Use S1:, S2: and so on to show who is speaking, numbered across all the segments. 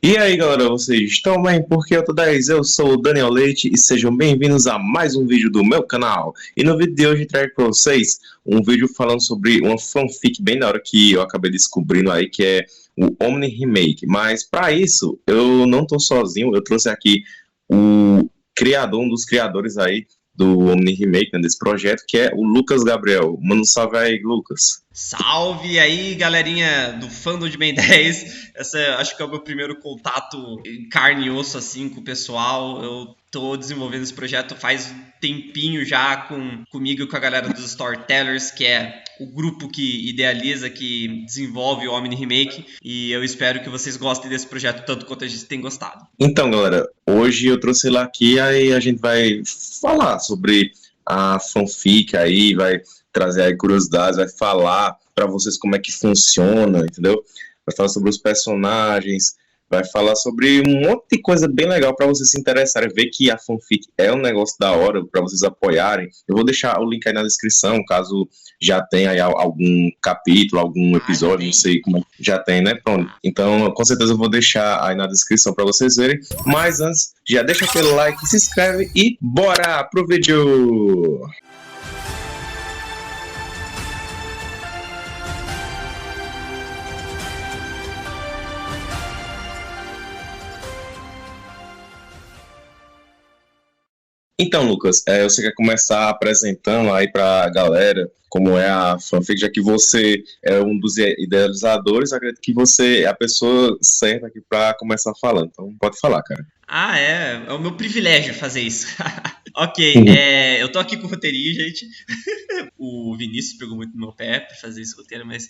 S1: E aí galera, vocês estão bem? Porque eu tô 10, eu sou o Daniel Leite e sejam bem-vindos a mais um vídeo do meu canal. E no vídeo de hoje eu trago pra vocês um vídeo falando sobre uma fanfic bem da hora que eu acabei descobrindo aí, que é o Omni Remake. Mas pra isso, eu não tô sozinho, eu trouxe aqui o criador, um dos criadores aí do Omni Remake, né, desse projeto, que é o Lucas Gabriel. Manda um salve aí, Lucas.
S2: Salve aí, galerinha do Fandom de Ben 10. Essa acho que é o meu primeiro contato em carne e osso assim com o pessoal. Eu tô desenvolvendo esse projeto faz um tempinho já comigo e com a galera dos Storytellers, que é o grupo que idealiza, que desenvolve o Omni Remake. E eu espero que vocês gostem desse projeto tanto quanto a gente tem gostado.
S1: Então, galera, hoje eu trouxe ele aqui, aí a gente vai falar sobre a fanfic aí, vai trazer aí curiosidades, vai falar pra vocês como é que funciona, entendeu? Vai falar sobre os personagens, vai falar sobre um monte de coisa bem legal pra vocês se interessarem, ver que a fanfic é um negócio da hora pra vocês apoiarem. Eu vou deixar o link aí na descrição, caso já tenha aí algum capítulo, algum episódio, não sei como é. Já tem, né? Pronto. Então, com certeza eu vou deixar aí na descrição pra vocês verem. Mas antes, já deixa aquele like, se inscreve e bora pro vídeo! Então, Lucas, você quer começar apresentando aí para a galera como é a fanfic, já que você é um dos idealizadores, acredito que você é a pessoa certa aqui para começar falando. Então, pode falar, cara.
S2: Ah, é o meu privilégio fazer isso. Ok,
S1: Uhum.
S2: eu tô aqui com o roteirinho, gente. O Vinícius pegou muito no meu pé pra fazer esse roteiro, mas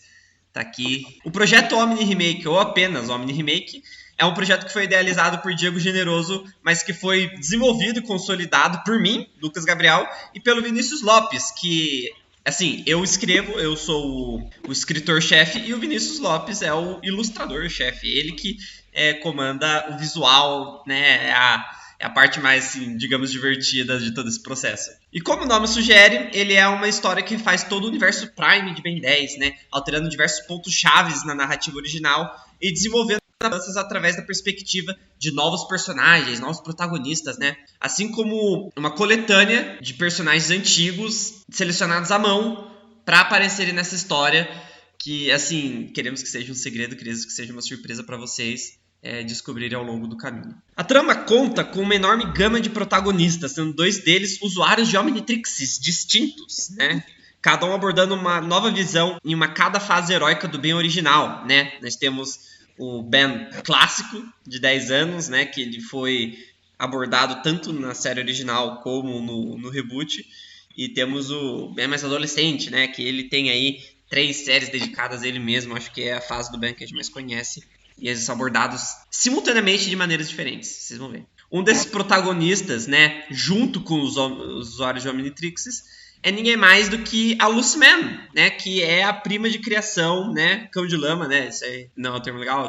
S2: tá aqui. O projeto Omni Remake, ou apenas Omni Remake, é um projeto que foi idealizado por Diego Generoso, mas que foi desenvolvido e consolidado por mim, Lucas Gabriel, e pelo Vinícius Lopes, que, assim, eu escrevo, eu sou o escritor-chefe, e o Vinícius Lopes é o ilustrador-chefe. Ele que comanda o visual, né, é a parte mais, assim, digamos, divertida de todo esse processo. E como o nome sugere, ele é uma história que faz todo o universo Prime de Ben 10, né? Alterando diversos pontos chaves na narrativa original e desenvolvendo mudanças através da perspectiva de novos personagens, novos protagonistas, né? Assim como uma coletânea de personagens antigos selecionados à mão para aparecerem nessa história que, assim, queremos que seja um segredo, queremos que seja uma surpresa para vocês descobrirem ao longo do caminho. A trama conta com uma enorme gama de protagonistas, sendo dois deles usuários de Omnitrixes distintos, né? Cada um abordando uma nova visão em cada fase heróica do Ben original, né? Nós temos o Ben clássico, de 10 anos, né? Que ele foi abordado tanto na série original como no reboot. E temos o Ben mais adolescente, né? Que ele tem aí 3 séries dedicadas a ele mesmo. Acho que é a fase do Ben que a gente mais conhece. E eles são abordados simultaneamente de maneiras diferentes, vocês vão ver. Um desses protagonistas, né, junto com os usuários de Omnitrixes, é ninguém mais do que a Lucy Man, né, que é a prima de criação, né, cão de lama, né, isso aí não é um termo legal,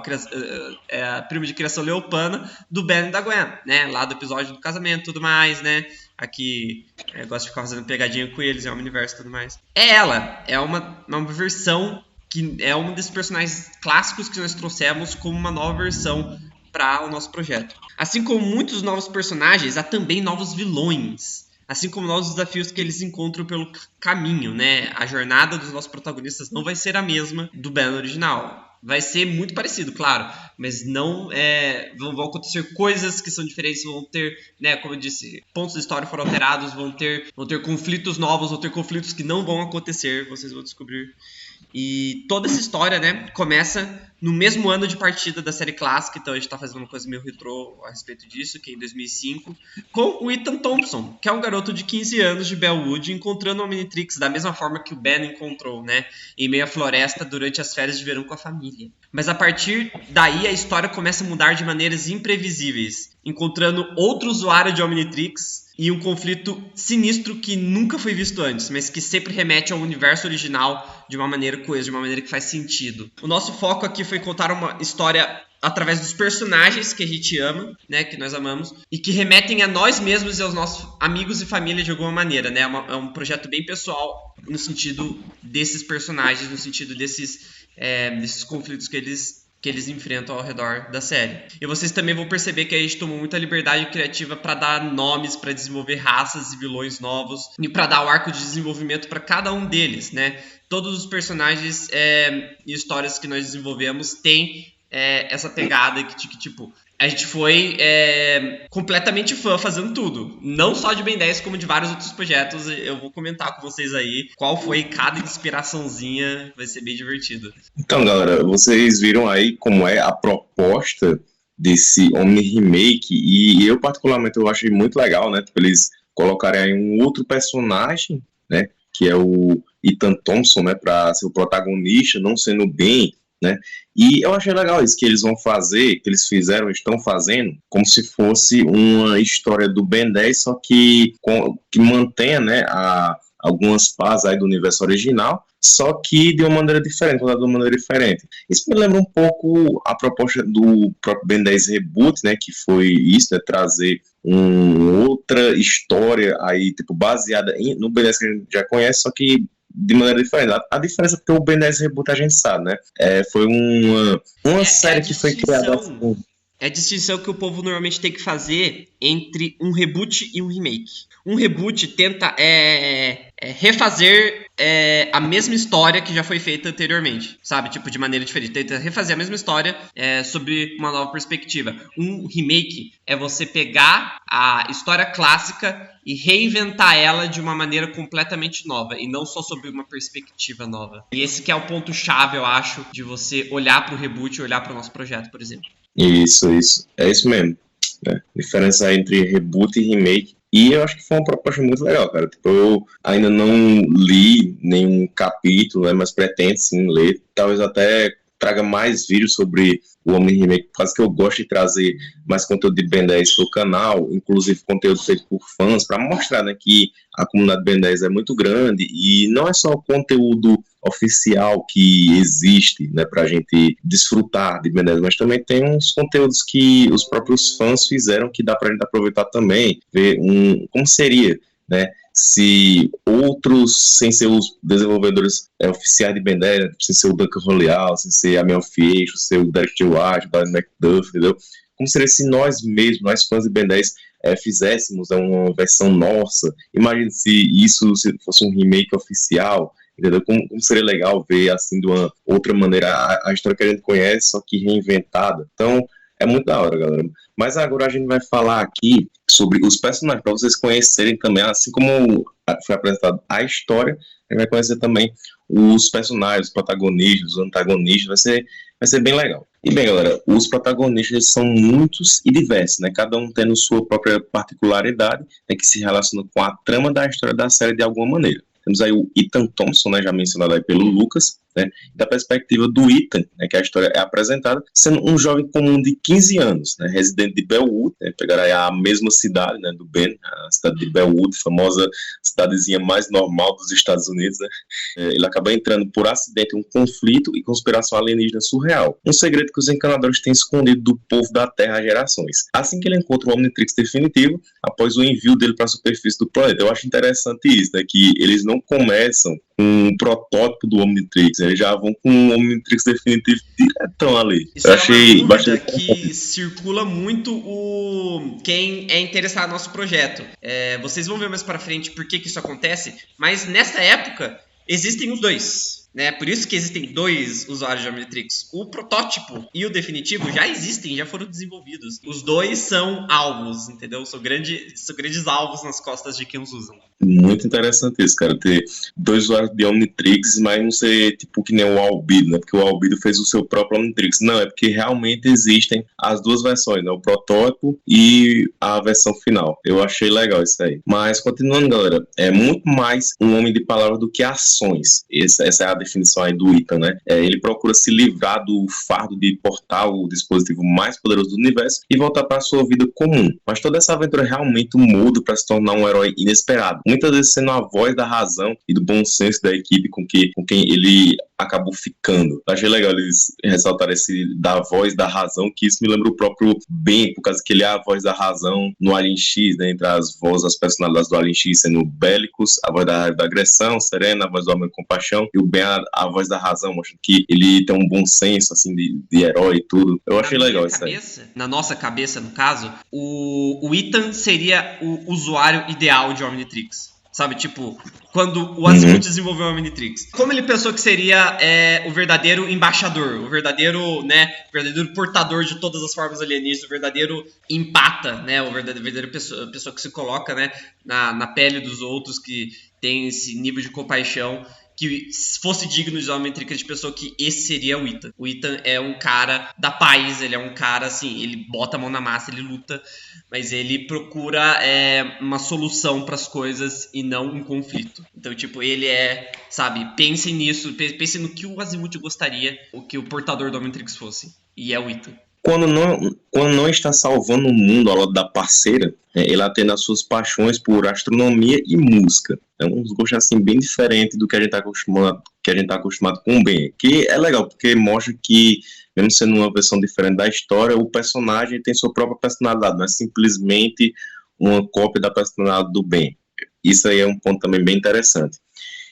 S2: é a prima de criação leopana do Ben e da Gwen, né, lá do episódio do casamento e tudo mais, né, aqui gosta de ficar fazendo pegadinha com eles, é um universo e tudo mais. É ela, é uma versão que é um desses personagens clássicos que nós trouxemos como uma nova versão para o nosso projeto. Assim como muitos novos personagens, há também novos vilões. Assim como novos desafios que eles encontram pelo caminho, né? A jornada dos nossos protagonistas não vai ser a mesma do Ben original. Vai ser muito parecido, claro, mas não vão acontecer coisas que são diferentes, vão ter, né, como eu disse, pontos da história foram alterados, vão ter conflitos novos, vão ter conflitos que não vão acontecer, vocês vão descobrir. E toda essa história, né, começa no mesmo ano de partida da série clássica, então a gente tá fazendo uma coisa meio retrô a respeito disso, que é em 2005, com o Ethan Thompson, que é um garoto de 15 anos de Bellwood, encontrando o Omnitrix da mesma forma que o Ben encontrou, né, em meio à floresta durante as férias de verão com a família. Mas a partir daí a história começa a mudar de maneiras imprevisíveis, encontrando outro usuário de Omnitrix e um conflito sinistro que nunca foi visto antes, mas que sempre remete ao universo original de uma maneira coesa, de uma maneira que faz sentido. O nosso foco aqui foi contar uma história através dos personagens que a gente ama, né, que nós amamos, e que remetem a nós mesmos e aos nossos amigos e família de alguma maneira, né? É um projeto bem pessoal no sentido desses personagens, no sentido desses conflitos que eles que eles enfrentam ao redor da série. E vocês também vão perceber que a gente tomou muita liberdade criativa para dar nomes, para desenvolver raças e vilões novos e para dar o arco de desenvolvimento para cada um deles, né? Todos os personagens e histórias que nós desenvolvemos têm essa pegada que tipo, a gente foi completamente fã fazendo tudo. Não só de Ben 10, como de vários outros projetos. Eu vou comentar com vocês aí qual foi cada inspiraçãozinha. Vai ser bem divertido.
S1: Então, galera, vocês viram aí como é a proposta desse Omni Remake. E eu, particularmente, eu achei muito legal, né? Tipo, eles colocarem aí um outro personagem, né? Que é o Ethan Thompson, né? Para ser o protagonista, não sendo o Ben, né? E eu achei legal isso que eles vão fazer, que eles fizeram, estão fazendo, como se fosse uma história do Ben 10, só que mantenha, né, algumas partes aí do universo original, só que de uma maneira diferente, contada de uma maneira diferente. Isso me lembra um pouco a proposta do próprio Ben 10 Reboot, né, que foi isso, né, trazer outra história aí, tipo, baseada no Ben 10 que a gente já conhece, só que de maneira diferente. A diferença é porque o Ben 10 Reboot a gente sabe, né? Foi uma série que foi criada assim.
S2: É a distinção que o povo normalmente tem que fazer entre um reboot e um remake. Um reboot tenta refazer a mesma história que já foi feita anteriormente, sabe? Tipo, de maneira diferente. Tenta refazer a mesma história sobre uma nova perspectiva. Um remake é você pegar a história clássica e reinventar ela de uma maneira completamente nova, e não só sobre uma perspectiva nova. E esse que é o ponto-chave, eu acho, de você olhar para o reboot e olhar para o nosso projeto, por exemplo.
S1: Isso. É isso mesmo. Né? Diferença entre reboot e remake. E eu acho que foi uma proposta muito legal, cara. Tipo, eu ainda não li nenhum capítulo, né, mas pretendo sim ler. Talvez até traga mais vídeos sobre o Omni Remake, por causa que eu gosto de trazer mais conteúdo de Ben 10 para o canal, inclusive conteúdo feito por fãs, para mostrar, né, que a comunidade Ben 10 é muito grande e não é só o conteúdo oficial que existe, né, para a gente desfrutar de Ben 10, mas também tem uns conteúdos que os próprios fãs fizeram que dá para a gente aproveitar também, ver como seria, né, se outros, sem ser os desenvolvedores oficiais de Ben 10, sem ser o Duncan Roleal, sem ser a Mel Fiesco, sem ser o Derek J. White, o Brian McDuff, entendeu? Como seria se nós mesmos, nós fãs de Ben 10, fizéssemos uma versão nossa? Imagine se isso fosse um remake oficial, entendeu? Como seria legal ver, assim, de uma outra maneira, a história que a gente conhece, só que reinventada. Então, é muito da hora, galera. Mas agora a gente vai falar aqui sobre os personagens, para vocês conhecerem também, assim como foi apresentado a história, a gente vai conhecer também os personagens, os protagonistas, os antagonistas, vai ser bem legal. E bem, galera, os protagonistas são muitos e diversos, né? Cada um tendo sua própria particularidade, né, que se relaciona com a trama da história da série de alguma maneira. Temos aí o Ethan Thompson, né, já mencionado aí pelo Lucas, né, da perspectiva do Ethan, né, que a história é apresentada, sendo um jovem comum de 15 anos, né, residente de Bellwood, né, pegar aí a mesma cidade, né, do Ben, a cidade de Bellwood, famosa cidadezinha mais normal dos Estados Unidos, né. Ele acaba entrando por acidente em um conflito e conspiração alienígena surreal, um segredo que os encanadores têm escondido do povo da Terra há gerações. Assim que ele encontra o Omnitrix definitivo, após o envio dele para a superfície do planeta. Eu acho interessante isso, né, que eles não começam com um protótipo do Omnitrix, eles já vão com um Omnitrix definitivo diretão ali.
S2: Isso eu achei uma dúvida que circula muito quem é interessado no nosso projeto. Vocês vão ver mais pra frente por que isso acontece, mas nessa época existem os dois. Né? Por isso que existem dois usuários de Omnitrix. O protótipo e o definitivo já existem, já foram desenvolvidos. Os dois são alvos, entendeu? São grandes alvos nas costas de quem os usam.
S1: Muito interessante isso, cara. Ter dois usuários de Omnitrix, mas não ser tipo que nem o Albedo, né? Porque o Albedo fez o seu próprio Omnitrix. Não, é porque realmente existem as duas versões, né? O protótipo e a versão final. Eu achei legal isso aí. Mas, continuando, galera, é muito mais um homem de palavras do que ações. Essa é a definição aí do Ethan, né? Ele procura se livrar do fardo de portar o dispositivo mais poderoso do universo e voltar para a sua vida comum. Mas toda essa aventura realmente muda para se tornar um herói inesperado. Muitas vezes sendo a voz da razão e do bom senso da equipe com quem ele acabou ficando. Eu achei legal eles ressaltarem esse da voz da razão, que isso me lembra o próprio Ben, por causa que ele é a voz da razão no Alien X, né? Entre as vozes, as personalidades do Alien X sendo Bélicos, a voz da agressão, Serena, a voz do homem com compaixão, e o Ben a voz da razão, mostrando que ele tem um bom senso, assim, de herói e tudo. Eu achei legal isso aí.
S2: Na nossa cabeça, no caso, o Ethan seria o usuário ideal de Omnitrix. Sabe, tipo, quando o Azimuth desenvolveu o Omnitrix. Como ele pensou que seria o verdadeiro embaixador, o verdadeiro, né, verdadeiro portador de todas as formas alienígenas, o verdadeiro empata, né, o verdadeiro pessoa que se coloca, né, na pele dos outros, que tem esse nível de compaixão, que fosse digno de Omnitrix, de pessoa, que esse seria o Ethan. O Ethan é um cara da paz, ele é um cara, assim, ele bota a mão na massa, ele luta, mas ele procura uma solução para as coisas e não um conflito. Então, tipo, ele sabe, pensem nisso, pensem no que o Azimuth gostaria, o que o portador do Omnitrix fosse, e é o Ethan.
S1: Quando não está salvando o mundo ao lado da parceira, ela tem as suas paixões por astronomia e música. É uns gostos assim bem diferentes do que a gente está acostumado com o Ben. Que é legal, porque mostra que, mesmo sendo uma versão diferente da história, o personagem tem sua própria personalidade, não é simplesmente uma cópia da personalidade do Ben. Isso aí é um ponto também bem interessante.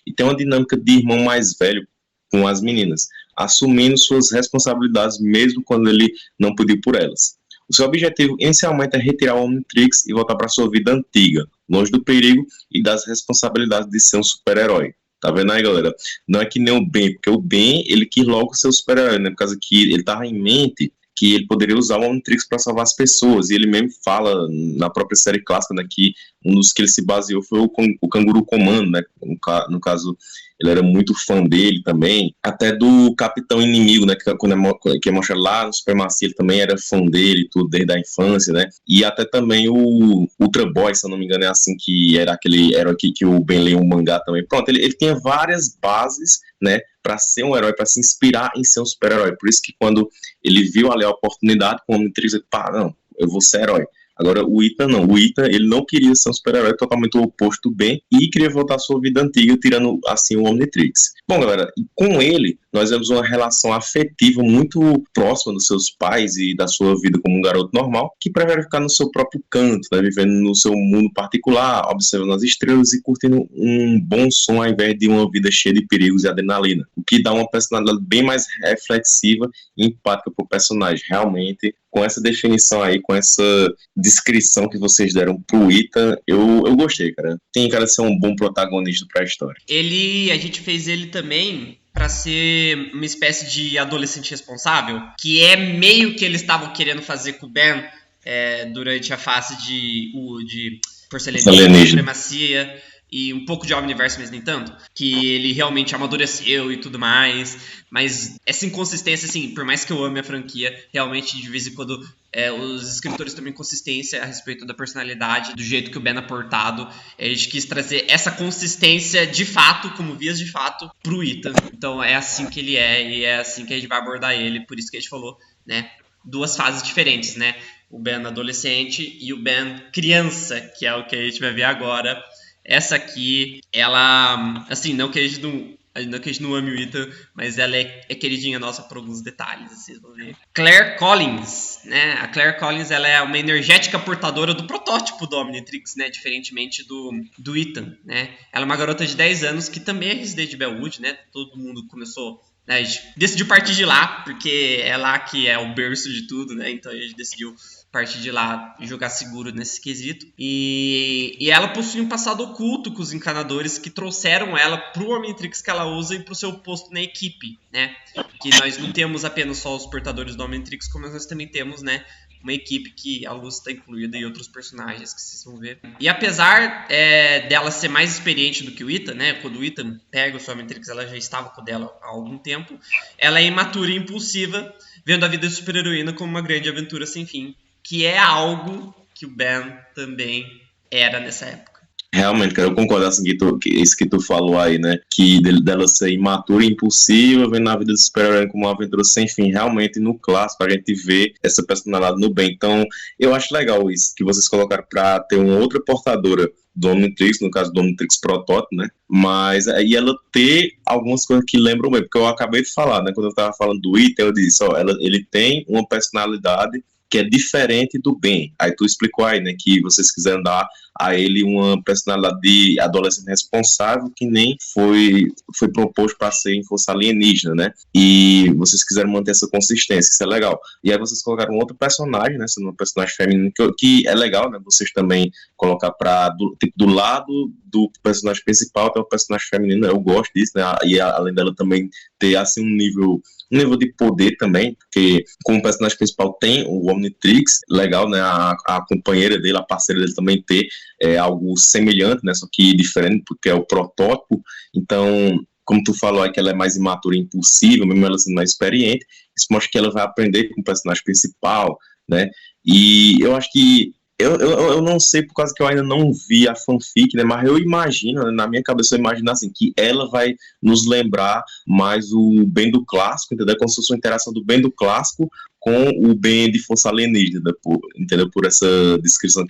S1: E tem uma dinâmica de irmão mais velho com as meninas, assumindo suas responsabilidades mesmo quando ele não pediu por elas. O seu objetivo inicialmente é retirar o Omnitrix e voltar para sua vida antiga, longe do perigo e das responsabilidades de ser um super-herói. Tá vendo aí, galera? Não é que nem o Ben, porque o Ben, ele quis logo ser o super-herói, né? Por causa que ele tava em mente que ele poderia usar o Omnitrix para salvar as pessoas, e ele mesmo fala na própria série clássica, né, que um dos que ele se baseou foi o Canguru Comando, né? No caso, ele era muito fã dele também, até do Capitão Inimigo, né, que mostra lá no Supremacia, ele também era fã dele e tudo, desde a infância, né, e até também o Ultra Boy, se eu não me engano, é assim, que era aquele herói que o Ben leu um mangá também. Pronto, ele tinha várias bases, né, para ser um herói, para se inspirar em ser um super-herói. Por isso que quando ele viu ali a oportunidade com o Omnitrix, ele pá, não, eu vou ser herói. Agora, o Ethan não. O Ethan, ele não queria ser um super-herói, totalmente o oposto do Ben, e queria voltar à sua vida antiga, tirando, assim, o Omnitrix. Bom, galera, com ele, nós vemos uma relação afetiva muito próxima dos seus pais e da sua vida como um garoto normal, que prefere ficar no seu próprio canto, né, vivendo no seu mundo particular, observando as estrelas e curtindo um bom som ao invés de uma vida cheia de perigos e adrenalina, o que dá uma personalidade bem mais reflexiva e empática para o personagem. Realmente, com essa definição aí, com essa descrição que vocês deram pro Ethan, eu gostei, cara. Tem cara de ser um bom protagonista pra história.
S2: A gente fez ele também pra ser uma espécie de adolescente responsável, que é meio que eles estavam querendo fazer com o Ben durante a fase de porcelanismo, supremacia e um pouco de Omniverse, mas nem tanto, que ele realmente amadureceu e tudo mais, mas essa inconsistência, assim, por mais que eu ame a franquia, realmente de vez em quando os escritores tomam inconsistência a respeito da personalidade, do jeito que o Ben é portado. A gente quis trazer essa consistência de fato, como vias de fato, pro Ethan. Então é assim que ele é, e é assim que a gente vai abordar ele, por isso que a gente falou, né, duas fases diferentes, né, o Ben adolescente e o Ben criança, que é o que a gente vai ver agora. Essa aqui, ela, assim, não que a gente não ame o Ethan, mas ela é queridinha nossa por alguns detalhes, vocês vão ver. Claire Collins, né? A Claire Collins, ela é uma energética portadora do protótipo do Omnitrix, né? Diferentemente do Ethan, né? Ela é uma garota de 10 anos que também é residente de Bellwood, né? Todo mundo começou, né? A gente decidiu partir de lá, porque é lá que é o berço de tudo, né? Então a gente decidiu partir de lá e jogar seguro nesse quesito. E ela possui um passado oculto com os encanadores que trouxeram ela pro Omnitrix que ela usa e pro seu posto na equipe, né? Que nós não temos apenas só os portadores do Omnitrix, como nós também temos, né, uma equipe que a Luz está incluída e outros personagens que vocês vão ver. E apesar dela ser mais experiente do que o Ethan, né, quando o Ethan pega o seu Omnitrix, ela já estava com dela há algum tempo, ela é imatura e impulsiva, vendo a vida de super-heroína como uma grande aventura sem fim, que é algo que o Ben também era nessa época.
S1: Realmente, cara, eu concordo assim, isso que tu falou aí, né? Que dela ser imatura e impulsiva, vendo a vida do super-herói como uma aventura sem fim. Realmente, no clássico, a gente vê essa personalidade no Ben. Então, eu acho legal isso, que vocês colocaram pra ter uma outra portadora do Omnitrix, no caso do Omnitrix Protótipo, né? Mas aí ela ter algumas coisas que lembram bem, porque eu acabei de falar, né? Quando eu tava falando do Ethan, eu disse, ó, ele tem uma personalidade que é diferente do Ben. Aí tu explicou aí, né, que vocês quiseram dar a ele uma personalidade de adolescente responsável que nem foi proposto para ser em Força Alienígena, né? E vocês quiseram manter essa consistência, isso é legal. E aí vocês colocaram outro personagem, né? Sendo um personagem feminino que é legal, né? Vocês também colocar do lado do personagem principal até o personagem feminino. Eu gosto disso, né? E além dela também ter assim um nível de poder também, porque como personagem principal tem o Omnitrix, legal, né? A companheira dele, a parceira dele também ter algo semelhante, né? Só que diferente, porque é o protótipo. Então, como tu falou aí que ela é mais imatura e impulsiva, mesmo ela sendo mais experiente, isso mostra que ela vai aprender com o personagem principal, né? E eu acho que eu não sei por causa que eu ainda não vi a fanfic, né? Mas eu imagino, né, na minha cabeça eu imagino assim, que ela vai nos lembrar mais o Ben do clássico, entendeu? Como se fosse uma interação do Ben do clássico com o Ben de Força Alienígena, entendeu? Por essa descrição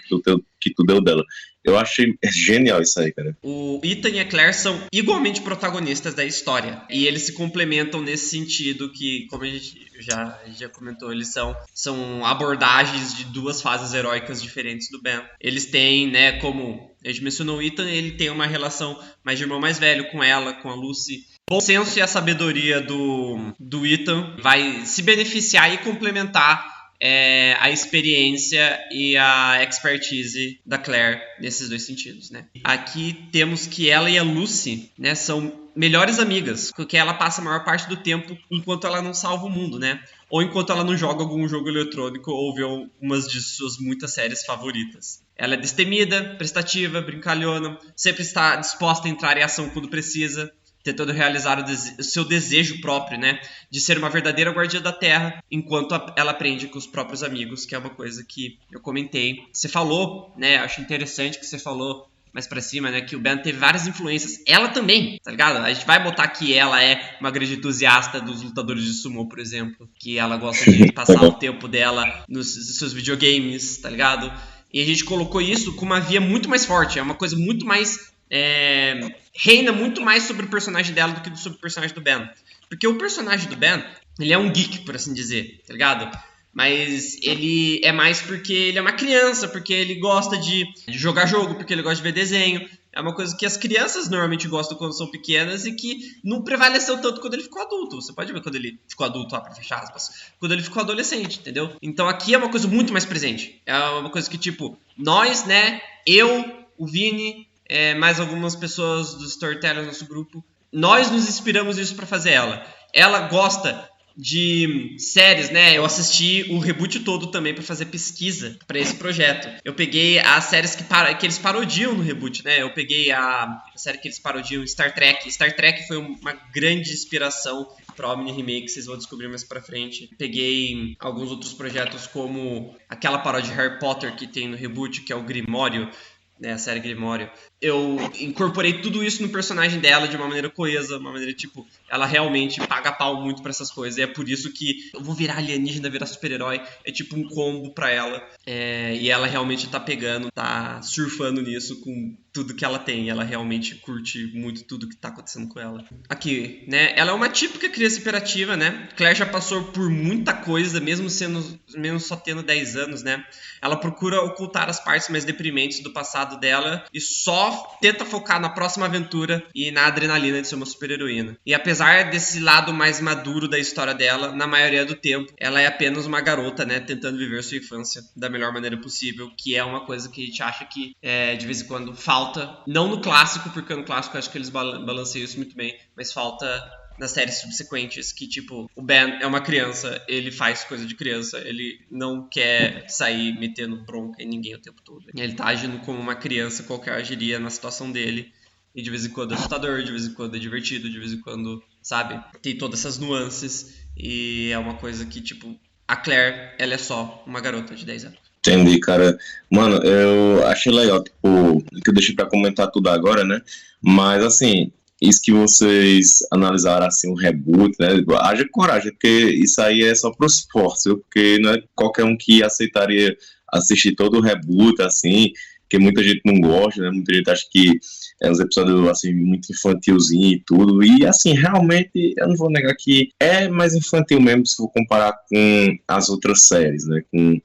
S1: que tu deu dela. Eu achei genial isso aí, cara.
S2: O Ethan e a Claire são igualmente protagonistas da história. E eles se complementam nesse sentido que, como a gente já comentou, eles são abordagens de duas fases heróicas diferentes do Ben. Eles têm, né, como a gente mencionou, o Ethan, ele tem uma relação mais de irmão mais velho com ela, com a Lucy. O bom senso e a sabedoria do Ethan vai se beneficiar e complementar a experiência e a expertise da Claire nesses dois sentidos, né? Aqui temos que ela e a Lucy, né, são melhores amigas, porque ela passa a maior parte do tempo enquanto ela não salva o mundo, né? Ou enquanto ela não joga algum jogo eletrônico ou vê umas de suas muitas séries favoritas. Ela é destemida, prestativa, brincalhona, sempre está disposta a entrar em ação quando precisa, tentando realizar o seu desejo próprio, né, de ser uma verdadeira guardiã da Terra, enquanto ela aprende com os próprios amigos, que é uma coisa que eu comentei. Você falou, né, acho interessante que você falou mais pra cima, né, que o Ben teve várias influências. Ela também, tá ligado? A gente vai botar que ela é uma grande entusiasta dos lutadores de sumo, por exemplo, que ela gosta de passar o tempo dela nos seus videogames, tá ligado? E a gente colocou isso com uma via muito mais forte, é uma coisa muito mais... reina muito mais sobre o personagem dela do que sobre o personagem do Ben. Porque o personagem do Ben, ele é um geek, por assim dizer, tá ligado? Mas ele é mais porque ele é uma criança, porque ele gosta de jogar jogo, porque ele gosta de ver desenho. É uma coisa que as crianças normalmente gostam quando são pequenas e que não prevaleceu tanto quando ele ficou adulto. Você pode ver quando ele ficou adulto, pra fechar aspas, quando ele ficou adolescente, entendeu? Então aqui é uma coisa muito mais presente. É uma coisa que, tipo, nós, né, eu, o Vini... mais algumas pessoas do Storyteller, nosso grupo, nós nos inspiramos nisso pra fazer ela. Ela gosta de séries, né? Eu assisti o reboot todo também pra fazer pesquisa pra esse projeto. Eu peguei as séries que eles parodiam no reboot, né? Eu peguei a série que eles parodiam, Star Trek. Star Trek foi uma grande inspiração para Omni Remake, vocês vão descobrir mais pra frente. Peguei alguns outros projetos como aquela paródia de Harry Potter que tem no reboot, que é o Grimório, né, a série Grimório. Eu incorporei tudo isso no personagem dela de uma maneira coesa, uma maneira, tipo, ela realmente paga pau muito pra essas coisas, e é por isso que eu vou virar alienígena, virar super-herói, é tipo um combo pra ela, e ela realmente tá pegando, tá surfando nisso com tudo que ela tem, ela realmente curte muito tudo que tá acontecendo com ela. Aqui, né, ela é uma típica criança hiperativa, né, Claire já passou por muita coisa, mesmo só tendo 10 anos, né, ela procura ocultar as partes mais deprimentes do passado dela e só tenta focar na próxima aventura e na adrenalina de ser uma super-heroína. E apesar desse lado mais maduro da história dela, na maioria do tempo, ela é apenas uma garota, né, tentando viver sua infância da melhor maneira possível, que é uma coisa que a gente acha que de vez em quando falta, não no clássico, porque no clássico eu acho que eles balanceiam isso muito bem, mas falta nas séries subsequentes, que tipo, o Ben é uma criança, ele faz coisa de criança, ele não quer sair metendo bronca em ninguém o tempo todo. Ele tá agindo como uma criança qualquer agiria na situação dele, e de vez em quando é assustador, de vez em quando é divertido, de vez em quando, sabe, tem todas essas nuances, e é uma coisa que, tipo, a Claire, ela é só uma garota de 10 anos.
S1: Entendi, cara. Mano, eu achei legal, tipo, que eu deixei pra comentar tudo agora, né? Mas, assim, isso que vocês analisaram, assim, o reboot, né? Haja coragem, porque isso aí é só pros fortes, viu? Porque não é qualquer um que aceitaria assistir todo o reboot, assim, porque muita gente não gosta, né? Muita gente acha que é uns episódios, assim, muito infantilzinho e tudo. E, assim, realmente, eu não vou negar que é mais infantil mesmo se for comparar com as outras séries, né? Com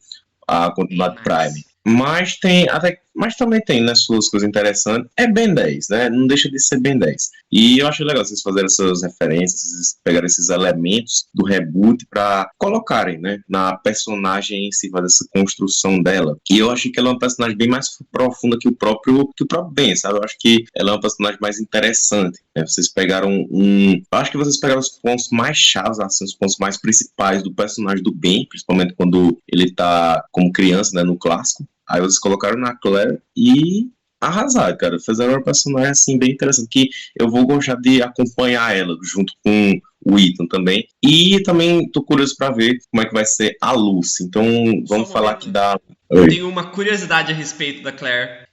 S1: a continuidade Prime. Mas tem até mas também tem, né, suas coisas interessantes. É Ben 10, né? Não deixa de ser Ben 10. E eu acho legal vocês fazerem essas referências, vocês pegarem esses elementos do reboot para colocarem, né, na personagem em si, fazer essa construção dela. E eu acho que ela é uma personagem bem mais profunda que o próprio Ben, sabe? Eu acho que ela é uma personagem mais interessante, né? Vocês pegaram eu acho que vocês pegaram os pontos mais chaves, assim, os pontos mais principais do personagem do Ben, principalmente quando ele tá como criança, né, no clássico. Aí vocês colocaram na Claire e arrasaram, cara. Fizeram uma personagem assim bem interessante, que eu vou gostar de acompanhar ela junto com o Ethan também. E também tô curioso para ver como é que vai ser a Lucy. Então vamos falar aqui da...
S2: Eu tenho uma curiosidade a respeito da Claire.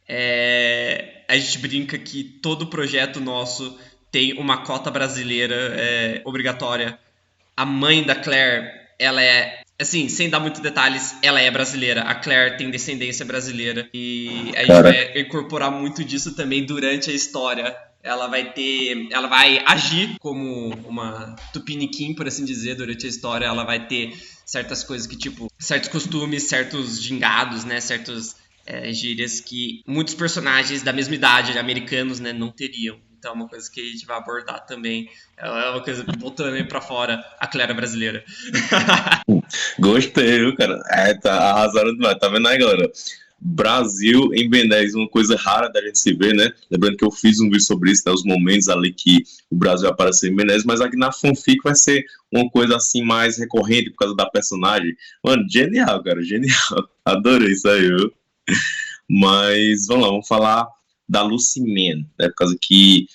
S2: A gente brinca que todo projeto nosso tem uma cota brasileira obrigatória. A mãe da Claire, ela é, assim, sem dar muitos detalhes, ela é brasileira. A Claire tem descendência brasileira. E a gente vai incorporar muito disso também durante a história. Ela vai agir como uma tupiniquim, por assim dizer, durante a história. Ela vai ter certas coisas que, tipo, certos costumes, certos gingados, né, certos gírias que muitos personagens da mesma idade, americanos, né, não teriam. Então é uma coisa que a gente vai abordar também. É uma coisa, botando aí pra fora a Clara brasileira.
S1: Gostei, viu, cara? Tá arrasando demais. Tá vendo aí, galera? Brasil em Ben 10, uma coisa rara da gente se ver, né? Lembrando que eu fiz um vídeo sobre isso, né? Os momentos ali que o Brasil apareceu em Ben 10, mas aqui na fanfic vai ser uma coisa assim mais recorrente por causa da personagem. Mano, genial, cara, genial. Adorei isso aí, viu? Mas vamos lá, vamos falar da Lucy Man, né? Por causa que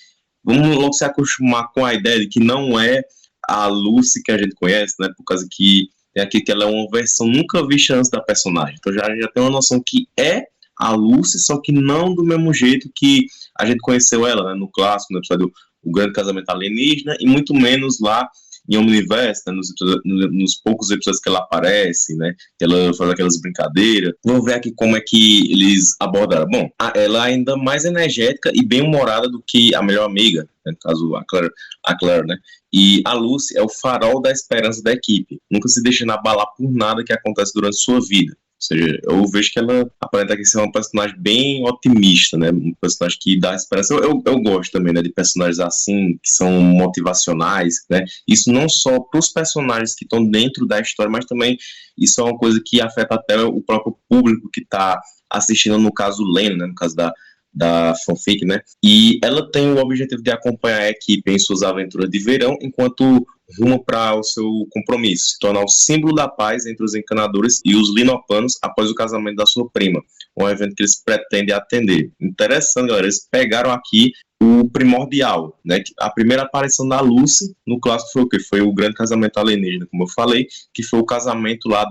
S1: vamos logo se acostumar com a ideia de que não é a Lucy que a gente conhece, né? Por causa que tem aqui que ela é uma versão nunca vista antes da personagem. Então já tem uma noção que é a Lucy, só que não do mesmo jeito que a gente conheceu ela, né? No clássico, no episódio O Grande Casamento Alienígena, e muito menos lá em Omniverse, né, nos poucos episódios que ela aparece, né, que ela faz aquelas brincadeiras. Vamos ver aqui como é que eles abordaram. Bom, ela é ainda mais energética e bem humorada do que a melhor amiga, né, no caso a Claire, né, e a Lucy é o farol da esperança da equipe, nunca se deixando abalar por nada que acontece durante sua vida. Ou seja, eu vejo que ela aparenta aqui ser uma personagem bem otimista, né? Um personagem que dá esperança. Eu gosto também, né, de personagens assim, que são motivacionais, né? Isso não só para os personagens que estão dentro da história, mas também isso é uma coisa que afeta até o próprio público que está assistindo, no caso Lena, né? No caso da fanfic, né? E ela tem o objetivo de acompanhar a equipe em suas aventuras de verão, enquanto rumo para o seu compromisso, se tornar o símbolo da paz entre os encanadores e os linopanos após o casamento da sua prima, um evento que eles pretendem atender. Interessante, galera, eles pegaram aqui o primordial, né? A primeira aparição da Lucy no clássico foi o quê? Foi o Grande Casamento Alienígena, como eu falei, que foi o casamento lá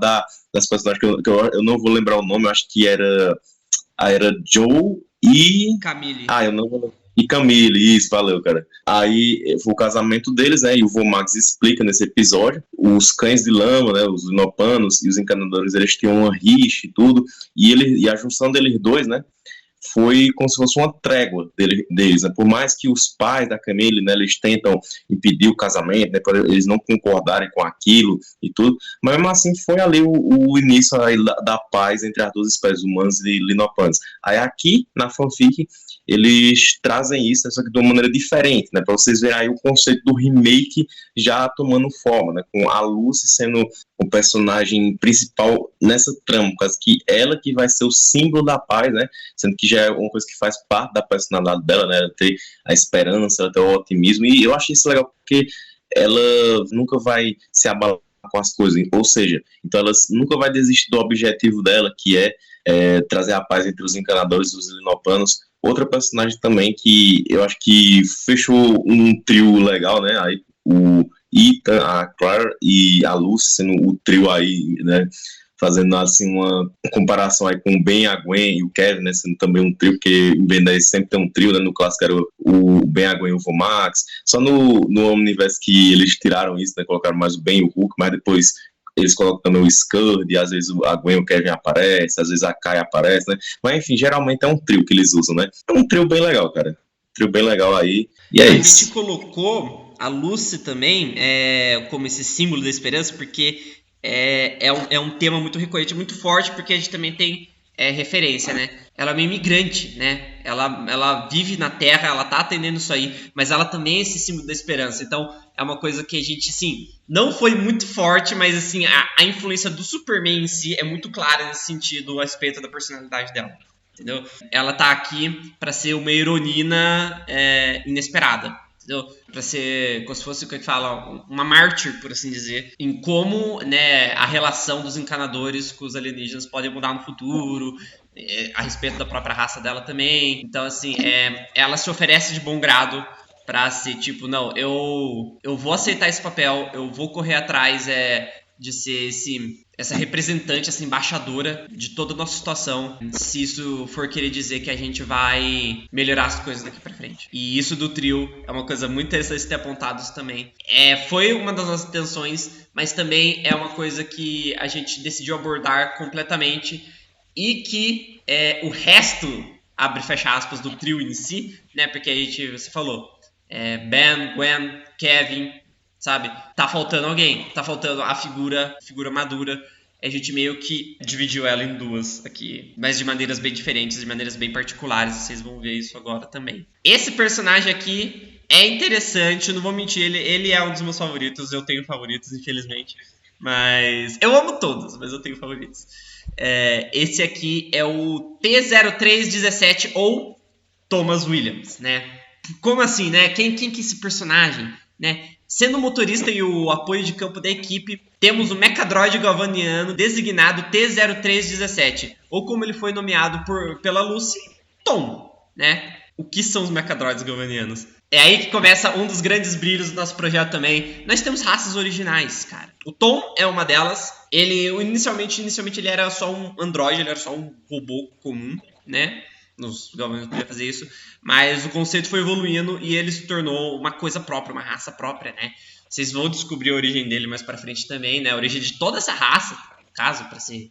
S1: das personagens que eu não vou lembrar o nome, eu acho que era Joe e...
S2: Camille.
S1: Eu não vou... E Camille, isso, valeu, cara. Aí foi o casamento deles, né? E o Vomax explica nesse episódio. Os cães de lama, né? Os linopanos e os encanadores, eles tinham uma rixa e tudo. E a junção deles dois, né? Foi como se fosse uma trégua deles, né? Por mais que os pais da Camille, né, eles tentam impedir o casamento, né, para eles não concordarem com aquilo e tudo, mas mesmo assim foi ali o início aí da paz entre as duas espécies, humanos e linopanos. Aí aqui, na fanfic, eles trazem isso, só que de uma maneira diferente, né, para vocês verem aí o conceito do remake já tomando forma, né, com a Lucy sendo o personagem principal nessa trama, porque que ela que vai ser o símbolo da paz, né, sendo que já é uma coisa que faz parte da personalidade dela, né, ela ter a esperança, ela ter o otimismo, e eu achei isso legal porque ela nunca vai se abalar com as coisas, ou seja, então ela nunca vai desistir do objetivo dela, que é trazer a paz entre os encanadores e os linopanos. Outra personagem também que eu acho que fechou um trio legal, né, aí o Ethan, a Claire e a Lucy sendo o trio aí, né, fazendo assim uma comparação aí com o Ben, a Gwen e o Kevin, né, sendo também um trio, porque em Ben 10 sempre tem um trio, né, no clássico era o Ben, a Gwen e o Vomax, só no Omniverse que eles tiraram isso, né, colocaram mais o Ben e o Hulk, mas depois eles colocam também o Scud, e às vezes a Gwen e o Kevin aparece, às vezes a Kai aparece, né, mas enfim, geralmente é um trio que eles usam, né, é um trio bem legal, cara, um trio bem legal aí, e é isso.
S2: A gente colocou a Lucy também como esse símbolo da esperança, porque é um tema muito recorrente, muito forte, porque a gente também tem é referência, né? Ela é uma imigrante, né? Ela vive na Terra, ela tá atendendo isso aí, mas ela também é esse símbolo da esperança. Então, é uma coisa que a gente, assim, não foi muito forte, mas, assim, a influência do Superman em si é muito clara nesse sentido a respeito da personalidade dela, entendeu? Ela tá aqui pra ser uma heroína inesperada, entendeu? Pra ser, como se fosse o que fala, uma mártir, por assim dizer, em como, né, a relação dos encanadores com os alienígenas pode mudar no futuro, a respeito da própria raça dela também. Então, assim, ela se oferece de bom grado pra ser tipo, não, eu vou aceitar esse papel, eu vou correr atrás de ser essa representante, essa embaixadora de toda a nossa situação, se isso for querer dizer que a gente vai melhorar as coisas daqui pra frente. E isso do trio é uma coisa muito interessante ter apontado isso também. Foi uma das nossas intenções, mas também é uma coisa que a gente decidiu abordar completamente e que o resto, abre e fecha aspas, do trio em si, né, porque você falou, Ben, Gwen, Kevin, sabe? Tá faltando alguém, tá faltando a figura madura. A gente meio que dividiu ela em duas aqui, mas de maneiras bem diferentes, de maneiras bem particulares, vocês vão ver isso agora também. Esse personagem aqui é interessante, não vou mentir, ele é um dos meus favoritos, eu tenho favoritos, infelizmente, mas eu amo todos, mas eu tenho favoritos. Esse aqui é o T-0317 ou Thomas Williams, né? Como assim, né? Quem que é esse personagem, né? Sendo o motorista e o apoio de campo da equipe, temos o Mechadroid galvaniano designado T-0317, ou como ele foi nomeado pela Lucy, Tom, né? O que são os Mechadroids galvanianos? É aí que começa um dos grandes brilhos do nosso projeto também. Nós temos raças originais, cara. O Tom é uma delas. Ele, inicialmente ele era só um androide, ele era só um robô comum, né? Nos galvanianos podia fazer isso, mas o conceito foi evoluindo e ele se tornou uma coisa própria, uma raça própria, né? Vocês vão descobrir a origem dele mais pra frente também, né? A origem de toda essa raça, no caso, pra ser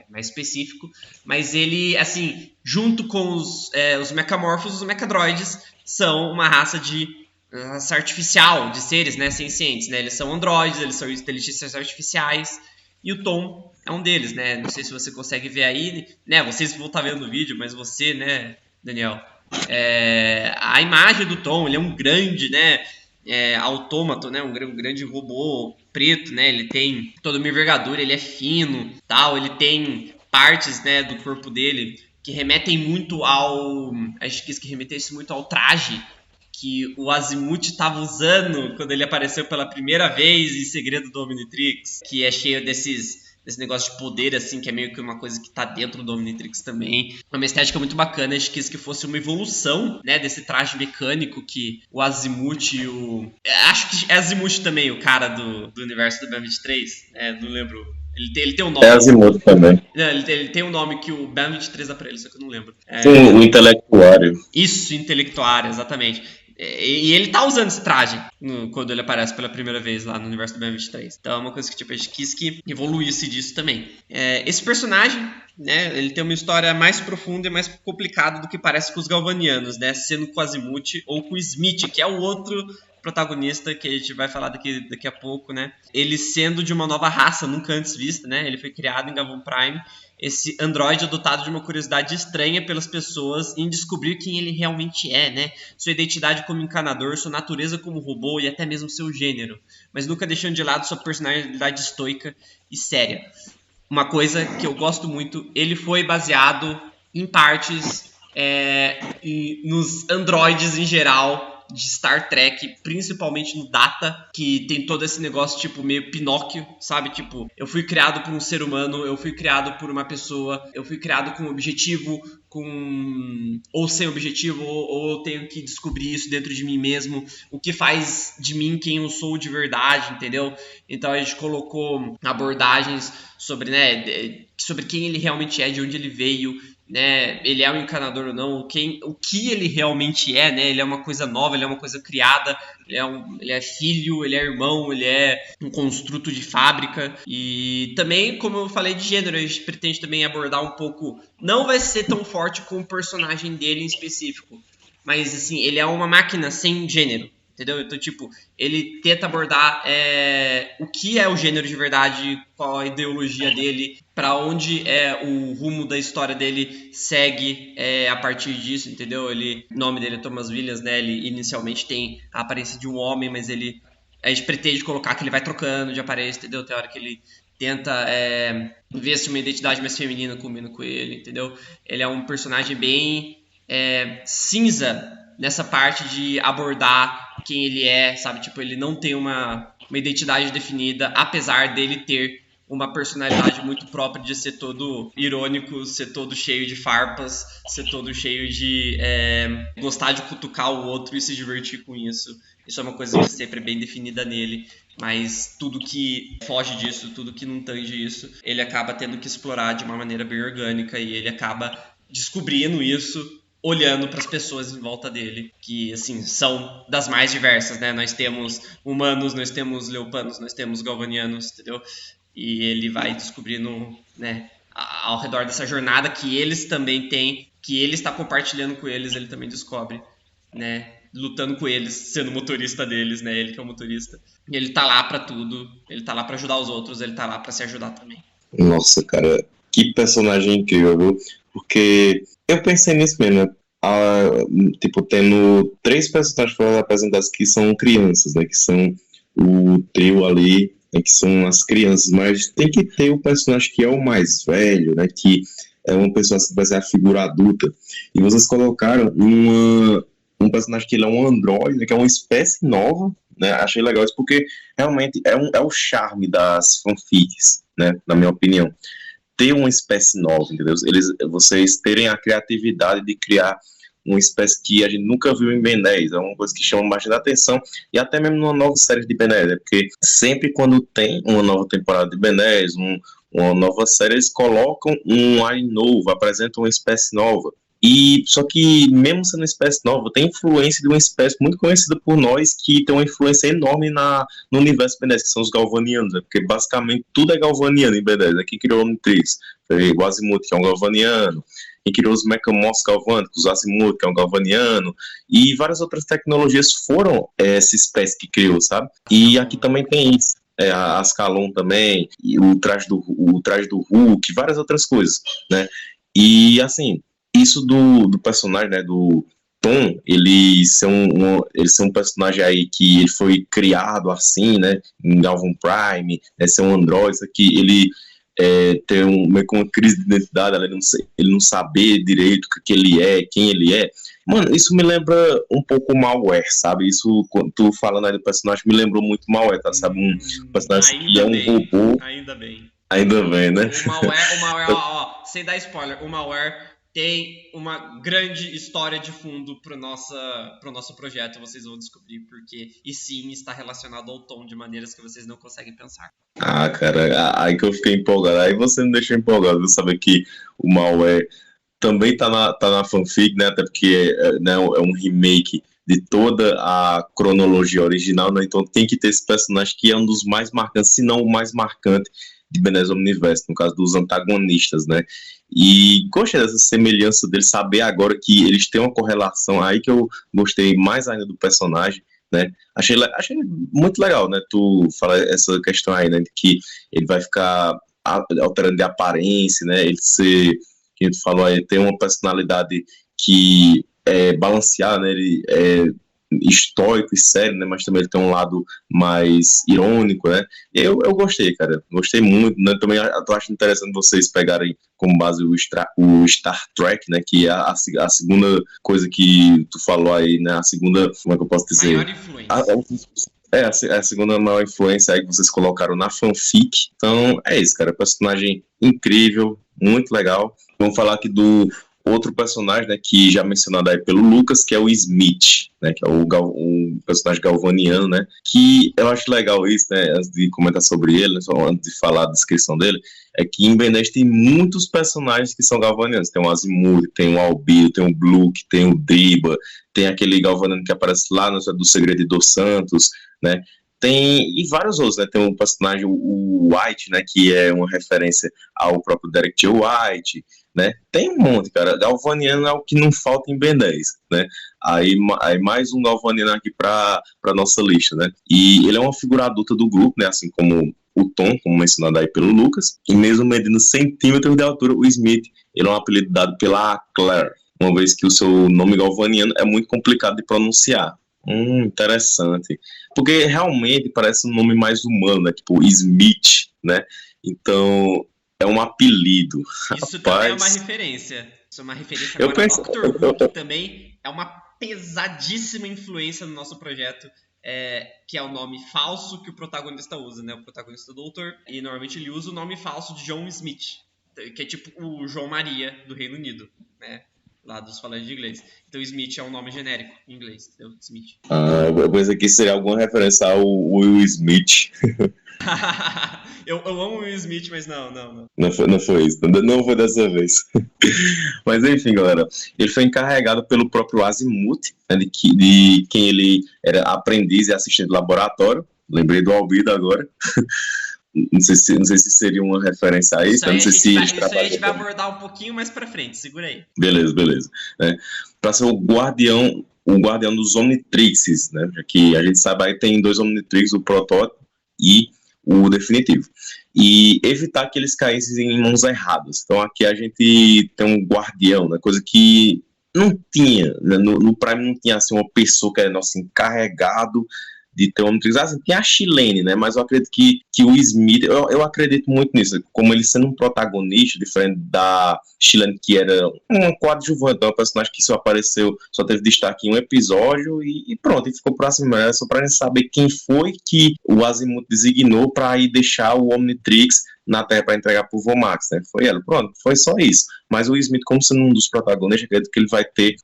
S2: mais específico. Mas ele, assim, junto com os mecamorfos, os mechadroids são uma raça artificial, de seres, né, sencientes, né? Eles são androides, eles são inteligências artificiais, e o Tom é um deles, né? Não sei se você consegue ver aí, né? Vocês vão estar vendo o vídeo, mas você, né, Daniel? A imagem do Tom, ele é um grande, né? Autômato, né? Um grande robô preto, né? Ele tem toda uma envergadura, ele é fino, tal. Ele tem partes, né, do corpo dele que remetem muito acho que remetesse muito ao traje que o Azimuth estava usando quando ele apareceu pela primeira vez em Segredo do Omnitrix, que é cheio desse negócio de poder, assim, que é meio que uma coisa que tá dentro do Omnitrix também. Uma estética muito bacana, acho que quis que fosse uma evolução, né, desse traje mecânico que o Azimuth e o... Acho que é Azimuth também, o cara do universo do Ben-23, não lembro. Ele tem um nome.
S1: É Azimuth também.
S2: Não, ele tem um nome que o Ben-23 dá pra ele, só que eu não lembro.
S1: Sim, o Intelectuário.
S2: Isso, Intelectuário, exatamente. E ele tá usando esse traje quando ele aparece pela primeira vez lá no universo do Ben-23. Então é uma coisa que tipo, a gente quis que evoluísse disso também. Esse personagem, né, ele tem uma história mais profunda e mais complicada do que parece com os galvanianos, né? Sendo com o Azimuth ou com o Smith, que é o outro protagonista que a gente vai falar daqui a pouco, né? Ele sendo de uma nova raça, nunca antes vista, né? Ele foi criado em Galvan Prime. Esse androide é dotado de uma curiosidade estranha pelas pessoas em descobrir quem ele realmente é, né? Sua identidade como encanador, sua natureza como robô e até mesmo seu gênero, mas nunca deixando de lado sua personalidade estoica e séria. Uma coisa que eu gosto muito, ele foi baseado em partes nos androides em geral de Star Trek, principalmente no Data, que tem todo esse negócio tipo meio Pinóquio, sabe? Tipo, eu fui criado por um ser humano, eu fui criado por uma pessoa, eu fui criado com um objetivo, ou sem objetivo, ou eu tenho que descobrir isso dentro de mim mesmo, o que faz de mim quem eu sou de verdade, entendeu? Então a gente colocou abordagens sobre, né, sobre quem ele realmente é, de onde ele veio, né, ele é um encanador ou não, o que ele realmente é, né, ele é uma coisa nova, ele é uma coisa criada, ele é filho, ele é irmão, ele é um construto de fábrica. E também, como eu falei de gênero, a gente pretende também abordar um pouco, não vai ser tão forte com o personagem dele em específico, mas assim, ele é uma máquina sem gênero, entendeu? Então, tipo, ele tenta abordar o que é o gênero de verdade, qual a ideologia dele, para onde o rumo da história dele segue a partir disso, entendeu? O nome dele é Thomas Williams, né? Ele inicialmente tem a aparência de um homem, mas a gente pretende colocar que ele vai trocando de aparência, entendeu? Tem hora que ele tenta ver se uma identidade mais feminina combina com ele, entendeu? Ele é um personagem bem cinza nessa parte de abordar quem ele é, sabe? Tipo, ele não tem uma identidade definida, apesar dele ter uma personalidade muito própria de ser todo irônico, ser todo cheio de farpas, ser todo cheio de gostar de cutucar o outro e se divertir com isso. Isso é uma coisa que sempre é bem definida nele, mas tudo que foge disso, tudo que não tange isso, ele acaba tendo que explorar de uma maneira bem orgânica e ele acaba descobrindo isso olhando para as pessoas em volta dele, que assim são das mais diversas, né? Nós temos humanos, nós temos leupanos, nós temos galvanianos, entendeu? E ele vai descobrindo, né, ao redor dessa jornada que eles também têm, que ele está compartilhando com eles, ele também descobre, né? Lutando com eles, sendo motorista deles, né? Ele que é o motorista. E ele tá lá pra tudo, ele tá lá pra ajudar os outros, ele tá lá pra se ajudar também.
S1: Nossa, cara, que personagem incrível, viu? Porque eu pensei nisso mesmo, né? Tipo, tendo 3 personagens que foram apresentados que são crianças, né? Que são o trio ali, né? Que são as crianças, mas tem que ter o personagem que é o mais velho, né? Que é uma pessoa que vai ser a figura adulta. E vocês colocaram um personagem que ele é um androide, né, que é uma espécie nova, né? Achei legal isso porque realmente é o charme das fanfics, né? Na minha opinião. Ter uma espécie nova, entendeu? Vocês terem a criatividade de criar uma espécie que a gente nunca viu em Ben 10, é uma coisa que chama bastante atenção, e até mesmo numa nova série de Ben 10, né? Porque sempre quando tem uma nova temporada de Ben 10, uma nova série, eles colocam um alien novo, apresentam uma espécie nova. E só que, mesmo sendo uma espécie nova, tem influência de uma espécie muito conhecida por nós, que tem uma influência enorme no universo Ben 10, que são os galvanianos, né? Porque basicamente tudo é galvaniano em Ben 10. Quem criou o Omnitrix foi o Azimuth, que é um galvaniano. Quem criou os Mechamorphs galvânicos, o Azimuth, que é um galvaniano. E várias outras tecnologias foram essa espécie que criou, sabe? E aqui também tem isso. A Ascalon também, e o traje do Hulk, várias outras coisas, né? E assim, isso do personagem, né, do Tom, ele ser um personagem aí que ele foi criado assim, né, em Galvan Prime, ser um androide, que ele tem meio que uma crise de identidade, ele não saber direito o que ele é, quem ele é. Mano, isso me lembra um pouco Malware, sabe? Isso, quando tu falando aí do personagem, me lembrou muito Malware, tá? Sabe? Um personagem que é um robô.
S2: Ainda bem.
S1: Ainda bem, né?
S2: O Malware, sem dar spoiler, o Malware tem uma grande história de fundo pro nosso projeto, vocês vão descobrir porque, e sim, está relacionado ao Tom de maneiras que vocês não conseguem pensar.
S1: Ah, cara, aí que eu fiquei empolgado, aí você me deixou empolgado, saber que o Malware também tá na fanfic, né, até porque né, é um remake de toda a cronologia original, né, então tem que ter esse personagem que é um dos mais marcantes, se não o mais marcante de Ben 10 Omniverse, no caso dos antagonistas, né? E gostei dessa semelhança dele, saber agora que eles têm uma correlação, aí que eu gostei mais ainda do personagem, né? Achei muito legal, né? Tu fala essa questão aí, né? De que ele vai ficar alterando de aparência, né? Ele ser, que tu falou aí, tem uma personalidade que é balanceada, né? Ele é estoico e sério, né? Mas também ele tem um lado mais irônico, né? Eu gostei, cara. Gostei muito, né? Também eu acho interessante vocês pegarem como base o Star Trek, né? Que é a segunda coisa que tu falou aí, né? A segunda, como é que eu posso dizer?
S2: Maior influência.
S1: A segunda maior influência aí que vocês colocaram na fanfic. Então, é isso, cara. Personagem incrível, muito legal. Vamos falar aqui do outro personagem, né, que já mencionado aí pelo Lucas, que é o Smith, né, que é o personagem galvaniano, né, que eu acho legal isso, né, antes de comentar sobre ele, né, só antes de falar a descrição dele, é que em Ben 10 tem muitos personagens que são galvanianos, tem o Azimuth, tem o Albedo, tem o Bluke, tem o Driba, tem aquele galvaniano que aparece lá no do Segredo de Dos Santos, né, e vários outros, né? Tem um personagem, o White, né? Que é uma referência ao próprio Derek J. White, né? Tem um monte, cara. Galvaniano é o que não falta em Ben 10, né? Aí mais um Galvaniano aqui para nossa lista, né? E ele é uma figura adulta do grupo, né? Assim como o Tom, como mencionado aí pelo Lucas, e mesmo medindo centímetros de altura, o Smith, ele é um apelido dado pela Claire, uma vez que o seu nome galvaniano é muito complicado de pronunciar. Interessante. Porque realmente parece um nome mais humano, né? Tipo Smith, né? Então, é um apelido.
S2: Isso também é uma referência. Isso é uma referência agora ao Doctor Who, que também é uma pesadíssima influência no nosso projeto, que é o nome falso que o protagonista usa, né? O protagonista doutor, e normalmente ele usa o nome falso de John Smith, que é tipo o João Maria do Reino Unido, né? Lá dos falantes de inglês. Então Smith é um nome genérico em inglês, entendeu? Smith.
S1: Eu pensei que seria alguma referência ao Will Smith.
S2: eu amo o Will Smith, mas não.
S1: Não foi isso, não foi dessa vez. Mas enfim, galera, ele foi encarregado pelo próprio Azimuth, né, de quem ele era aprendiz e assistente de laboratório. Lembrei do Albedo agora. Não sei se seria uma referência a isso. Isso aí
S2: a gente vai abordar um pouquinho mais pra frente, segura aí.
S1: Beleza. Para ser o guardião dos Omnitrixes, né? Que a gente sabe aí tem 2 Omnitrix, o protótipo e o definitivo. E evitar que eles caíssem em mãos erradas. Então aqui a gente tem um guardião, né? Coisa que não tinha, né? No Prime não tinha assim uma pessoa que era nosso encarregado de ter um Omnitrix. Assim, tem a Chilene, né? Mas eu acredito que o Smith, eu acredito muito nisso, como ele sendo um protagonista, diferente da Chilene, que era um coadjuvante, um personagem que só apareceu, só teve destaque em um episódio e pronto, e ficou próximo. Era só pra gente saber quem foi que o Azimuth designou pra ir deixar o Omnitrix na Terra para entregar pro Vomax, né? Foi ela, pronto, foi só isso. Mas o Smith, como sendo um dos protagonistas, acredito que ele vai ter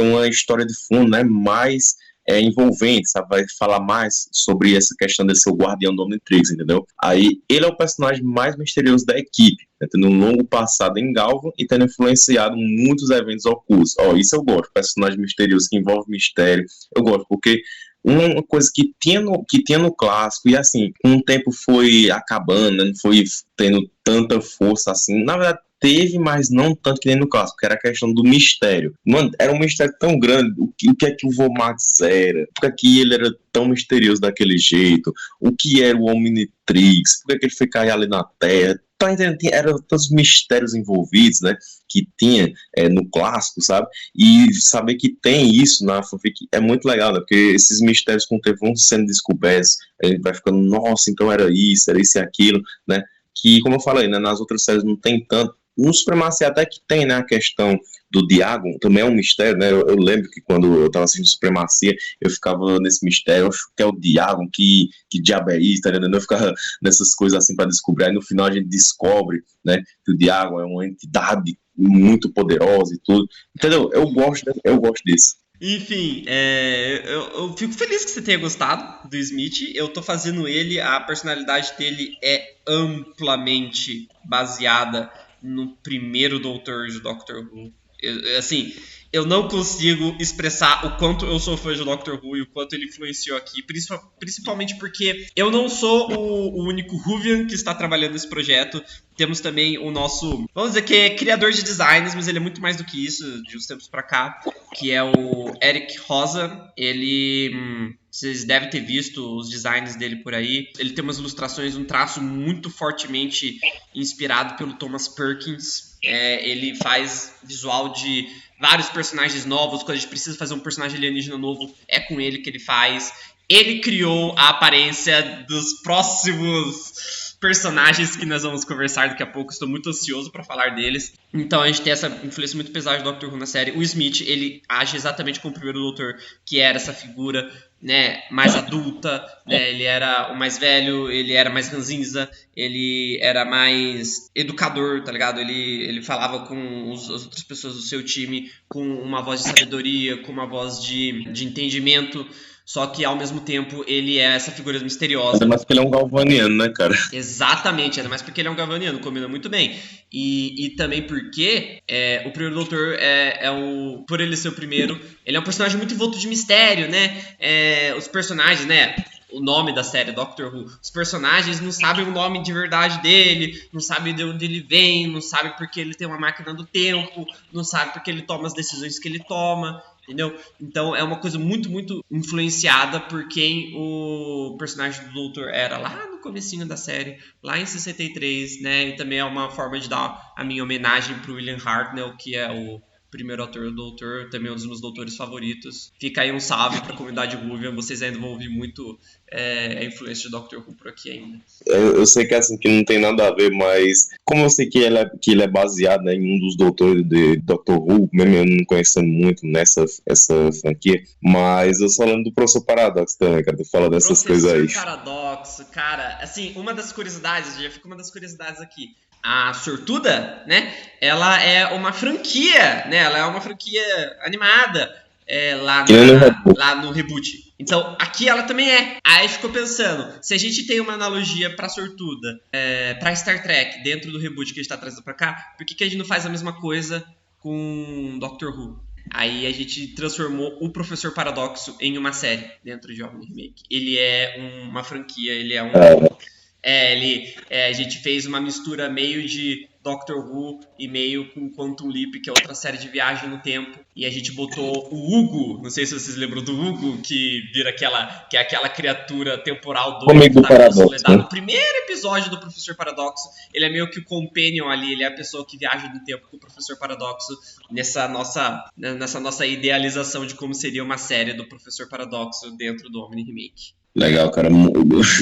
S1: uma história de fundo, né? Mais envolvente, sabe? Vai falar mais sobre essa questão de ser o guardião do Omnitrix, entendeu? Aí, ele é o personagem mais misterioso da equipe, né? Tendo um longo passado em Galvan e tendo influenciado muitos eventos ocultos. Isso eu gosto, personagem misterioso que envolve mistério, eu gosto, porque uma coisa que tinha no clássico, e assim, com o tempo foi acabando, né? Não foi tendo tanta força assim, na verdade teve, mas não tanto que nem no clássico, que era a questão do mistério. Mano, era um mistério tão grande, o que é que o Vomax era, por que é que ele era tão misterioso daquele jeito, o que era o Omnitrix, por que é que ele foi cair ali na Terra, tá entendendo? Eram tantos mistérios envolvidos, né, que tinha no clássico, sabe, e saber que tem isso na fanfic é muito legal, né, porque esses mistérios com o tempo vão sendo descobertos, a gente vai ficando, nossa, então era isso e aquilo, né, que, como eu falei, né, nas outras séries não tem tanto. No Supremacia até que tem, né, a questão do Diagon, também é um mistério, né, eu lembro que quando eu estava assistindo Supremacia, eu ficava nesse mistério, eu acho que é o Diagon, que diabo é isso, tá entendendo? Eu ficava nessas coisas assim para descobrir, aí no final a gente descobre, né, que o Diagon é uma entidade muito poderosa e tudo, entendeu? Eu gosto disso.
S2: Enfim, eu fico feliz que você tenha gostado do Smith. Eu tô fazendo ele, a personalidade dele é amplamente baseada no primeiro doutor de Doctor Who. Eu não consigo expressar o quanto eu sou fã de Doctor Who e o quanto ele influenciou aqui, principalmente porque eu não sou o único Whovian que está trabalhando nesse projeto. Temos também o nosso, vamos dizer que é criador de designs, mas ele é muito mais do que isso, de uns tempos pra cá, que é o Eric Rosa. Ele, vocês devem ter visto os designs dele por aí. Ele tem umas ilustrações, um traço muito fortemente inspirado pelo Thomas Perkins. Ele faz visual de vários personagens novos. Quando a gente precisa fazer um personagem alienígena novo, é com ele que ele faz. Ele criou a aparência dos próximos personagens que nós vamos conversar daqui a pouco. Estou muito ansioso para falar deles. Então a gente tem essa influência muito pesada de Doctor Who na série. O Smith, ele age exatamente como o primeiro doutor, que era essa figura, né, mais adulta, né, ele era o mais velho, ele era mais ranzinza, ele era mais educador, tá ligado? Ele falava com as outras pessoas do seu time com uma voz de sabedoria, com uma voz de entendimento. Só que, ao mesmo tempo, ele é essa figura misteriosa.
S1: Ainda mais porque ele é um galvaniano, né, cara?
S2: Exatamente, ainda mais porque ele é um galvaniano, combina muito bem. E também porque o primeiro doutor por ele ser o primeiro, ele é um personagem muito envolto de mistério, né? Os personagens, né? o nome da série, Doctor Who. Os personagens não sabem o nome de verdade dele, não sabem de onde ele vem, não sabem porque ele tem uma máquina do tempo, não sabem porque ele toma as decisões que ele toma, entendeu? Então é uma coisa muito, muito influenciada por quem o personagem do Doutor era lá no comecinho da série, lá em 63, né? E também é uma forma de dar a minha homenagem pro William Hartnell, que é o primeiro ator do Doutor, também um dos meus doutores favoritos. Fica aí um salve pra comunidade Whovian, vocês ainda vão ouvir muito a influência de Doctor Who por aqui ainda.
S1: Eu sei que assim, que não tem nada a ver, mas como eu sei que ele é baseado, né, em um dos doutores de Doctor Who, mesmo eu não conhecendo muito essa franquia, mas eu só lembro do Professor Paradox também, cara, tu fala dessas coisas aí.
S2: Professor Paradoxo, cara, assim, uma das curiosidades, já fica uma das curiosidades aqui. A Sortuda, né, ela é uma franquia, né, ela é uma franquia animada lá no Reboot. Então, aqui ela também é. Aí ficou pensando, se a gente tem uma analogia pra Sortuda, pra Star Trek, dentro do Reboot que a gente tá trazendo pra cá, por que a gente não faz a mesma coisa com Doctor Who? Aí a gente transformou o Professor Paradoxo em uma série dentro de Omni Remake. Ele é uma franquia, ele é um... a gente fez uma mistura meio de Doctor Who e meio com Quantum Leap, que é outra série de viagem no tempo. E a gente botou o Hugo, não sei se vocês lembram do Hugo, que vira aquela criatura temporal doida que tá consolidada. No primeiro episódio do Professor Paradoxo, ele é meio que o companion ali, ele é a pessoa que viaja no tempo com o Professor Paradoxo nessa nossa idealização de como seria uma série do Professor Paradoxo dentro do Omni Remake.
S1: Legal, cara,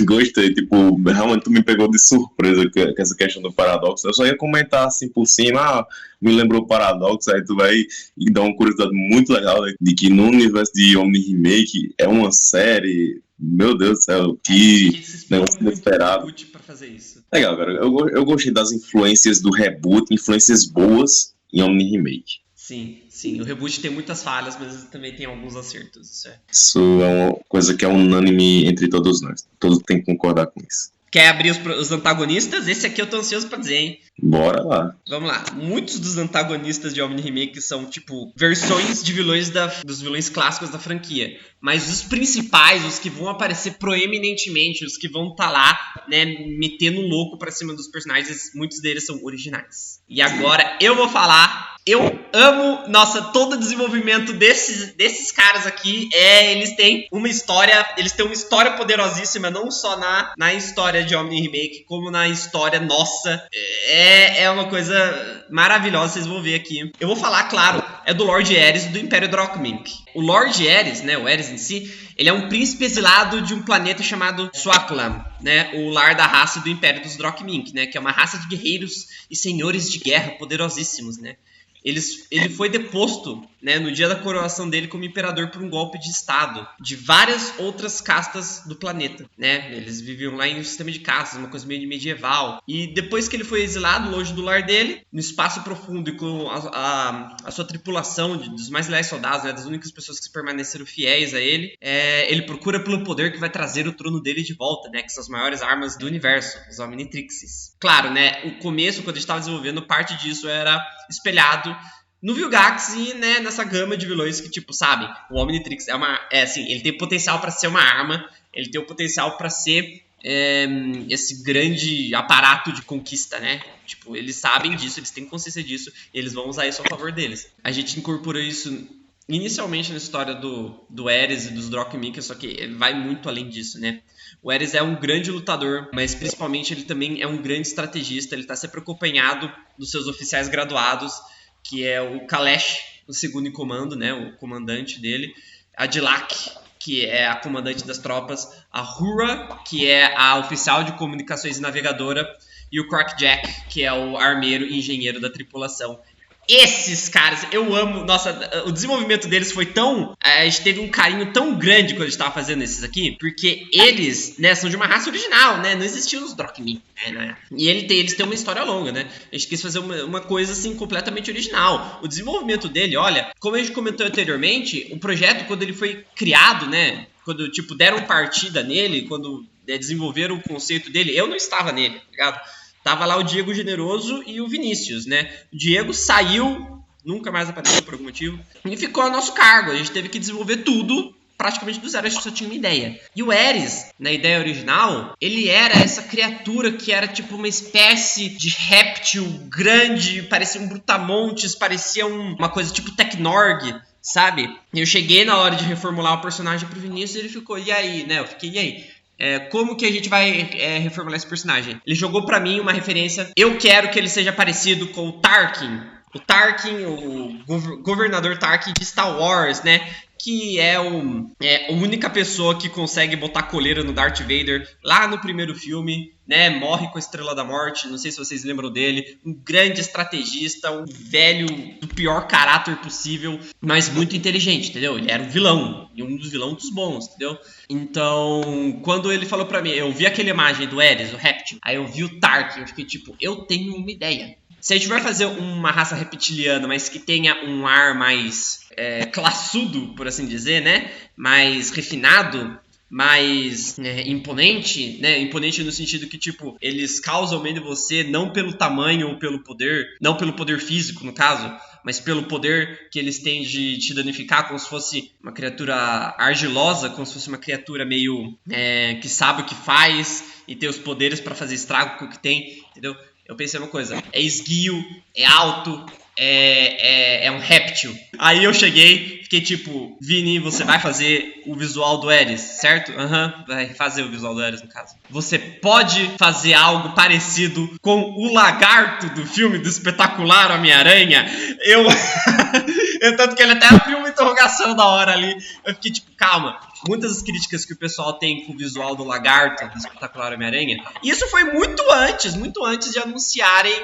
S1: gostei, tipo, realmente tu me pegou de surpresa com essa questão do paradoxo. Eu só ia comentar assim por cima, me lembrou o paradoxo, aí tu vai e dá uma curiosidade muito legal, né, de que no universo de Omni Remake é uma série, meu Deus do céu, que negócio inesperado.
S2: Pra fazer isso.
S1: Legal, cara, eu gostei das influências do reboot, influências boas em Omni Remake.
S2: Sim, o reboot tem muitas falhas, mas também tem alguns acertos.
S1: Isso é uma coisa que é unânime entre todos nós. Todos têm que concordar com isso.
S2: Quer abrir os antagonistas? Esse aqui eu tô ansioso pra dizer, hein?
S1: Bora lá.
S2: Vamos lá. Muitos dos antagonistas de Omni Remake são, tipo, versões de vilões dos vilões clássicos da franquia. Mas os principais, os que vão aparecer proeminentemente, os que vão estar lá, né, metendo louco pra cima dos personagens, muitos deles são originais. E agora eu vou falar... Eu amo, todo o desenvolvimento desses caras aqui. Eles têm uma história poderosíssima, não só na história de Omni Remake, como na história nossa. É uma coisa maravilhosa, vocês vão ver aqui. Eu vou falar, claro, é do Lord Ares do Império Drokmink. O Lord Ares, né, o Ares em si, ele é um príncipe exilado de um planeta chamado Swaklam, né, o lar da raça do Império dos Drokmink, né, que é uma raça de guerreiros e senhores de guerra poderosíssimos, né. Ele foi deposto, né, no dia da coroação dele como imperador por um golpe de estado de várias outras castas do planeta, né? Eles viviam lá em um sistema de castas, uma coisa meio medieval. E depois que ele foi exilado longe do lar dele, no espaço profundo e com a sua tripulação dos mais leais soldados, né, das únicas pessoas que permaneceram fiéis a ele, ele procura pelo poder que vai trazer o trono dele de volta, né? Que são as maiores armas do universo, os Omnitrixes. Claro, né? O começo, quando a gente estava desenvolvendo, parte disso era espelhado no Vilgax e, né, nessa gama de vilões que, tipo, sabe, o Omnitrix ele tem potencial para ser uma arma, ele tem o potencial para ser esse grande aparato de conquista, né? Tipo, eles sabem disso, eles têm consciência disso, e eles vão usar isso a favor deles. A gente incorporou isso inicialmente na história do Ares e dos Drokmink, só que ele vai muito além disso, né? O Ares é um grande lutador, mas principalmente ele também é um grande estrategista. Ele está sempre acompanhado dos seus oficiais graduados, que é o Kalesh, o segundo em comando, né, o comandante dele, a Dilak, que é a comandante das tropas, a Hura, que é a oficial de comunicações e navegadora, e o Crackjack, que é o armeiro e engenheiro da tripulação. Esses caras, eu amo. Nossa, o desenvolvimento deles foi tão... A gente teve um carinho tão grande quando a gente tava fazendo esses aqui, porque eles, né, são de uma raça original, né? Não existiam os Drokmink, né? E eles têm uma história longa, né? A gente quis fazer uma coisa, assim, completamente original. O desenvolvimento dele, olha, como a gente comentou anteriormente, o projeto, quando ele foi criado, né? Quando, tipo, deram partida nele, quando desenvolveram o conceito dele, eu não estava nele, tá ligado? Tava lá o Diego Generoso e o Vinícius, né? O Diego saiu, nunca mais apareceu por algum motivo, e ficou a nosso cargo. A gente teve que desenvolver tudo praticamente do zero, a gente só tinha uma ideia. E o Ares, na ideia original, ele era essa criatura que era tipo uma espécie de réptil grande, parecia um brutamontes, parecia uma coisa tipo Tecnorg, sabe? Eu cheguei na hora de reformular o personagem pro Vinícius e ele ficou, e aí, né? Eu fiquei, e aí? Como que a gente vai reformular esse personagem? Ele jogou pra mim uma referência. Eu quero que ele seja parecido com o Tarkin. O Tarkin, o governador Tarkin de Star Wars, né? Que é a única pessoa que consegue botar coleira no Darth Vader lá no primeiro filme, né? Morre com a Estrela da Morte, não sei se vocês lembram dele. Um grande estrategista, um velho do pior caráter possível, mas muito inteligente, entendeu? Ele era um vilão, e um dos vilões dos bons, entendeu? Então, quando ele falou pra mim, eu vi aquela imagem do Ares, o réptil, aí eu vi o Tarkin, eu fiquei tipo, eu tenho uma ideia. Se a gente vai fazer uma raça reptiliana, mas que tenha um ar mais classudo, por assim dizer, né? Mais refinado, mais imponente, né? Imponente no sentido que, tipo, eles causam medo em você não pelo tamanho ou pelo poder, não pelo poder físico, no caso, mas pelo poder que eles têm de te danificar, como se fosse uma criatura argilosa, como se fosse uma criatura meio que sabe o que faz e tem os poderes pra fazer estrago com o que tem, entendeu? Eu pensei uma coisa, é esguio, é alto, é um réptil. Aí eu cheguei, fiquei tipo, Vini, você vai fazer o visual do Ares, certo? Vai fazer o visual do Ares, no caso. Você pode fazer algo parecido com o lagarto do filme do espetacular Homem-Aranha? Tanto que ele até abriu uma interrogação da hora ali. Eu fiquei tipo, calma. Muitas das críticas que o pessoal tem com o visual do lagarto, do espetacular Homem-Aranha, e isso foi muito antes de anunciarem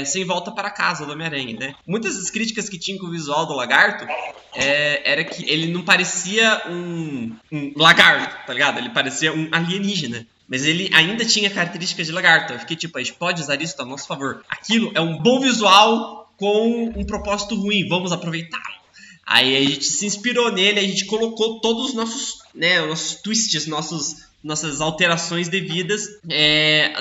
S2: Sem Volta para Casa do Homem-Aranha, né? Muitas das críticas que tinham com o visual do lagarto era que ele não parecia um lagarto, tá ligado? Ele parecia um alienígena. Mas ele ainda tinha características de lagarto. Eu fiquei tipo, a gente pode usar isso a nosso favor. Aquilo é um bom visual com um propósito ruim, vamos aproveitá-lo. Aí a gente se inspirou nele, a gente colocou todos os nossos twists, nossas alterações devidas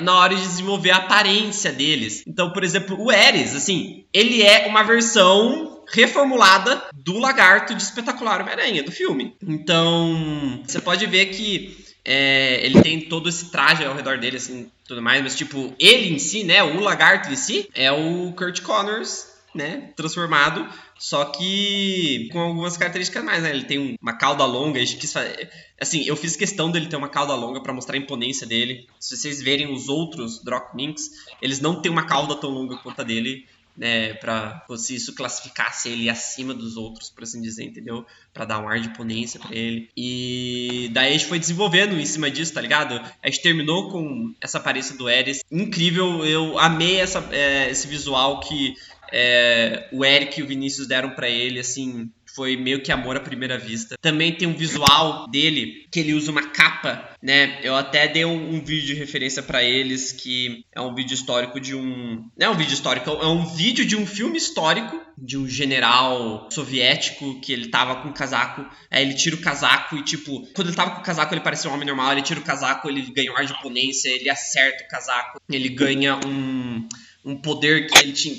S2: na hora de desenvolver a aparência deles. Então, por exemplo, o Ares, assim, ele é uma versão reformulada do lagarto de Espetacular Homem-Aranha, do filme. Então, você pode ver que ele tem todo esse traje ao redor dele, assim, tudo mais, mas tipo, ele em si, né, o lagarto em si, é o Kurt Connors, né, transformado, só que com algumas características mais, né, ele tem uma cauda longa, a gente quis fazer, assim, eu fiz questão dele ter uma cauda longa pra mostrar a imponência dele. Se vocês verem os outros Dracminks, eles não têm uma cauda tão longa quanto a dele, né, pra se isso classificasse ele acima dos outros, por assim dizer, entendeu? Pra dar um ar de imponência pra ele. E daí a gente foi desenvolvendo em cima disso, tá ligado? A gente terminou com essa aparência do Ares incrível, eu amei esse visual que o Eric e o Vinícius deram pra ele, assim, foi meio que amor à primeira vista. Também tem um visual dele, que ele usa uma capa, né? Eu até dei um vídeo de referência pra eles, que é um vídeo histórico de um... Não é um vídeo histórico, é um vídeo de um filme histórico, de um general soviético, que ele tava com um casaco, aí ele tira o casaco e, tipo, quando ele tava com o casaco ele parecia um homem normal, ele tira o casaco, ele ganha um ar de imponência, ele acerta o casaco, ele ganha um poder que ele tinha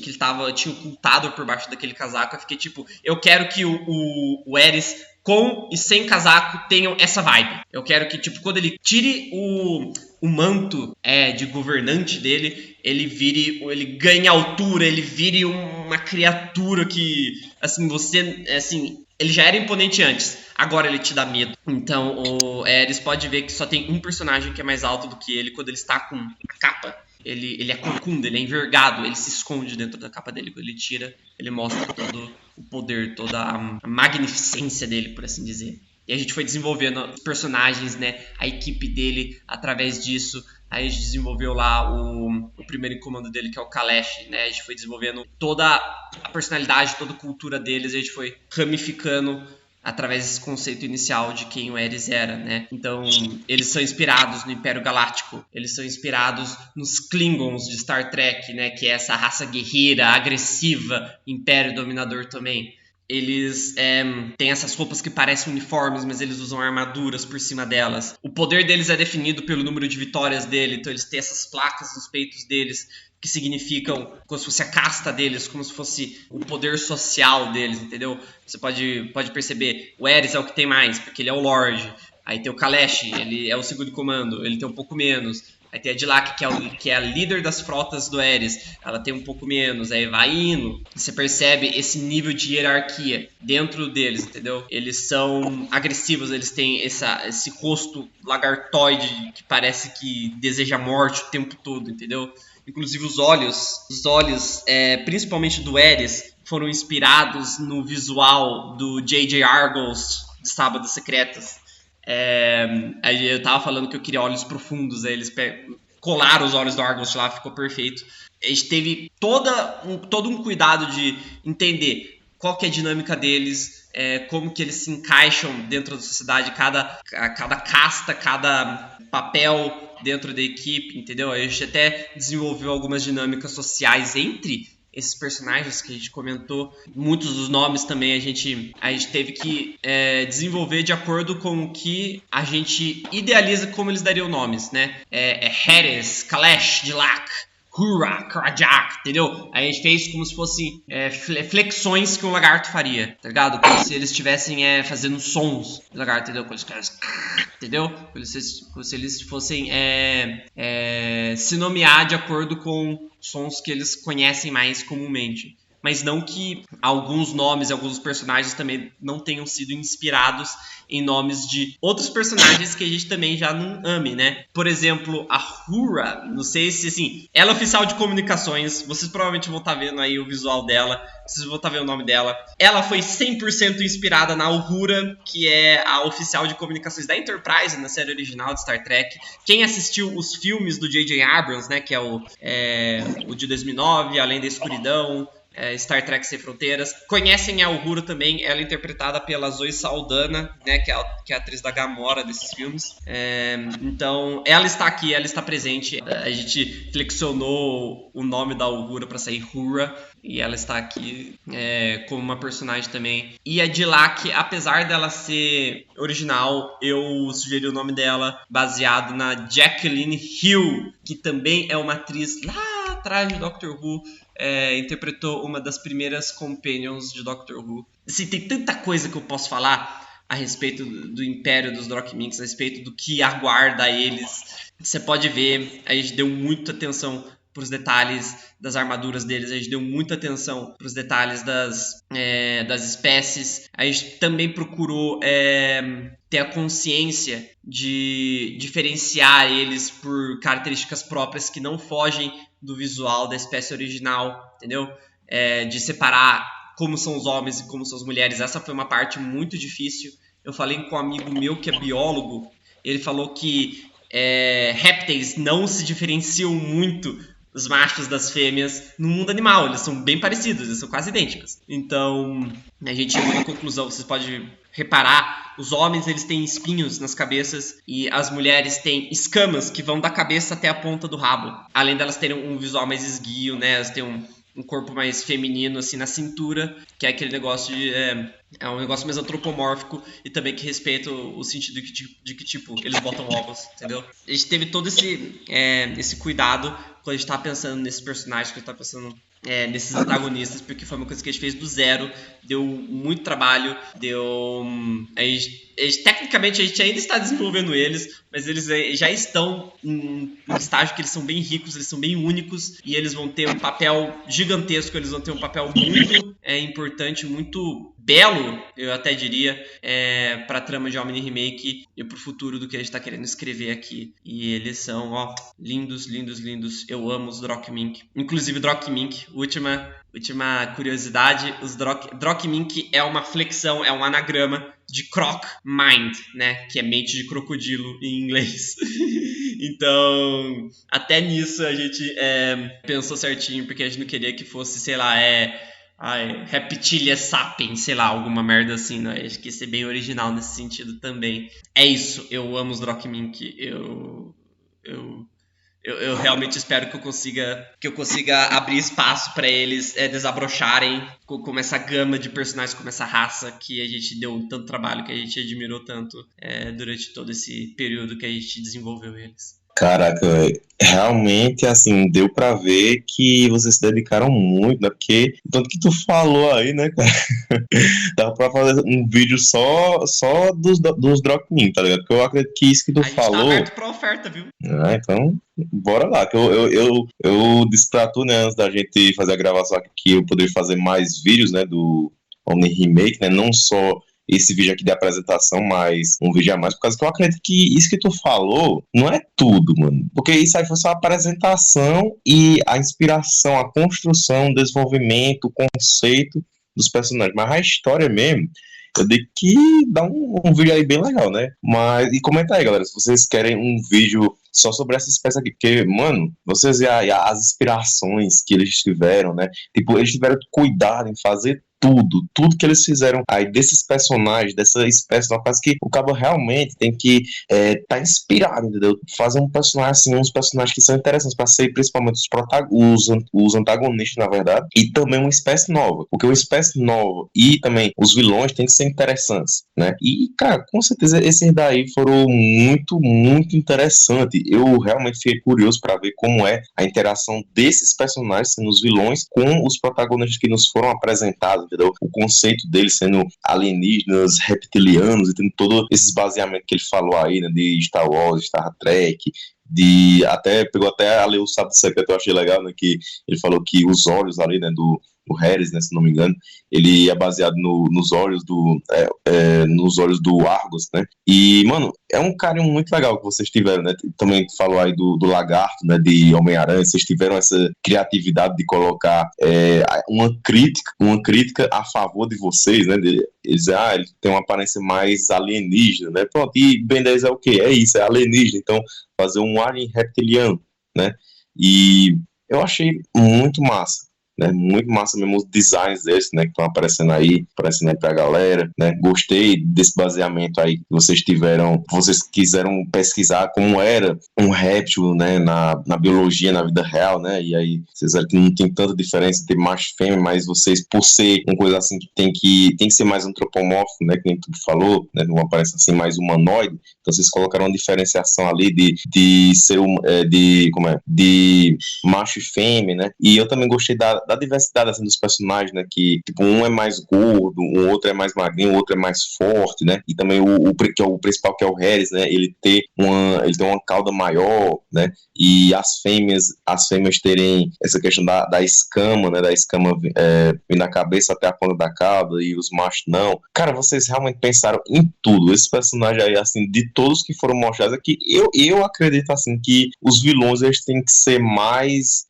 S2: ocultado por baixo daquele casaco. Eu fiquei tipo, eu quero que o Ares com e sem casaco tenham essa vibe. Eu quero que, tipo, quando ele tire o manto de governante dele, ele ganhe altura, ele vire uma criatura que, assim, ele já era imponente antes, agora ele te dá medo. Então, o Ares pode ver que só tem um personagem que é mais alto do que ele quando ele está com a capa. Ele é corcunda, ele é envergado, ele se esconde dentro da capa dele. Quando ele tira, ele mostra todo o poder, toda a magnificência dele, por assim dizer. E a gente foi desenvolvendo os personagens, né, a equipe dele através disso. Aí a gente desenvolveu lá o primeiro em comando dele, que é o Kalesh, né? A gente foi desenvolvendo toda a personalidade, toda a cultura deles. A gente foi ramificando através desse conceito inicial de quem o Ares era, né? Então, eles são inspirados no Império Galáctico, eles são inspirados nos Klingons de Star Trek, né? Que é essa raça guerreira, agressiva, Império Dominador também. Eles têm essas roupas que parecem uniformes, mas eles usam armaduras por cima delas. O poder deles é definido pelo número de vitórias dele, então eles têm essas placas nos peitos deles, que significam como se fosse a casta deles, como se fosse o poder social deles, entendeu? Você pode perceber, o Aerys é o que tem mais, porque ele é o Lorde. Aí tem o Kalash, ele é o segundo em comando, ele tem um pouco menos. Aí tem a Dilac, que é a líder das frotas do Aerys, ela tem um pouco menos. Aí vai indo, você percebe esse nível de hierarquia dentro deles, entendeu? Eles são agressivos, eles têm esse rosto lagartoide que parece que deseja morte o tempo todo, entendeu? Inclusive os olhos, principalmente do Aerys, foram inspirados no visual do J.J. Argos de Sábados Secretos. Aí eu tava falando que eu queria olhos profundos, aí eles colaram os olhos do Argos lá, ficou perfeito. A gente teve todo um cuidado de entender qual que é a dinâmica deles, como que eles se encaixam dentro da sociedade, cada casta, cada papel dentro da equipe, entendeu? A gente até desenvolveu algumas dinâmicas sociais entre esses personagens que a gente comentou. Muitos dos nomes também a gente teve que desenvolver de acordo com o que a gente idealiza como eles dariam nomes, né? Aerys, Kalash, Dilac, Hura, Krajak, entendeu? Aí a gente fez como se fossem flexões que um lagarto faria, tá ligado? Como se eles estivessem fazendo sons do lagarto, entendeu? Entendeu? Como se eles fossem se nomear de acordo com sons que eles conhecem mais comumente. Mas não que alguns nomes, alguns personagens também não tenham sido inspirados em nomes de outros personagens que a gente também já não ame, né? Por exemplo, a Hura, não sei se, assim, ela é oficial de comunicações, vocês provavelmente vão estar vendo aí o visual dela, vocês vão estar vendo o nome dela. Ela foi 100% inspirada na Uhura, que é a oficial de comunicações da Enterprise, na série original de Star Trek. Quem assistiu os filmes do J.J. Abrams, né, que é o de 2009, Além da Escuridão, Star Trek Sem Fronteiras, conhecem a Uhura também. Ela é interpretada pela Zoe Saldana, né, que é a atriz da Gamora desses filmes. Então ela está aqui, ela está presente. A gente flexionou o nome da Uhura para sair Hura, e ela está aqui como uma personagem também. E a Dilac, apesar dela ser original, eu sugeri o nome dela baseado na Jacqueline Hill, que também é uma atriz lá atrás de Doctor Who. Interpretou uma das primeiras companions de Doctor Who. Assim, tem tanta coisa que eu posso falar a respeito do Império dos Dropminks, a respeito do que aguarda eles. Você pode ver, a gente deu muita atenção para os detalhes das armaduras deles, a gente deu muita atenção para os detalhes das espécies. A gente também procurou ter a consciência de diferenciar eles por características próprias que não fogem do visual da espécie original, entendeu? De separar como são os homens e como são as mulheres. Essa foi uma parte muito difícil. Eu falei com um amigo meu que é biólogo, ele falou que répteis não se diferenciam muito os machos das fêmeas no mundo animal. Eles são bem parecidos, eles são quase idênticos. Então, a gente chegou na conclusão, vocês podem reparar, os homens eles têm espinhos nas cabeças e as mulheres têm escamas que vão da cabeça até a ponta do rabo. Além delas terem um visual mais esguio, né? Elas têm um corpo mais feminino, assim, na cintura, que é aquele negócio de... É um negócio mais antropomórfico e também que respeita o sentido de que, tipo, eles botam ovos, entendeu? A gente teve todo esse cuidado quando a gente tava pensando nesses personagens, quando a gente tava pensando nesses antagonistas, porque foi uma coisa que a gente fez do zero, deu muito trabalho, tecnicamente a gente ainda está desenvolvendo eles, mas eles já estão em um estágio que eles são bem ricos, eles são bem únicos, e eles vão ter um papel gigantesco, eles vão ter um papel muito importante, muito belo, eu até diria, para a trama de Omni Remake e para o futuro do que a gente está querendo escrever aqui. E eles são, lindos, lindos, lindos. Eu amo os Drokmink. Inclusive, Drokmink, última curiosidade, os Drokmink é uma flexão, é um anagrama de Croc Mind, né? Que é mente de crocodilo em inglês. Então, até nisso a gente pensou certinho, porque a gente não queria que fosse, sei lá, Reptilia sapiens, sei lá, alguma merda assim, né? Acho que ia ser bem original nesse sentido também. É isso, eu amo os Drokmink, eu realmente espero que eu consiga abrir espaço para eles desabrocharem com essa gama de personagens, com essa raça que a gente deu tanto trabalho, que a gente admirou tanto durante todo esse período que a gente desenvolveu eles.
S1: Caraca, velho. Realmente, assim, deu pra ver que vocês se dedicaram muito, né? Porque, tanto que tu falou aí, né, cara? Dava pra fazer um vídeo só dos Dropmin, tá ligado? Porque eu acredito que isso que tu
S2: A gente tá
S1: falou.
S2: aberto pra oferta, viu?
S1: Ah, então, bora lá. Que eu disse pra tu, né, antes da gente fazer a gravação aqui, que eu poderia fazer mais vídeos, né, do Omni Remake, né? Não só esse vídeo aqui de apresentação, mas um vídeo a mais, por causa que eu acredito que isso que tu falou não é tudo, mano. Porque isso aí foi só a apresentação e a inspiração, a construção, o desenvolvimento, o conceito dos personagens. Mas a história mesmo, eu digo que dá um vídeo aí bem legal, né? Mas, e comenta aí, galera, se vocês querem um vídeo só sobre essa espécie aqui, porque, mano, vocês veem aí as inspirações que eles tiveram, né? Tipo, eles tiveram cuidado em fazer tudo que eles fizeram aí desses personagens, dessa espécie, uma coisa que o cabo realmente tem que tá inspirado, entendeu? Fazer um personagem assim, uns personagens que são interessantes para ser principalmente os antagonistas, na verdade, e também uma espécie nova, porque uma espécie nova e também os vilões têm que ser interessantes, né? E, cara, com certeza esses daí foram muito interessantes. Eu realmente fiquei curioso para ver como é a interação desses personagens sendo os vilões com os protagonistas que nos foram apresentados, entendeu? O conceito deles sendo alienígenas, reptilianos, e tendo todo esses baseamentos que ele falou aí, né, de Star Wars, Star Trek, pegou até a ler o Sábio Secreto, eu achei legal, né, que ele falou que os olhos ali, né, do Harris, né, se não me engano, ele é baseado nos olhos do Argus, né, e, mano, é um carinho muito legal que vocês tiveram, né, também falou aí do Lagarto, né, de Homem-Aranha, vocês tiveram essa criatividade de colocar uma crítica a favor de vocês, né, eles, ele tem uma aparência mais alienígena, né, pronto, e Ben 10 é o quê? É isso, é alienígena, então fazer um alien reptiliano, né? E eu achei muito massa, né? Muito massa mesmo os designs desses, né? Que estão aparecendo aí pra galera, né? Gostei desse baseamento aí que vocês tiveram, vocês quiseram pesquisar como era um réptil, né? Na biologia, na vida real, né? E aí vocês viram que não tem tanta diferença entre macho e fêmea, mas vocês, por ser uma coisa assim que tem que ser mais antropomórfico, né? Que nem tu falou, né? Não aparece assim mais humanoide. Então vocês colocaram uma diferenciação ali de ser de macho e fêmea, né? E eu também gostei da diversidade assim, dos personagens, né? Que tipo, um é mais gordo, o outro é mais magrinho, o outro é mais forte, né? E também que é o principal, que é o Harris, né? Ele tem uma cauda maior, né? E as fêmeas terem essa questão da escama, né? Da escama vindo da cabeça até a ponta da cauda, e os machos não. Cara, vocês realmente pensaram em tudo. Esse personagem aí, assim, de todos que foram mostrados aqui, eu acredito, assim, que os vilões, eles têm que ser mais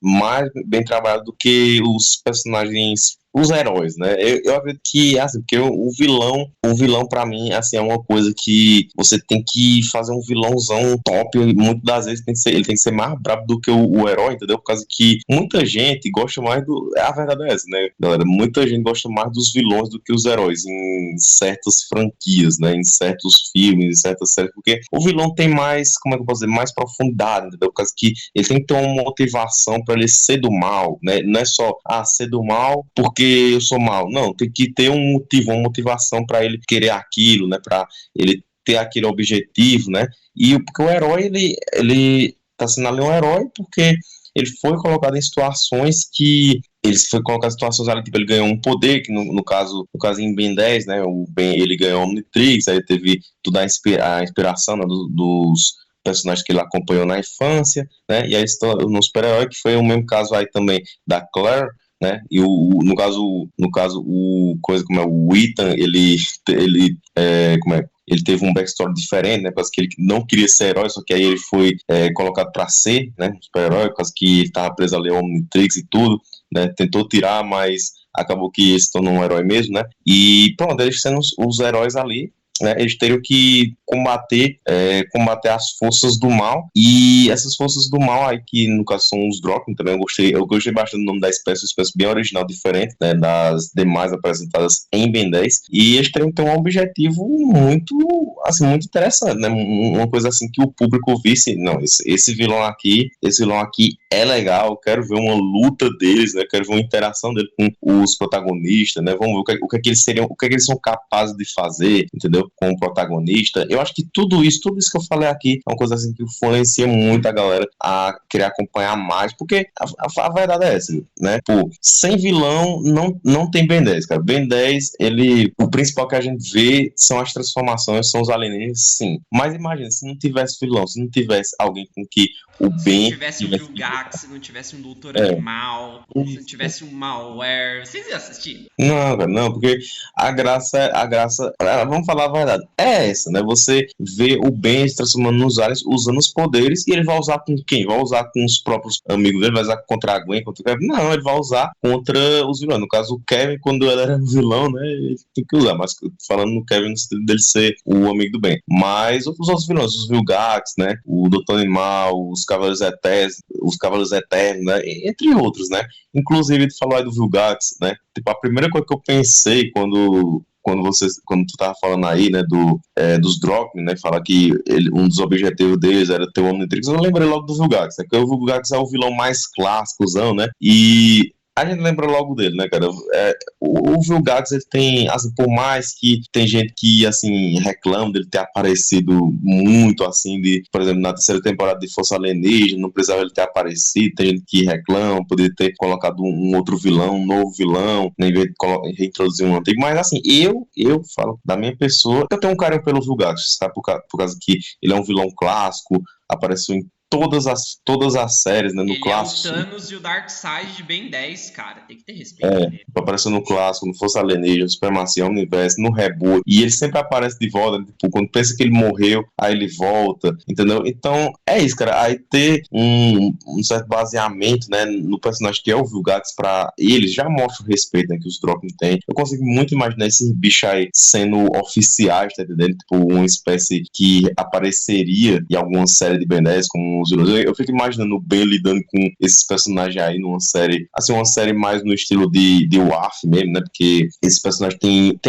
S1: bem trabalhados do que os personagens, os heróis, né? Eu acredito que, assim, porque o vilão pra mim, assim, é uma coisa que você tem que fazer um vilãozão top, e muitas das vezes ele tem que ser mais brabo do que o herói, entendeu? Por causa que muita gente gosta mais a verdade é essa, né, galera? Muita gente gosta mais dos vilões do que os heróis em certas franquias, né? Em certos filmes, em certas séries, porque o vilão tem mais, como é que eu posso dizer, mais profundidade, entendeu? Por causa que ele tem que ter uma motivação pra ele ser do mal, né? Não é só, ser do mal porque eu sou mal. Não, tem que ter um motivo, uma motivação para ele querer aquilo, né? Para ele ter aquele objetivo, né? E porque o herói, ele tá sendo ali um herói porque ele foi colocado em situações que tipo, ele ganhou um poder, que no caso em Ben 10, né, o Ben, ele ganhou Omnitrix, aí teve toda a inspiração, né, dos personagens que ele acompanhou na infância, né, e aí no super-herói, que foi o mesmo caso aí também da Claire, né, e no caso o coisa como é o Ethan, ele teve um backstory diferente, né, porque ele não queria ser herói, só que aí ele foi colocado para ser, né, um super-herói, porque que ele estava preso ali ao Omnitrix e tudo, né, tentou tirar, mas acabou que ele se tornou um herói mesmo, né, e pronto, eles sendo os heróis ali, né, eles teriam que combater as forças do mal, e essas forças do mal aí, que no caso são os Dropkin, também eu gostei bastante do nome da espécie, uma espécie bem original, diferente, né, das demais apresentadas em Ben 10, e eles teriam que ter um objetivo muito, assim, muito interessante, né, uma coisa assim que o público visse, não, esse vilão aqui é legal, eu quero ver uma luta deles, né, quero ver uma interação dele com os protagonistas, né, vamos ver o que é que eles seriam, o que é que eles são capazes de fazer, entendeu? com o protagonista. Eu acho que tudo isso que eu falei aqui é uma coisa assim que influencia muito a galera a querer acompanhar mais, porque a verdade é essa, né? Pô, sem vilão não tem Ben 10, cara. Ben 10, o principal que a gente vê são as transformações, são os alienígenas, sim. Mas imagina, se não tivesse vilão, se não tivesse alguém com que o Ben...
S2: Se não tivesse um Vilgax, se não tivesse um Doutor Animal, se não tivesse um Malware, vocês iam assistir?
S1: Não, cara, não, porque a graça, vamos falar a verdade, é essa, né? Você vê o Ben se transformando nos aliens, usando os poderes, e ele vai usar com quem? Vai usar com os próprios amigos dele, vai usar contra a Gwen, contra o Kevin? Não, ele vai usar contra os vilões. No caso, o Kevin, quando ele era vilão, né, ele tem que usar, mas falando no Kevin no sentido dele ser o amigo do Ben. Mas os outros vilões, os Vilgax, né, o Doutor Animal, os Cavaleiros Eternos, né, entre outros, né? Inclusive, tu falou aí do Vilgax, né? Tipo, a primeira coisa que eu pensei quando tu tava falando aí, né, dos Dropmen, né, fala que um dos objetivos deles era ter o Omnitrix, eu lembrei logo do Vilgax, né, porque o Vilgax é o vilão mais clássicozão, né, e a gente lembra logo dele, né, cara? O Vilgax, ele tem, assim, por mais que tem gente que, assim, reclama dele ter aparecido muito, assim, por exemplo, na terceira temporada de Força Alienígena, não precisava ele ter aparecido, tem gente que reclama, poderia ter colocado um outro vilão, um novo vilão, né, em vez de reintroduzir um antigo, mas, assim, eu falo da minha pessoa, eu tenho um carinho pelo Vilgax, tá? Por causa que ele é um vilão clássico, apareceu em todas as séries, né, no clássico.
S2: Ele é o Thanos e o Darkseid de Ben 10, cara. Tem que ter respeito.
S1: Apareceu no clássico, no Força Alienígena, Supremacia, Universo, no Reboot. E ele sempre aparece de volta, tipo, quando pensa que ele morreu, aí ele volta, entendeu? Então, é isso, cara. Aí ter um certo baseamento, né, no personagem que é o Vilgax pra eles, já mostra o respeito, né, que os Dropmen têm. Eu consigo muito imaginar esses bichos aí sendo oficiais, tá entendendo? Tipo, uma espécie que apareceria em alguma série de Ben 10, como eu fico imaginando o Ben lidando com esses personagens aí numa série, assim, uma série mais no estilo de WAF mesmo, né, porque esses personagens tem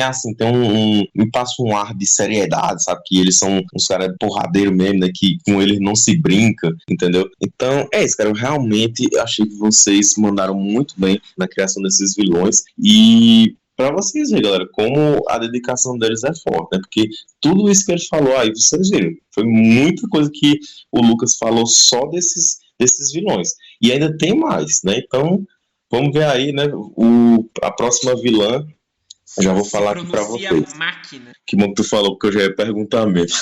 S1: me passa um ar de seriedade, sabe, que eles são uns caras porradeiros mesmo, né, que com eles não se brinca, entendeu? Então, é isso, cara, eu realmente achei que vocês mandaram muito bem na criação desses vilões e pra vocês verem, galera, como a dedicação deles é forte, né? Porque tudo isso que ele falou aí, vocês viram, foi muita coisa que o Lucas falou só desses vilões. E ainda tem mais, né? Então, vamos ver aí, né? A próxima vilã, eu já vou falar aqui pra vocês.
S2: Máquina.
S1: Que bom que tu falou, porque eu já ia perguntar mesmo.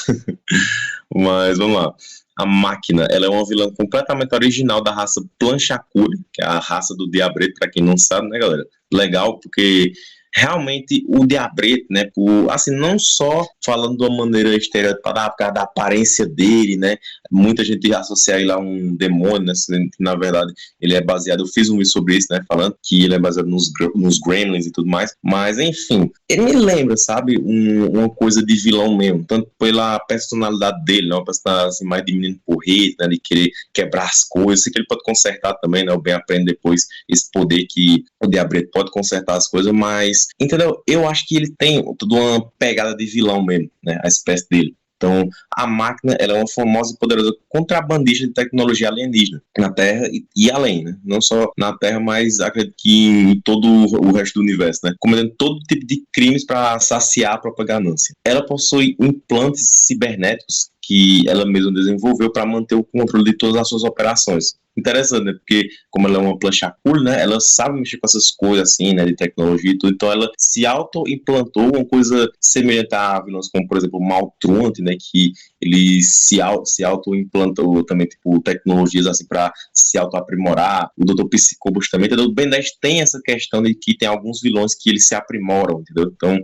S1: Mas, vamos lá. A Máquina, ela é uma vilã completamente original da raça Planchacure, que é a raça do Diabreto, pra quem não sabe, né, galera? Legal, porque realmente o Diabreto, né, assim, não só falando de uma maneira estereotipada, por causa da aparência dele, né, muita gente associa ele a um demônio, né, que na verdade ele é baseado, eu fiz um vídeo sobre isso, né, falando que ele é baseado nos Gremlins e tudo mais, mas enfim, ele me lembra, sabe, uma coisa de vilão mesmo, tanto pela personalidade dele, né, uma personalidade assim, mais de menino porrete, né, de querer quebrar as coisas, sei que ele pode consertar também, né, o Ben aprende depois esse poder que o Diabreto pode consertar as coisas, mas entendeu? Eu acho que ele tem toda uma pegada de vilão mesmo, né? A espécie dele. Então, a Máquina, ela é uma famosa e poderosa contrabandista de tecnologia alienígena na Terra e além, né? Não só na Terra, mas acredito que em todo o resto do universo, né? Cometendo todo tipo de crimes para saciar a própria ganância. Ela possui implantes cibernéticos que ela mesma desenvolveu para manter o controle de todas as suas operações. Interessante, né? Porque como ela é uma Planchacure, né? Ela sabe mexer com essas coisas assim, né? De tecnologia e tudo. Então ela se auto-implantou uma coisa semelhante a vilões como, por exemplo, o Maltruant, né? Que ele se auto-implantou também, tipo, tecnologias assim para se auto-aprimorar. O Dr. Psicobos também, entendeu? O Ben 10 tem essa questão de que tem alguns vilões que eles se aprimoram, entendeu? Então,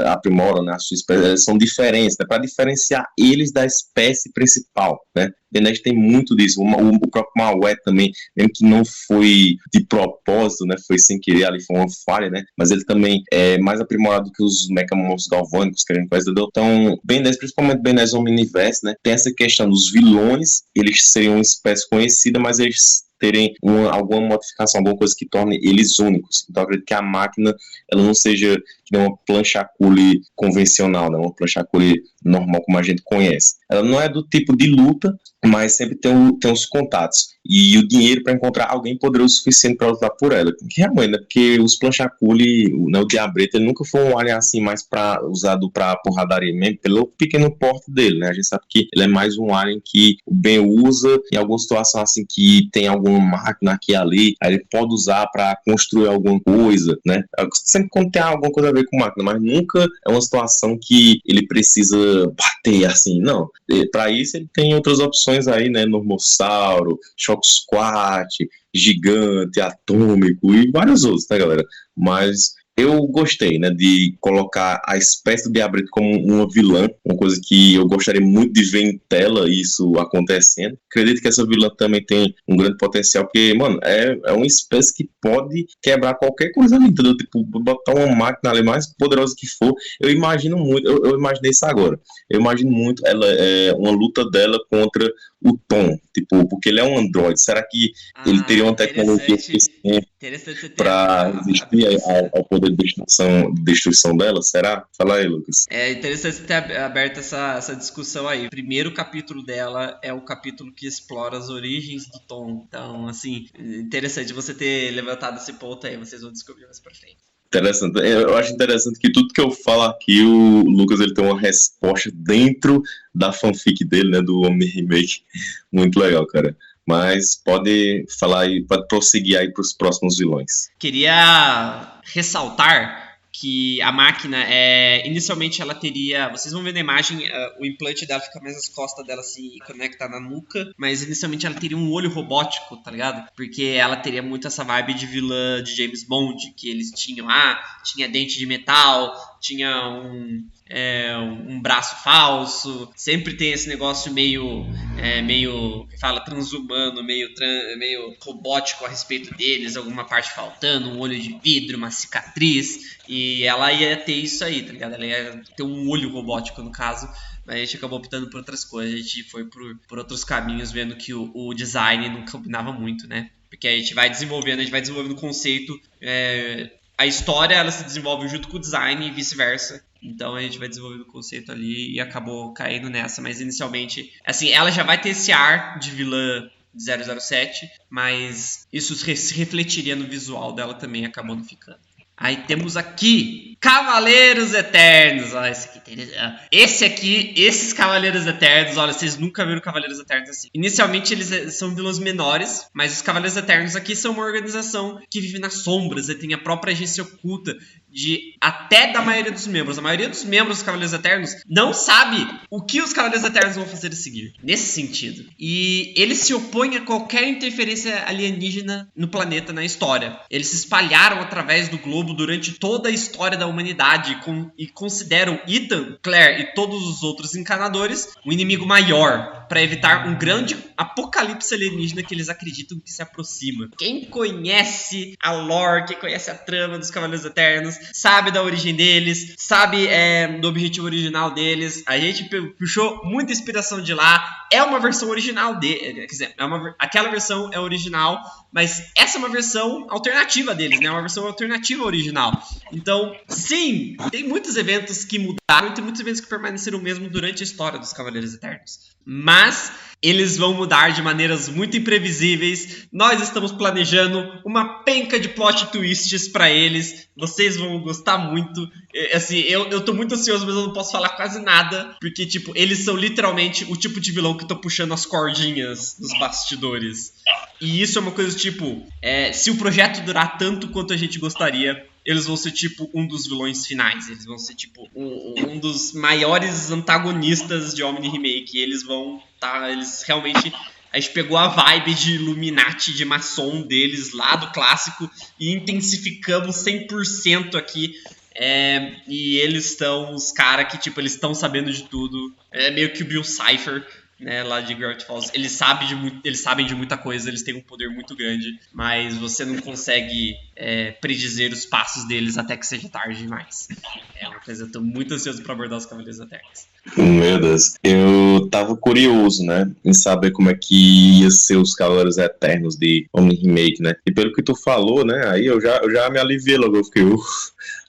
S1: aprimoram, né? As suas espécies são diferentes, né? Para diferenciar eles da espécie principal, né? Ben 10 tem muito disso. O próprio Malware também, mesmo que não foi de propósito, né? Foi sem querer, ali foi uma falha, né? Mas ele também é mais aprimorado que os mecamonstros galvânicos que a gente conhece, entendeu? Então, Ben 10, principalmente Ben 10 Omniverse, né? Tem essa questão dos vilões, eles seriam uma espécie conhecida, mas eles terem alguma modificação, alguma coisa que torne eles únicos. Então, eu acredito que a máquina, ela não seja que nem uma plancha-cule convencional, né? Uma plancha-cule normal como a gente conhece. Ela não é do tipo de luta, mas sempre tem os contatos e o dinheiro para encontrar alguém poderoso o suficiente para lutar por ela. Que realmente, né? Porque os plancha-cule, né, o Diabrete, ele nunca foi um alien assim mais usado para porradaria mesmo, pelo pequeno porte dele, né? A gente sabe que ele é mais um alien que o Ben usa em alguma situação assim que tem alguma máquina aqui e ali, aí ele pode usar para construir alguma coisa, né? Sempre quando tem alguma coisa a ver com máquina, mas nunca é uma situação que ele precisa bater assim, não. Para isso ele tem outras opções aí, né? Normossauro, Shock Squat, Gigante, Atômico e vários outros, né, galera? Mas eu gostei, né, de colocar a espécie do Diabrete como uma vilã, uma coisa que eu gostaria muito de ver em tela isso acontecendo. Acredito que essa vilã também tem um grande potencial, porque, mano, é uma espécie que pode quebrar qualquer coisa ali, entendeu? Tipo, botar uma máquina ali mais poderosa que for. Eu imagino muito, eu imaginei isso agora. Eu imagino muito uma luta dela contra o Tom, tipo, porque ele é um androide. Será que ele teria uma tecnologia suficiente para resistir ao poder de destruição dela? Será? Fala aí, Lucas.
S2: É interessante ter aberto essa discussão aí. O primeiro capítulo dela é o capítulo que explora as origens do Tom. Então, assim, interessante você ter levantado esse ponto aí. Vocês vão descobrir mais pra frente.
S1: Interessante. Eu acho interessante que tudo que eu falo aqui, o Lucas ele tem uma resposta dentro da fanfic dele, né, do Omni Remake. Muito legal, cara. Mas pode falar aí, pode prosseguir aí para os próximos vilões.
S2: Queria ressaltar que a máquina, inicialmente ela teria, vocês vão ver na imagem, o implante dela fica mais nas costas dela, se conecta na nuca, mas inicialmente ela teria um olho robótico, tá ligado? Porque ela teria muito essa vibe de vilã de James Bond, que eles tinham, tinha dente de metal, tinha um braço falso, sempre tem esse negócio meio que fala, transhumano, meio robótico a respeito deles, alguma parte faltando, um olho de vidro, uma cicatriz, e ela ia ter isso aí, tá ligado? Ela ia ter um olho robótico, no caso, mas a gente acabou optando por outras coisas, a gente foi por outros caminhos, vendo que o design não combinava muito, né? Porque a gente vai desenvolvendo o conceito, a história ela se desenvolve junto com o design e vice-versa. Então a gente vai desenvolvendo o conceito ali e acabou caindo nessa. Mas inicialmente, assim, ela já vai ter esse ar de vilã de 007, mas isso se refletiria no visual dela também, acabou não ficando. Aí temos aqui Cavaleiros Eternos. Olha, esses Cavaleiros Eternos, olha, vocês nunca viram Cavaleiros Eternos assim. Inicialmente eles são vilões menores, mas os Cavaleiros Eternos aqui são uma organização que vive nas sombras e tem a própria agência oculta até da maioria dos membros. A maioria dos membros dos Cavaleiros Eternos não sabe o que os Cavaleiros Eternos vão fazer a seguir. Nesse sentido. E eles se opõem a qualquer interferência alienígena no planeta, na história. Eles se espalharam através do globo durante toda a história da humanidade e consideram Ethan, Claire e todos os outros encanadores um inimigo maior para evitar um grande apocalipse alienígena que eles acreditam que se aproxima. Quem conhece a lore, quem conhece a trama dos Cavaleiros Eternos, sabe da origem deles, sabe do objetivo original deles. A gente puxou muita inspiração de lá. É uma versão original quer dizer, aquela versão é original, mas essa é uma versão alternativa deles, né? Uma versão alternativa ao original. Então, sim, tem muitos eventos que mudaram e tem muitos eventos que permaneceram mesmo durante a história dos Cavaleiros Eternos. Mas eles vão mudar de maneiras muito imprevisíveis. Nós estamos planejando uma penca de plot twists pra eles. Vocês vão gostar muito. Assim, eu tô muito ansioso, mas eu não posso falar quase nada. Porque, tipo, eles são literalmente o tipo de vilão que tô puxando as cordinhas dos bastidores. E isso é uma coisa, tipo, se o projeto durar tanto quanto a gente gostaria, eles vão ser, tipo, um dos vilões finais. Eles vão ser, tipo, um dos maiores antagonistas de Omni Remake. Eles vão eles realmente... A gente pegou a vibe de Illuminati, de maçom deles lá do clássico e intensificamos 100% aqui. E eles estão os caras que, tipo, eles estão sabendo de tudo. É meio que o Bill Cipher. né, lá de Gravity Falls, eles sabem de muita coisa, eles têm um poder muito grande, mas você não consegue predizer os passos deles até que seja tarde demais. É uma coisa, eu tô muito ansioso pra abordar os Cavaleiros da Terra.
S1: Meu Deus, eu tava curioso, né, em saber como é que ia ser os Cavaleiros Eternos de Omni Remake, né, e pelo que tu falou, né, aí eu já me aliviei logo, eu fiquei,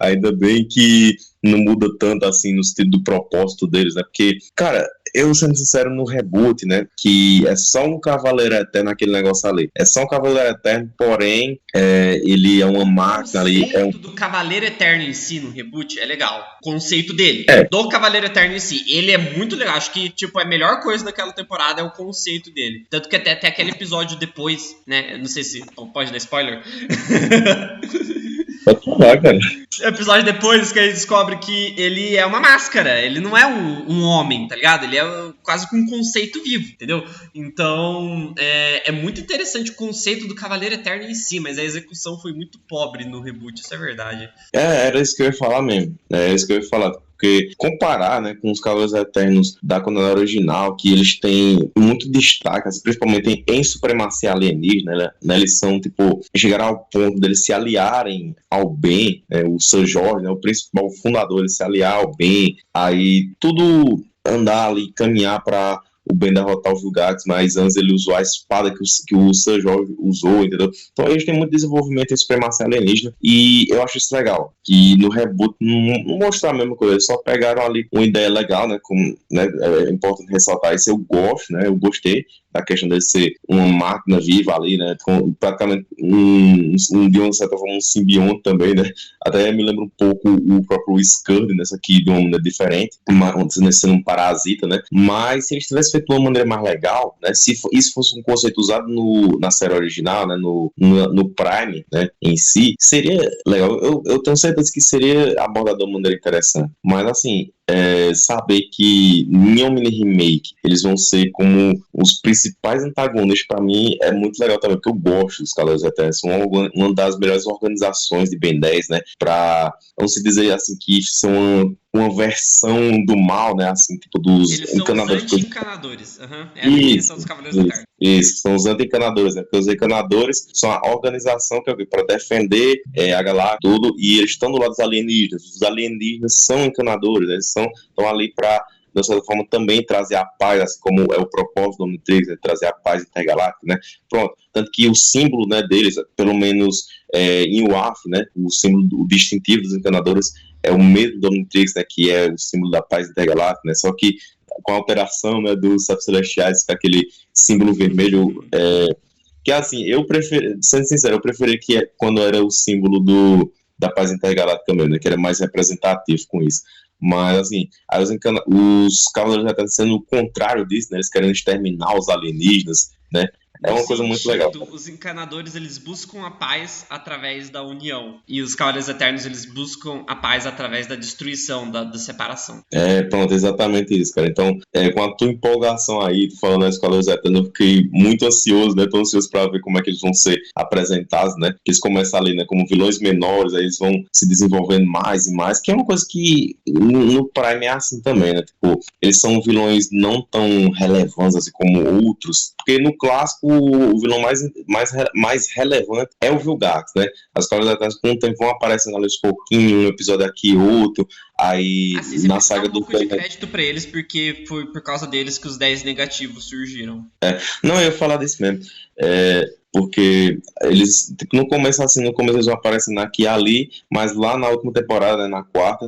S1: ainda bem que não muda tanto assim no sentido do propósito deles, né, porque, cara, eu sendo sincero, no reboot, né, que é só um Cavaleiro Eterno aquele negócio ali, é só um Cavaleiro Eterno, porém, ele é uma máquina ali,
S2: O conceito do Cavaleiro Eterno em si no reboot é legal, o conceito dele, do Cavaleiro Eterno em si, ele é muito legal, acho que, tipo, a melhor coisa daquela temporada é o conceito dele, tanto que até aquele episódio depois, né, não sei se pode dar spoiler.
S1: Pode falar, cara.
S2: Episódio depois que a gente descobre que ele é uma máscara, ele não é um homem, tá ligado? Ele é quase que um conceito vivo, entendeu? Então, é muito interessante o conceito do Cavaleiro Eterno em si, mas a execução foi muito pobre no reboot, isso é verdade.
S1: Era isso que eu ia falar mesmo, é isso que eu ia falar. Porque comparar, né, com os Cavaleiros Eternos da comunidade original, que eles têm muito destaque, assim, principalmente em supremacia alienígena, né, eles são, tipo, chegaram ao ponto deles se aliarem ao bem, né, o Sir Jorge, né, o principal fundador, ele se aliar ao bem, aí tudo andar ali, caminhar para o Ben derrotar o Vilgax, mas antes ele usou a espada que o Sir Jorge usou, entendeu? Então a gente tem muito desenvolvimento em supremacia alienígena e eu acho isso legal, que no reboot não mostrar a mesma coisa, eles só pegaram ali uma ideia legal, né, né, é importante ressaltar isso, eu gosto, né, eu gostei da questão de ser uma máquina viva ali, né, com praticamente de uma certa forma um simbionte também, né, até me lembra um pouco o próprio Scud, nessa aqui de uma maneira diferente, sendo um parasita, né, mas se eles tivessem feito de uma maneira mais legal, né, se isso fosse um conceito usado na série original, né, no Prime, né, em si, seria legal, eu tenho certeza que seria abordado de uma maneira interessante, mas assim, saber que em um mini remake eles vão ser como os principais antagonistas, para mim é muito legal também, porque eu gosto dos Cavaleiros Eternos, são uma das melhores organizações de Ben 10, né, pra, vamos dizer assim, que são uma versão do mal, né, assim, tipo dos
S2: encanadores. Eles são os anti-encanadores, é a definição dos Cavaleiros Eternos.
S1: Isso, são os anti-encanadores, né, porque os encanadores são a organização que é para defender a galáxia, tudo, e eles estão do lado dos alienígenas, os alienígenas são encanadores, né, estão ali para, de certa forma, também trazer a paz, assim como é o propósito do Omnitrix, né, trazer a paz intergaláctica, né, pronto, tanto que o símbolo, né, deles, pelo menos em WAF, né, o símbolo distintivo dos encanadores é o mesmo do Omnitrix, né, que é o símbolo da paz intergaláctica, né, só que com a alteração, né, dos Sapos Celestiais, com aquele símbolo vermelho, que assim, sendo sincero, eu preferi que quando era o símbolo da paz intergaláctica mesmo, né, que era mais representativo com isso. Mas, assim, aí os Cavaleiros Eternos sendo o contrário disso, né? Eles querendo exterminar os alienígenas, né? É uma coisa muito legal.
S2: Os encanadores, eles buscam a paz através da união. E os Cavaleiros Eternos, eles buscam a paz através da destruição, da separação.
S1: Pronto, exatamente isso, cara. Então, com a tua empolgação aí, tu falando das Cavaleiros Eternos, eu fiquei muito ansioso, né? Tô ansioso pra ver como é que eles vão ser apresentados, né? Que eles começam ali, né? Como vilões menores, aí eles vão se desenvolvendo mais e mais, que é uma coisa que no Prime é assim também, né? Tipo, eles são vilões não tão relevantes assim como outros, porque no clássico o vilão mais relevante é o Vilgax, né? As Cavaleiros Eternos com o tempo vão aparecendo ali aos pouquinhos, um episódio aqui, outro, aí
S2: assim, na saga do... de crédito pra eles, porque foi por causa deles que os 10 negativos surgiram.
S1: Não, eu ia falar disso mesmo. Porque eles, tipo, no começo eles vão aparecendo aqui e ali, mas lá na última temporada, né, na quarta,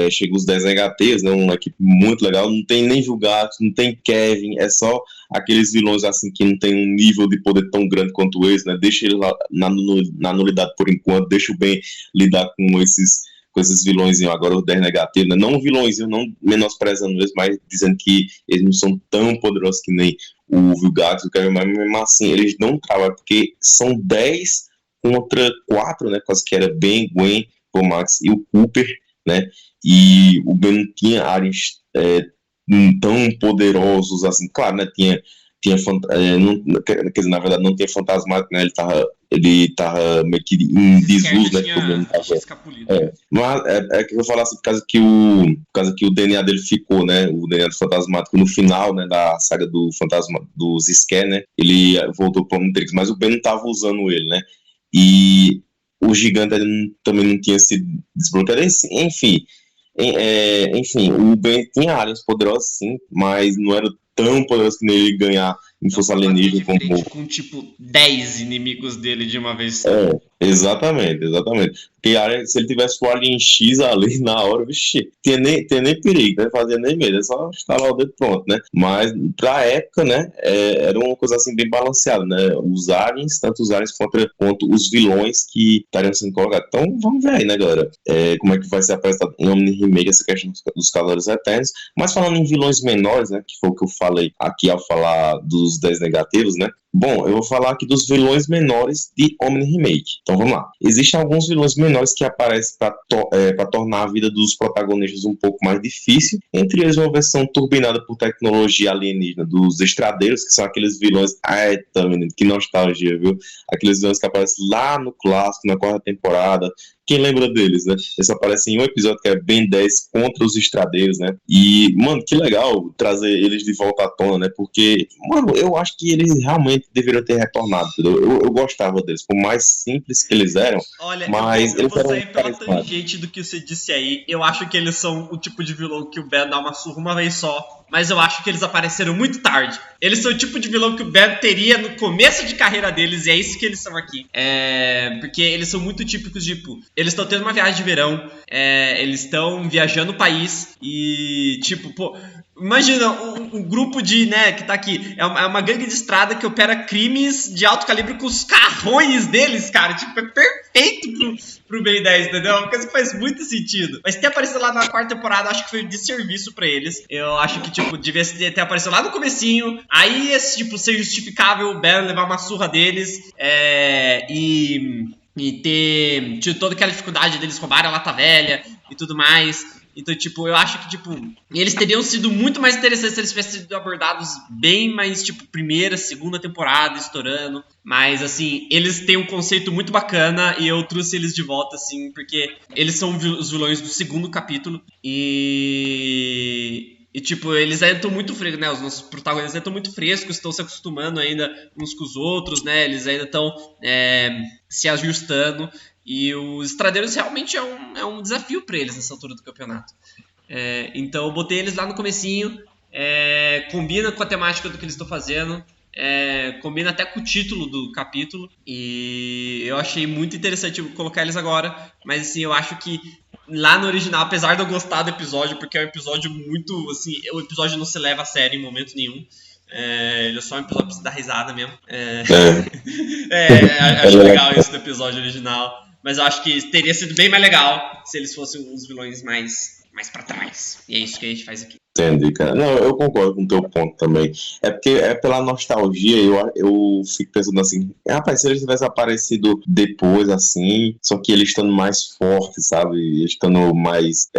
S1: chega os 10 negativos, né, uma equipe muito legal, não tem nem Vilgax, não tem Kevin, é só aqueles vilões assim que não tem um nível de poder tão grande quanto eles, né, deixa eles lá na nulidade por enquanto, deixa o Ben lidar com esses vilõezinhos, agora os 10 negativos, né? Não um vilõezinho, não menosprezando eles, mas dizendo que eles não são tão poderosos que nem o Vilgax, o Kevin, mas mesmo assim, eles não trabalham, porque são 10 contra 4, né, quase que era Ben, Gwen, Max e o Cooper, né, e o Ben não tinha áreas tão poderosos assim, claro, né, quer dizer, na verdade não tinha fantasmático, né, ele tava ele tava meio que em desuso, né?
S2: Tinha escapulido.
S1: Mas é que eu falasse por causa que o DNA dele ficou, né? O DNA do Fantasmático no final, né? Da saga do Fantasma dos Scare, né? Ele voltou para o Omnitrix, mas o Ben não tava usando ele, né? E o gigante também não tinha sido desbloqueado. Enfim, o Ben tinha aliens poderosos, sim, mas não era tão poderoso que nem ele ganhar em força alienígena como...
S2: com tipo 10 inimigos dele de uma vez só.
S1: Exatamente. Porque se ele tivesse o Alien X ali na hora, vixi, tinha nem perigo, né? Fazia nem medo, é só instalar o dedo pronto, né? Mas pra época, né, era uma coisa assim bem balanceada, né? Os aliens, tanto os aliens quanto os vilões que estariam sendo colocados. Então vamos ver aí, né, galera? Como é que vai ser apresentado em Omni Remake essa questão dos Cavaleiros Eternos. Mas falando em vilões menores, né, que foi o que eu falei aqui ao falar dos 10 negativos, né? Bom, eu vou falar aqui dos vilões menores de Omni Remake. Então vamos lá. Existem alguns vilões menores que aparecem para tornar a vida dos protagonistas um pouco mais difícil. Entre eles, uma versão turbinada por tecnologia alienígena dos Estradeiros, que são aqueles vilões. Eita, menino, que nostalgia, viu? Aqueles vilões que aparecem lá no clássico, na quarta temporada. Quem lembra deles, né? Eles aparecem em um episódio que é Ben 10 contra os Estradeiros, né? E, mano, que legal trazer eles de volta à tona, né? Porque, mano, eu acho que eles realmente deveriam ter retornado. Eu gostava deles, por mais simples que eles eram.
S2: Olha,
S1: mas
S2: eu vou sair pela tangente do que você disse aí. Eu acho que eles são o tipo de vilão que o Ben dá uma surra uma vez só. Mas eu acho que eles apareceram muito tarde. Eles são o tipo de vilão que o Ben teria no começo de carreira deles, e é isso que eles são aqui. Porque eles são muito típicos, tipo, eles estão tendo uma viagem de verão, eles estão viajando o país, e, tipo, pô, imagina um grupo de, né, que tá aqui, é uma gangue de estrada que opera crimes de alto calibre com os carrões deles, cara, tipo, é perfeito pro Ben 10, entendeu? Uma coisa que faz muito sentido. Mas ter aparecido lá na quarta temporada, acho que foi de serviço pra eles. Eu acho que, tipo, devia ter aparecido lá no comecinho, aí, tipo, ser justificável o Ben levar uma surra deles, e ter tido toda aquela dificuldade deles roubarem a lata velha e tudo mais. Então, tipo, eu acho que, tipo, eles teriam sido muito mais interessantes se eles tivessem sido abordados bem mais, tipo, primeira, segunda temporada, estourando. Mas, assim, eles têm um conceito muito bacana e eu trouxe eles de volta, assim, porque eles são os vilões do segundo capítulo. E, tipo, eles ainda estão muito frescos, né? Os nossos protagonistas ainda estão muito frescos, estão se acostumando ainda uns com os outros, né? Eles ainda estão se ajustando. E os Estradeiros realmente é um desafio para eles nessa altura do campeonato. Então eu botei eles lá no comecinho, combina com a temática do que eles estão fazendo, combina até com o título do capítulo. E eu achei muito interessante colocar eles agora, mas assim, eu acho que lá no original, apesar de eu gostar do episódio, porque é um episódio muito, assim, o episódio não se leva a sério em momento nenhum. Ele é só um episódio pra você dar risada mesmo. Acho legal isso do episódio original. Mas eu acho que teria sido bem mais legal se eles fossem os vilões mais pra trás. E é isso que a gente faz aqui.
S1: Entendi, cara. Não, eu concordo com o teu ponto também. É porque pela nostalgia, eu fico pensando assim, rapaz, se eles tivessem aparecido depois, assim, só que eles estando mais fortes, sabe? Estando mais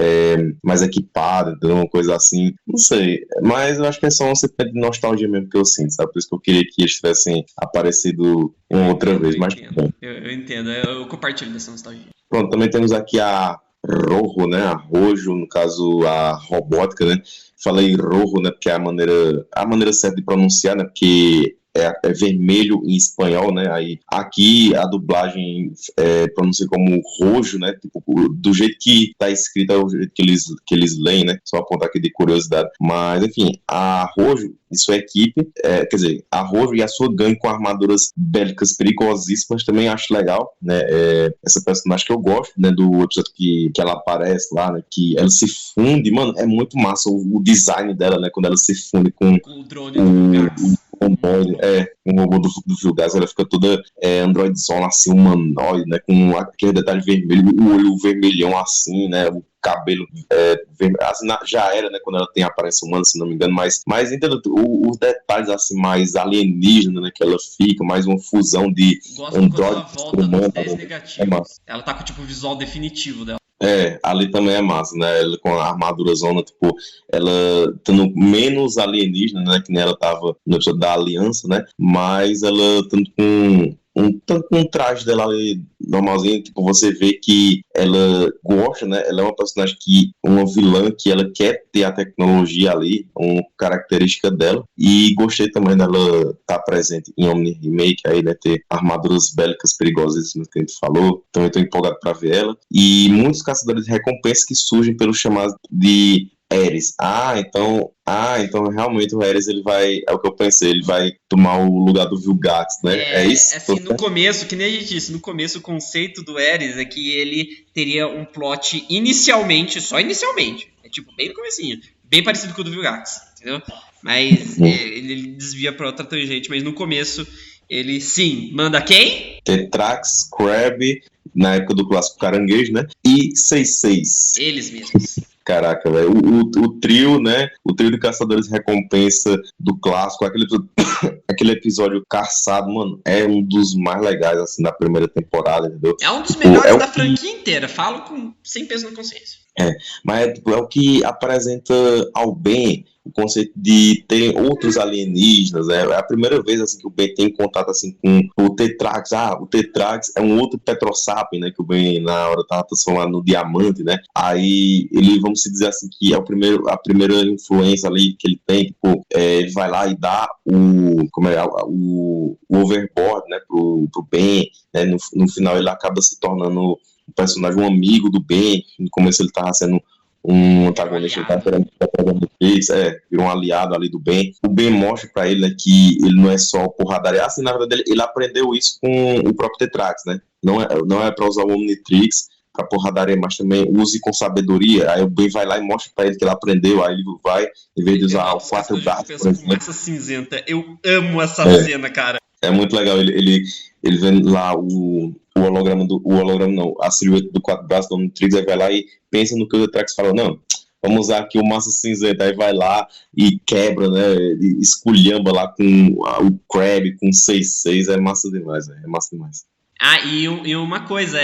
S1: equipados, uma coisa assim. Não sei. Mas eu acho que é só um sentimento de nostalgia mesmo que eu sinto, sabe? Por isso que eu queria que eles tivessem aparecido uma outra vez. Mas
S2: eu entendo, eu compartilho dessa nostalgia.
S1: Pronto, também temos aqui a Rojo, né? A Rojo, no caso, a robótica, né? Falei Rojo, né? Porque é a maneira certa de pronunciar, né? Porque é vermelho em espanhol, né? Aí aqui a dublagem pronuncia como rojo, né? Tipo, do jeito que tá escrito é o jeito que eles leem, né? Só apontar aqui de curiosidade. Mas, enfim, a Rojo e sua equipe, quer dizer, a Rojo e a sua gangue com armaduras bélicas perigosíssimas também acho legal, né? Essa personagem que eu gosto, né? Do episódio que ela aparece lá, né? Que ela se funde, mano, é muito massa o design dela, né? Quando ela se funde com
S2: o drone do
S1: um robô do Vilgax, ela fica toda androidzona, assim, humanoide, né, com aquele detalhe vermelho, o olho vermelhão assim, né, o cabelo vermelho, assim, já era, né, quando ela tem a aparência humana, se não me engano, mas entendeu, os detalhes, assim, mais alienígenas, né, que ela fica, mais uma fusão de
S2: androide com humano. Ela tá com, tipo, o visual definitivo dela.
S1: Ali também é massa, né? Ela com a armadura zona, tipo, ela tendo menos alienígena, né? Que nem ela tava no episódio da Aliança, né? Mas ela tendo com tanto um traje dela ali normalzinho, tipo, você vê que ela gosta, né? Ela é uma personagem uma vilã que ela quer ter a tecnologia ali, uma característica dela. E gostei também dela estar presente em Omni Remake aí, né? Ter armaduras bélicas perigosíssimas que a gente falou. Então eu tô empolgado pra ver ela. E muitos caçadores de recompensa que surgem pelo chamado de Ares. Então realmente o Ares, ele vai, é o que eu pensei, ele vai tomar o lugar do Vilgax, né? É isso?
S2: Assim, no começo, que nem a gente disse, no começo o conceito do Ares é que ele teria um plot inicialmente, só inicialmente, é tipo, bem no comecinho, bem parecido com o do Vilgax, entendeu? Mas ele desvia pra outra tangente, mas no começo ele, sim, manda quem?
S1: Tetrax, Crab, na época do clássico Caranguejo, né? E 66.
S2: Eles mesmos.
S1: Caraca, velho. O trio, né? O trio de caçadores de recompensa do clássico, aquele episódio caçado, mano, é um dos mais legais, assim, da primeira temporada, entendeu?
S2: É um dos melhores da franquia inteira, falo sem peso na consciência.
S1: Mas é o que apresenta ao Ben o conceito de ter outros alienígenas, né? É a primeira vez assim, que o Ben tem contato assim, com o Tetrax. O Tetrax é um outro Petrosapien, né? Que o Ben na hora estava transformado no diamante, né? Aí ele, vamos dizer assim, que é a primeira influência ali que ele tem, tipo, ele vai lá e dá o overboard, né? Pro Ben, né? No final ele acaba se tornando um personagem, um amigo do Ben. No começo ele tava sendo um antagonista, virou um aliado ali do Ben. O Ben mostra pra ele, né, que ele não é só porradaria. Assim, na verdade, ele aprendeu isso com o próprio Tetrax, né? Não é pra usar o Omnitrix pra porradaria, mas também use com sabedoria. Aí o Ben vai lá e mostra pra ele que ele aprendeu. Aí ele vai, em vez de usar o 4 braços, por exemplo.
S2: Massa cinzenta. Eu amo essa cena, cara.
S1: É muito legal. Ele vê lá o holograma não, a silhueta do 4 braços do Omnitrix, aí vai lá e pensa no que o Tetrax falou, não, vamos usar aqui o massa cinzenta, aí vai lá e quebra, né, e esculhamba lá com o Crab, com 6-6, é massa demais, é massa demais.
S2: E uma coisa,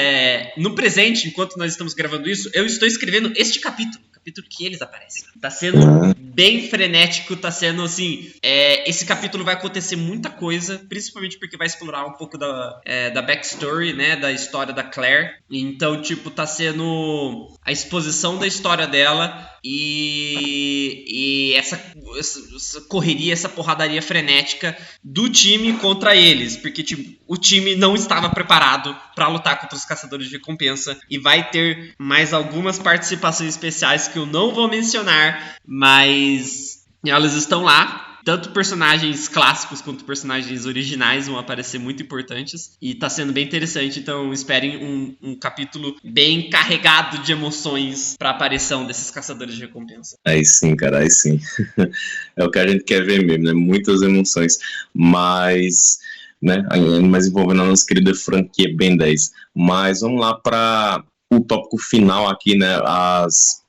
S2: no presente, enquanto nós estamos gravando isso, eu estou escrevendo este capítulo que eles aparecem. Tá sendo bem frenético, tá sendo assim, esse capítulo vai acontecer muita coisa, principalmente porque vai explorar um pouco da backstory, né, da história da Claire. Então, tipo, tá sendo a exposição da história dela e essa correria, essa porradaria frenética do time contra eles, porque tipo, o time não estava preparado para lutar contra os caçadores de recompensa e vai ter mais algumas participações especiais que eu não vou mencionar, mas elas estão lá. Tanto personagens clássicos quanto personagens originais vão aparecer muito importantes. E tá sendo bem interessante, então esperem um capítulo bem carregado de emoções pra aparição desses caçadores de recompensa.
S1: Aí sim, cara, aí sim. É o que a gente quer ver mesmo, né? Muitas emoções. Mas, né, mais envolvendo a nossa querida franquia Ben 10. Mas vamos lá para o tópico final aqui, né? As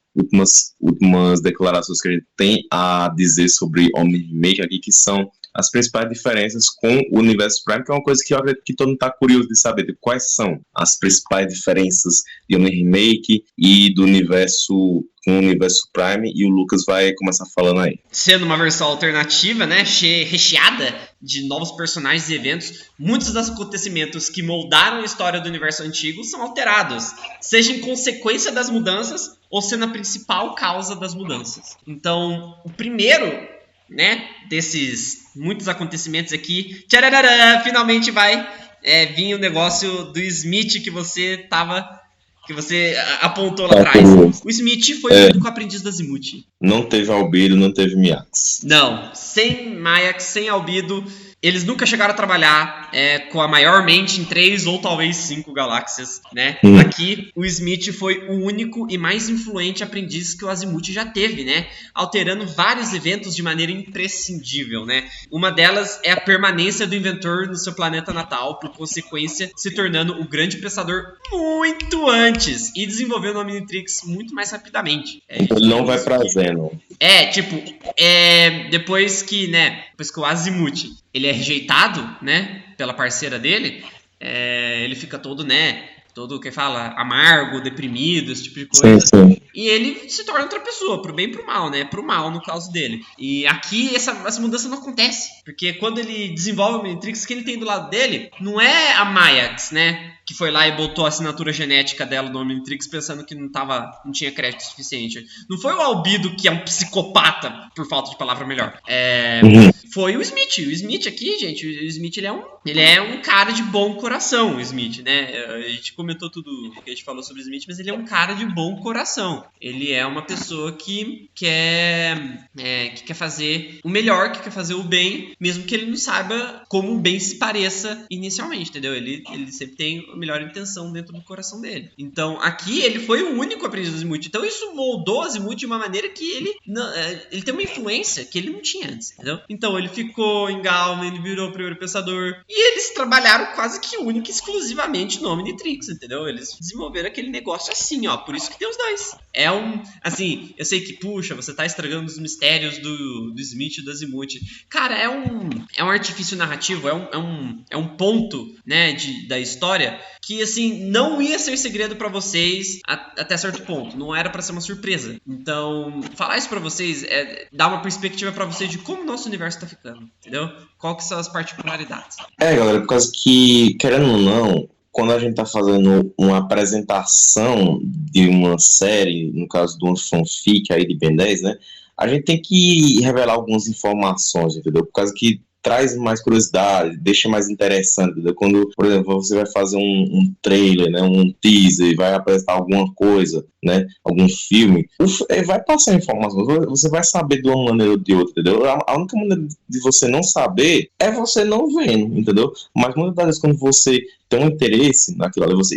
S1: últimas declarações que a gente tem a dizer sobre Omni Remake aqui, que são as principais diferenças com o universo Prime, que é uma coisa que eu acredito que todo mundo está curioso de saber, tipo, quais são as principais diferenças de Omni Remake e do universo com o universo Prime, e o Lucas vai começar falando aí.
S2: Sendo uma versão alternativa, né, recheada de novos personagens e eventos, muitos dos acontecimentos que moldaram a história do universo antigo são alterados, seja em consequência das mudanças ou sendo a principal causa das mudanças. Então, o primeiro, né, desses muitos acontecimentos aqui, tchararara, finalmente vai vir o negócio do Smith que você apontou lá atrás. O Smith foi junto com o aprendiz da Azimuth.
S1: Não teve Albedo, não teve Miax.
S2: Não, sem Miax, sem Albedo, eles nunca chegaram a trabalhar com a maior mente em 3 ou talvez 5 galáxias, né? Aqui, o Smith foi o único e mais influente aprendiz que o Azimuth já teve, né? Alterando vários eventos de maneira imprescindível, né? Uma delas é a permanência do inventor no seu planeta natal, por consequência, se tornando o grande pensador muito antes e desenvolvendo o Omnitrix muito mais rapidamente.
S1: Ele não vai pra Zeno.
S2: Depois que o Azimuth ele é rejeitado, né, pela parceira dele, ele fica todo, né, todo, que fala, amargo, deprimido, esse tipo de coisa.
S1: Sim, sim.
S2: E ele se torna outra pessoa, pro bem e pro mal, né? Pro mal, no caso dele. E aqui essa mudança não acontece. Porque quando ele desenvolve o Omnitrix, o que ele tem do lado dele não é a Mayax, né? Que foi lá e botou a assinatura genética dela no Omnitrix pensando que não tinha crédito suficiente. Não foi o Albedo, que é um psicopata, por falta de palavra melhor. Foi o Smith. O Smith aqui, gente, o Smith ele é um cara de bom coração, o Smith, né? A gente comentou tudo que a gente falou sobre o Smith, mas ele é um cara de bom coração. Ele é uma pessoa que quer fazer o melhor, que quer fazer o bem, mesmo que ele não saiba como o bem se pareça inicialmente, entendeu? Ele sempre tem a melhor intenção dentro do coração dele. Então, aqui ele foi o único aprendiz do Azimuth. Então, isso moldou o Azimuth de uma maneira que ele tem uma influência que ele não tinha antes, entendeu? Então, ele ficou em Galman, ele virou o primeiro pensador. E eles trabalharam quase que única e exclusivamente no Omnitrix, entendeu? Eles desenvolveram aquele negócio assim, ó. Por isso que tem os dois. Assim, eu sei que, puxa, você tá estragando os mistérios do Smith e do Azimuth. Cara, é um artifício narrativo, é um ponto, né, da história que, assim, não ia ser segredo pra vocês até certo ponto. Não era pra ser uma surpresa. Então, falar isso pra vocês é dar uma perspectiva pra vocês de como o nosso universo tá ficando, entendeu? Qual que são as particularidades.
S1: Galera, por causa que, querendo ou não, quando a gente tá fazendo uma apresentação de uma série, no caso de uma fanfic aí de Ben 10, né, a gente tem que revelar algumas informações, entendeu? Por causa que traz mais curiosidade, deixa mais interessante, entendeu? Quando, por exemplo, você vai fazer um trailer, né, um teaser, vai apresentar alguma coisa, né, algum filme, vai passar informação, você vai saber de uma maneira ou de outra, entendeu? A única maneira de você não saber é você não vendo, entendeu? Mas muitas das vezes quando você tem um interesse naquilo ali, você,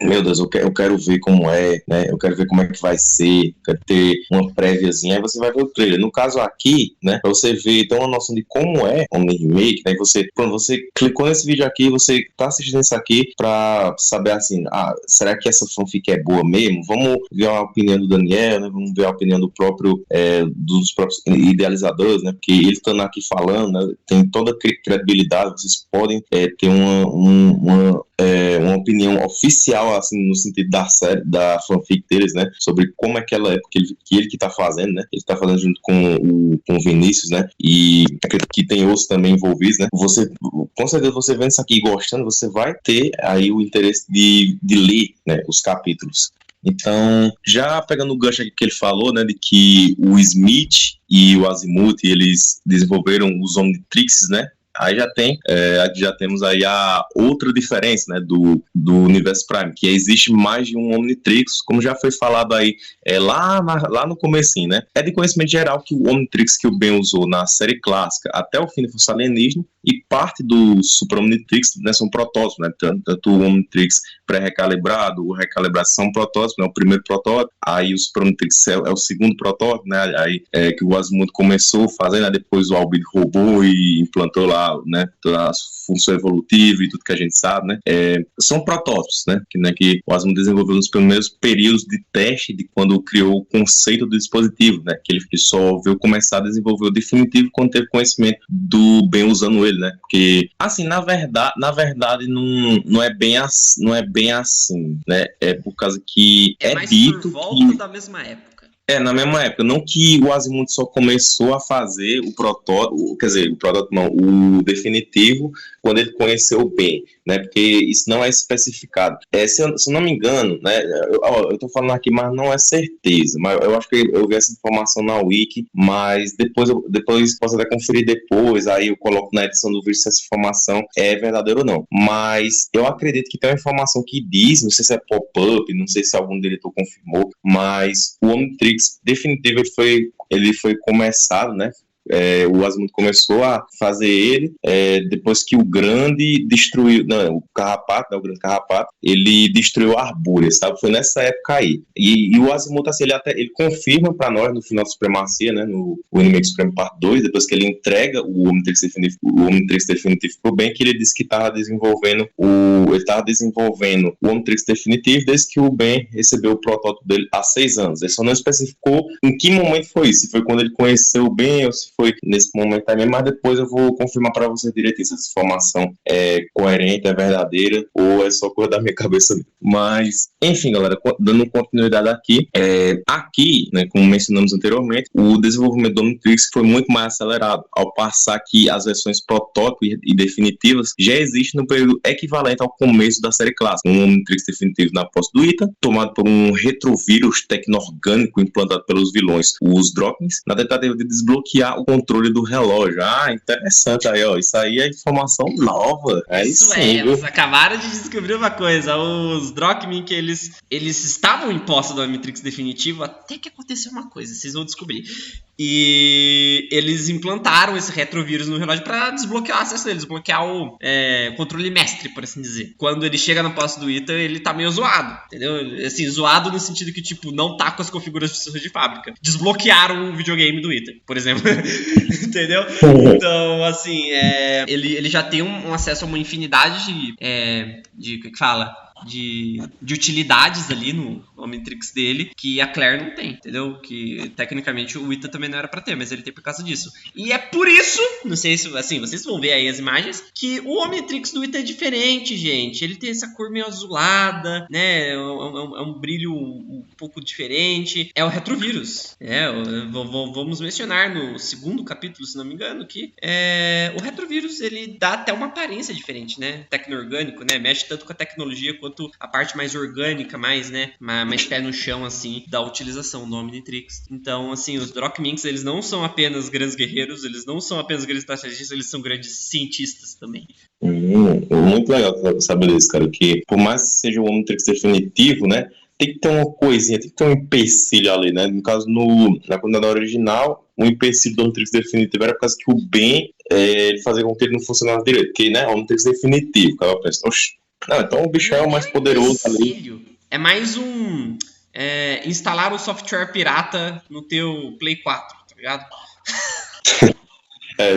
S1: meu Deus, eu quero ver como é, né, eu quero ver como é que vai ser, quero ter uma préviazinha, aí você vai ver o trailer. No caso aqui, né, pra você ver, ter uma noção de como é Omni-Remake, né, quando você clicou nesse vídeo aqui, você tá assistindo isso aqui pra saber assim, será que essa fanfic é boa mesmo? Vamos ver a opinião do Daniel, né, vamos ver a opinião dos próprios idealizadores, né, porque ele estando aqui falando, né, tem toda a credibilidade, vocês podem ter uma opinião oficial, assim, no sentido da série, da fanfic deles, né, sobre como é que ela é, porque ele que tá fazendo, né, ele tá fazendo junto com o Vinícius, né, e acredito que tem outros também envolvidos, né, com certeza você vendo isso aqui e gostando, você vai ter aí o interesse de ler, né, os capítulos. Então, já pegando o gancho aqui que ele falou, né, de que o Smith e o Azimuth, eles desenvolveram os Omnitrixes, né, aí já temos aí a outra diferença, né, do Universo Prime, que existe mais de um Omnitrix, como já foi falado aí lá no comecinho, né? É de conhecimento geral que o Omnitrix que o Ben usou na série clássica até o fim da Força Alienígena e parte do Super Omnitrix, né, são protótipos, né? Tanto o Omnitrix pré-recalibrado, o recalibrado são protótipos, né? O primeiro protótipo, aí o Super Omnitrix é o segundo protótipo, né? Aí que o Azimuth começou fazendo, né? Depois o Albedo roubou e implantou lá, né, toda a função evolutiva e tudo que a gente sabe, né, são protótipos, né, que o Azimuth desenvolveu nos primeiros períodos de teste de quando criou o conceito do dispositivo, né, que ele só veio começar a desenvolver o definitivo quando teve conhecimento do Ben usando ele, né, porque, assim, na verdade não é bem assim, né, é por causa que é dito
S2: por volta da mesma época.
S1: Na mesma época, não que o Azimuth só começou a fazer o protótipo, quer dizer, o definitivo, quando ele conheceu o Ben, né, porque isso não é especificado. Se eu não me engano, né, eu tô falando aqui, mas não é certeza, mas eu acho que eu vi essa informação na Wiki, mas depois posso até conferir depois, aí eu coloco na edição do vídeo se essa informação é verdadeira ou não, mas eu acredito que tem uma informação que diz, não sei se é pop-up, não sei se algum diretor confirmou, mas o Omnitrix definitivo ele foi começado, né? O Azimuth começou a fazer ele depois que o grande destruiu, o Carrapato, né, o grande Carrapato, ele destruiu a Arbúrea, sabe? Foi nessa época aí. E o Azimuth, assim, ele confirma para nós no final da Supremacia, né, no Inimigo Supremo Parte 2, depois que ele entrega o Omnitrix definitivo pro Ben, que ele disse que estava desenvolvendo o Omnitrix definitivo desde que o Ben recebeu o protótipo dele há 6 anos. Ele só não especificou em que momento foi isso, se foi quando ele conheceu o Ben ou se foi nesse momento também, mas depois eu vou confirmar para você direitinho se essa informação é coerente, é verdadeira ou é só coisa da minha cabeça. Mas, enfim, galera, dando continuidade aqui, né, como mencionamos anteriormente, o desenvolvimento do Omnitrix foi muito mais acelerado, ao passar que as versões protótipo e definitivas já existem no período equivalente ao começo da série clássica. Um Omnitrix definitivo na posse do Ita, tomado por um retrovírus tecno-orgânico implantado pelos vilões, os Dropkins, na tentativa de desbloquear o controle do relógio. Ah, interessante aí, ó. Isso aí é informação nova.
S2: Isso sim, eles acabaram de descobrir uma coisa. Os Dropkins, que eles estavam em posse do Omnitrix definitivo até que aconteceu uma coisa, vocês vão descobrir. E eles implantaram esse retrovírus no relógio para desbloquear o acesso dele, desbloquear o controle mestre, por assim dizer. Quando ele chega na posse do Ita, ele tá meio zoado, entendeu? Assim, zoado no sentido que, tipo, não tá com as configurações de fábrica. Desbloquearam o videogame do Ita, por exemplo. Entendeu? Então, assim, ele já tem um acesso a uma infinidade de utilidades ali no Omnitrix dele, que a Claire não tem, entendeu? Que tecnicamente o Ita também não era pra ter, mas ele tem por causa disso. E é por isso, não sei se, assim, vocês vão ver aí as imagens, que o Omnitrix do Ita é diferente, gente. Ele tem essa cor meio azulada, né? É um brilho um pouco diferente. É o retrovírus. Vamos mencionar no segundo capítulo, se não me engano, que o retrovírus, ele dá até uma aparência diferente, né? Tecno-orgânico, né? Mexe tanto com a tecnologia quanto a parte mais orgânica, mais pé no chão, assim, da utilização do Omnitrix. Então, assim, os Dropkins, eles não são apenas grandes guerreiros, eles não são apenas grandes estrategistas, eles são grandes cientistas também.
S1: Muito legal saber isso, cara, que por mais que seja o Omnitrix definitivo, né, tem que ter uma coisinha, tem que ter um empecilho ali, né? No caso, na comunidade original, o empecilho do Omnitrix definitivo era por causa que o Ben, ele fazia com que ele não funcionasse direito, porque, né, o Omnitrix definitivo, o cara pensa, oxe, não, então o bicho é o mais poderoso ali.
S2: É mais instalar o software pirata no teu Play 4, tá ligado?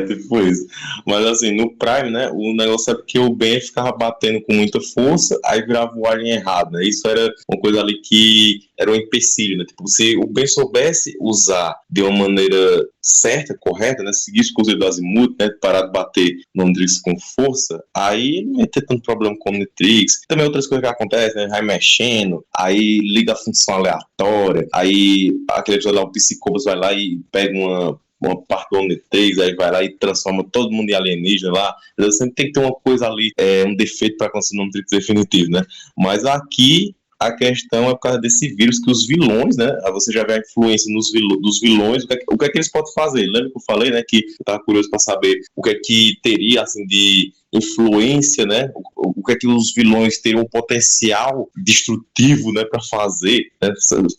S1: Tipo isso. Mas assim, no Prime, né, o negócio é porque o Ben ficava batendo com muita força, aí virava o alien errado, né? Isso era uma coisa ali que era um empecilho, né? Tipo, se o Ben soubesse usar de uma maneira certa, correta, né, seguir os conselhos do Azimuth, né, parar de bater no Omnitrix com força, aí não ia ter tanto problema com o Omnitrix. Também outras coisas que acontecem, né, vai mexendo, aí liga a função aleatória, aí aquele episódio lá, o Psicobus vai lá e pega uma parte do Omnitrix, aí vai lá e transforma todo mundo em alienígena lá. Sempre tem que ter uma coisa ali, um defeito para conseguir um Omnitrix definitivo, né? Mas aqui a questão é por causa desse vírus que os vilões, né? Você já vê a influência dos vilões, o que é que eles podem fazer? Lembra que eu falei, né? Que eu tava curioso para saber o que é que teria, assim, de influência, né? O que é que os vilões teriam um potencial destrutivo, né, para fazer, né?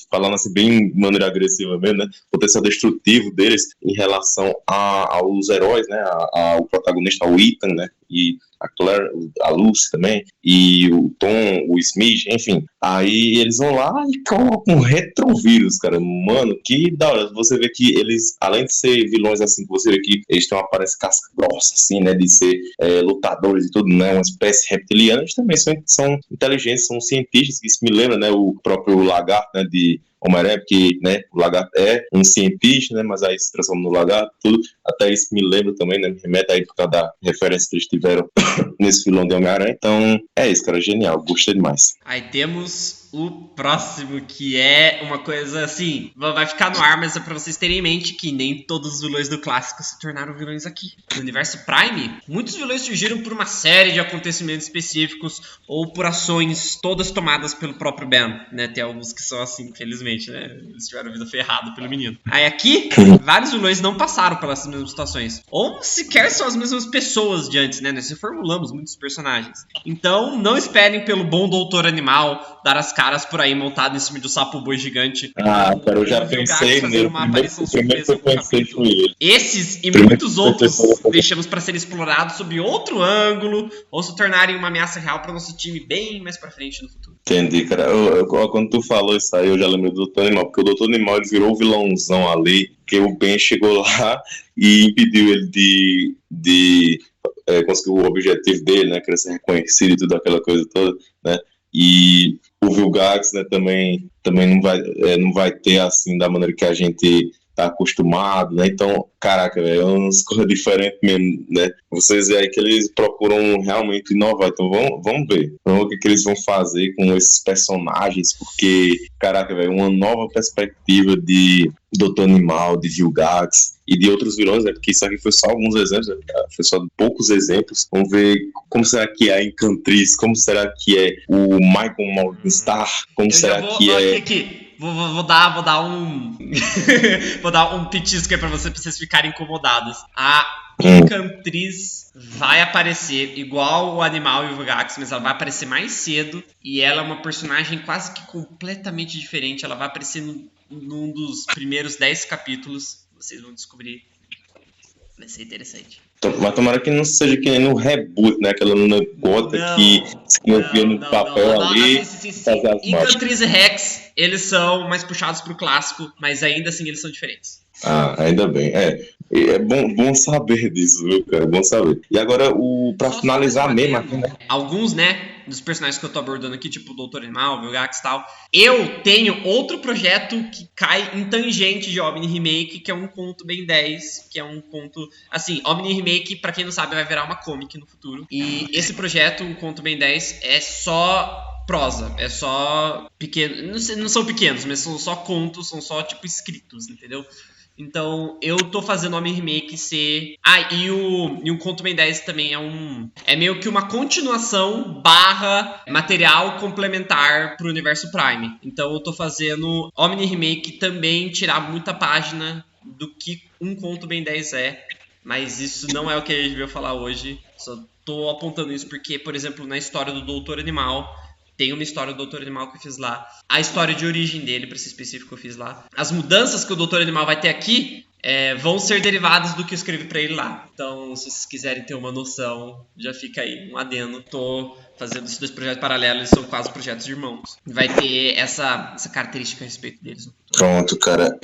S1: Falando assim bem de maneira agressiva mesmo, né? O potencial destrutivo deles em relação aos heróis, né? Ao protagonista, ao Ethan, né? E a Claire, a Lucy também, e o Tom, o Smith, enfim. Aí eles vão lá e colocam um retrovírus, cara. Mano, que da hora. Você vê que eles, além de ser vilões assim, você vê que eles têm uma aparência casca grossa, assim, né? De ser lutadores e tudo, né? Uma espécie reptiliana. Eles também são inteligentes, são cientistas, que isso me lembra, né? O próprio Lagarto, né? De Homem-Aranha, porque, né, o Lagarto é um cientista, né, mas aí se transforma no Lagarto, tudo, até isso me lembra também, né, me remete aí por causa da referência que eles tiveram nesse vilão de Homem-Aranha. Então, é isso, cara, genial, gostei demais.
S2: Aí temos o próximo, que é uma coisa assim, vai ficar no ar, mas é pra vocês terem em mente que nem todos os vilões do clássico se tornaram vilões aqui. No universo Prime, muitos vilões surgiram por uma série de acontecimentos específicos ou por ações todas tomadas pelo próprio Ben, né? Tem alguns que são assim, infelizmente, né? Eles tiveram a vida ferrada pelo menino. Aí aqui, vários vilões não passaram pelas mesmas situações, ou sequer são as mesmas pessoas de antes, né? Nós reformulamos muitos personagens. Então, não esperem pelo bom doutor animal dar as caras por aí montado em cima do sapo boi gigante.
S1: Cara, eu já pensei nele. Primeiro que eu pensei foi ele.
S2: Esses e muitos outros deixamos para serem explorados sob outro ângulo ou se tornarem uma ameaça real para o nosso time bem mais para frente no futuro.
S1: Entendi, cara. Quando tu falou isso aí, eu já lembrei do Dr. Animal, porque o Dr. Animal ele virou o vilãozão ali, que o Ben chegou lá e impediu ele de conseguir o objetivo dele, né? Querer ser reconhecido e tudo aquela coisa toda, né? E o Vilgax, né, também não vai ter assim da maneira que a gente tá acostumado, né? Então, caraca, velho, é umas coisas diferentes mesmo, né? Vocês veem aí que eles procuram realmente inovar. Então, vamos ver. Vamos ver o que eles vão fazer com esses personagens, porque, caraca, velho, uma nova perspectiva de Doutor Animal, de Vilgax e de outros vilões, né? Porque isso aqui foi só alguns exemplos, né? Foi só poucos exemplos. Vamos ver como será que é a Encantriz, como será que é o Michael Morgenstar, como será que é...
S2: Vou dar um vou dar um petisco aí pra vocês ficarem incomodados. A Encantriz vai aparecer igual o Animal e o Vilgax, mas ela vai aparecer mais cedo e ela é uma personagem quase que completamente diferente. Ela vai aparecer num dos primeiros 10 capítulos. Vocês vão descobrir. Vai ser interessante.
S1: Mas tomara que não seja que nem no reboot, né? Aquela Luna Gota que escrevia no papel ali.
S2: Sim. Encantriz e Rex, eles são mais puxados pro clássico, mas ainda assim eles são diferentes.
S1: Ah, ainda bem. É bom saber disso, viu, cara? Bom saber. E agora, pra finalizar mesmo aqui, né?
S2: Alguns, né, dos personagens que eu tô abordando aqui, tipo o Doutor Animal, o Vilgax e tal. Eu tenho outro projeto que cai em tangente de Omni Remake, que é um conto Ben 10, que é um conto... Assim, Omni Remake, pra quem não sabe, vai virar uma comic no futuro. E esse projeto, um conto Ben 10, é só... prosa, é só pequeno, não são pequenos, mas são só contos, são só tipo escritos, entendeu? Então eu tô fazendo Omni Remake ser... e o Conto Ben 10 também é meio que uma continuação / material complementar pro universo Prime. Então eu tô fazendo Omni Remake também tirar muita página do que um Conto Ben 10 é, mas isso não é o que a gente veio falar hoje. Só tô apontando isso porque, por exemplo, na história do Doutor Animal, tem uma história do Doutor Animal que eu fiz lá. A história de origem dele, pra ser específico, eu fiz lá. As mudanças que o Doutor Animal vai ter aqui vão ser derivadas do que eu escrevi pra ele lá. Então, se vocês quiserem ter uma noção, já fica aí um adendo. Tô fazendo esses 2 projetos paralelos, eles são quase projetos de irmãos. Vai ter essa característica a respeito deles.
S1: Pronto, cara.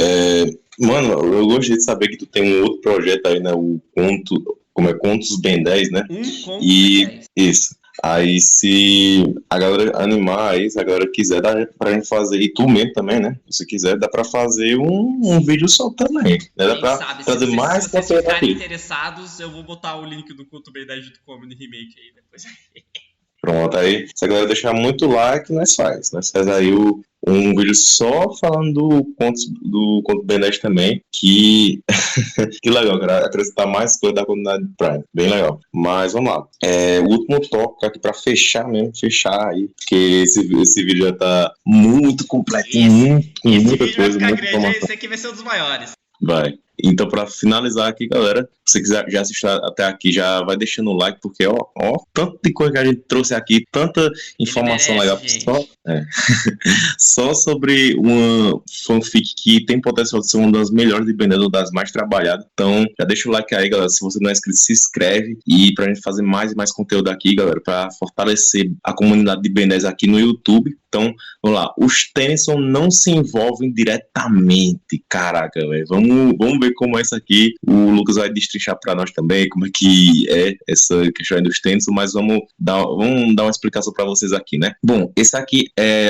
S1: Mano, eu gostei de saber que tu tem um outro projeto aí, né? O Conto... Como é? Contos Ben 10, né?
S2: Conto Ben 10.
S1: Isso. Aí se a galera animar aí, se a galera quiser, dá pra gente fazer, e tu mesmo também, né? Se quiser, dá pra fazer um vídeo só também, né? Dá pra fazer mais
S2: conteúdo. Se vocês ficarem interessados, eu vou botar o link do Conto Ben 10 junto com o Omni Remake aí depois.
S1: Pronto, aí se a galera deixar muito like, nós faz aí um vídeo só falando do Conto Ben 10 também, que que legal, cara, acrescentar mais coisa da comunidade Prime, bem legal. Mas vamos lá, o último tópico aqui pra fechar aí, porque esse vídeo já tá muito completo, muita coisa, muita informação.
S2: Esse aqui vai ser um dos maiores.
S1: Vai. Então, para finalizar aqui, galera, se você quiser já assistir até aqui, já vai deixando o like, porque, ó, tanto de coisa que a gente trouxe aqui, tanta informação legal. Só sobre uma fanfic que tem potencial de ser uma das melhores de Ben 10, ou das mais trabalhadas. Então, já deixa o like aí, galera. Se você não é inscrito, se inscreve. E pra gente fazer mais e mais conteúdo aqui, galera, pra fortalecer a comunidade de Ben 10 aqui no YouTube. Então, vamos lá. Os Tennyson não se envolvem diretamente. Caraca, velho. Vamos ver como é isso aqui. O Lucas vai destrinchar para nós também como é que é essa questão dos Tennyson, mas vamos dar uma explicação para vocês aqui, né? Bom, esse aqui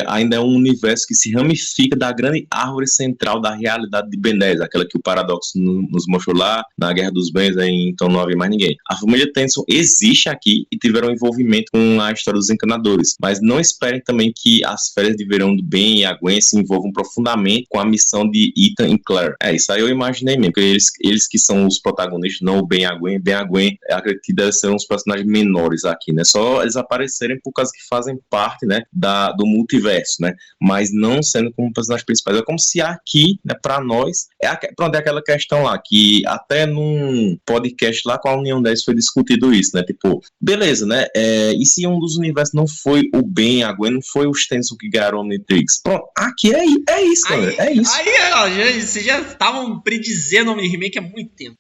S1: ainda é um universo que se ramifica da grande árvore central da realidade de Ben 10, aquela que o Paradoxo nos mostrou lá na Guerra dos Bens, então não havia mais ninguém. A família Tennyson existe aqui e tiveram envolvimento com a história dos Encanadores, mas não esperem também que as férias de verão do Ben e a Gwen se envolvam profundamente com a missão de Ethan e Claire. Isso aí eu imaginei mesmo, porque eles que são os protagonistas, não o Ben e a Gwen. Ben e a Gwen, acredito que devem ser uns personagens menores aqui, né? Só eles aparecerem por causa que fazem parte, né, do multiverso, né? Mas não sendo como personagens principais. É como se aqui, né, pra nós, pronto, é aquela questão lá, que até num podcast lá com a União 10 foi discutido isso, né? Tipo, beleza, né? E se um dos universos não foi o Ben e a Gwen, não foi os Tennyson que ganharam o Omnitrix? Pronto, aqui é isso, galera. É isso.
S2: Aí, vocês já estavam predizendo o Omni Remake há muito tempo.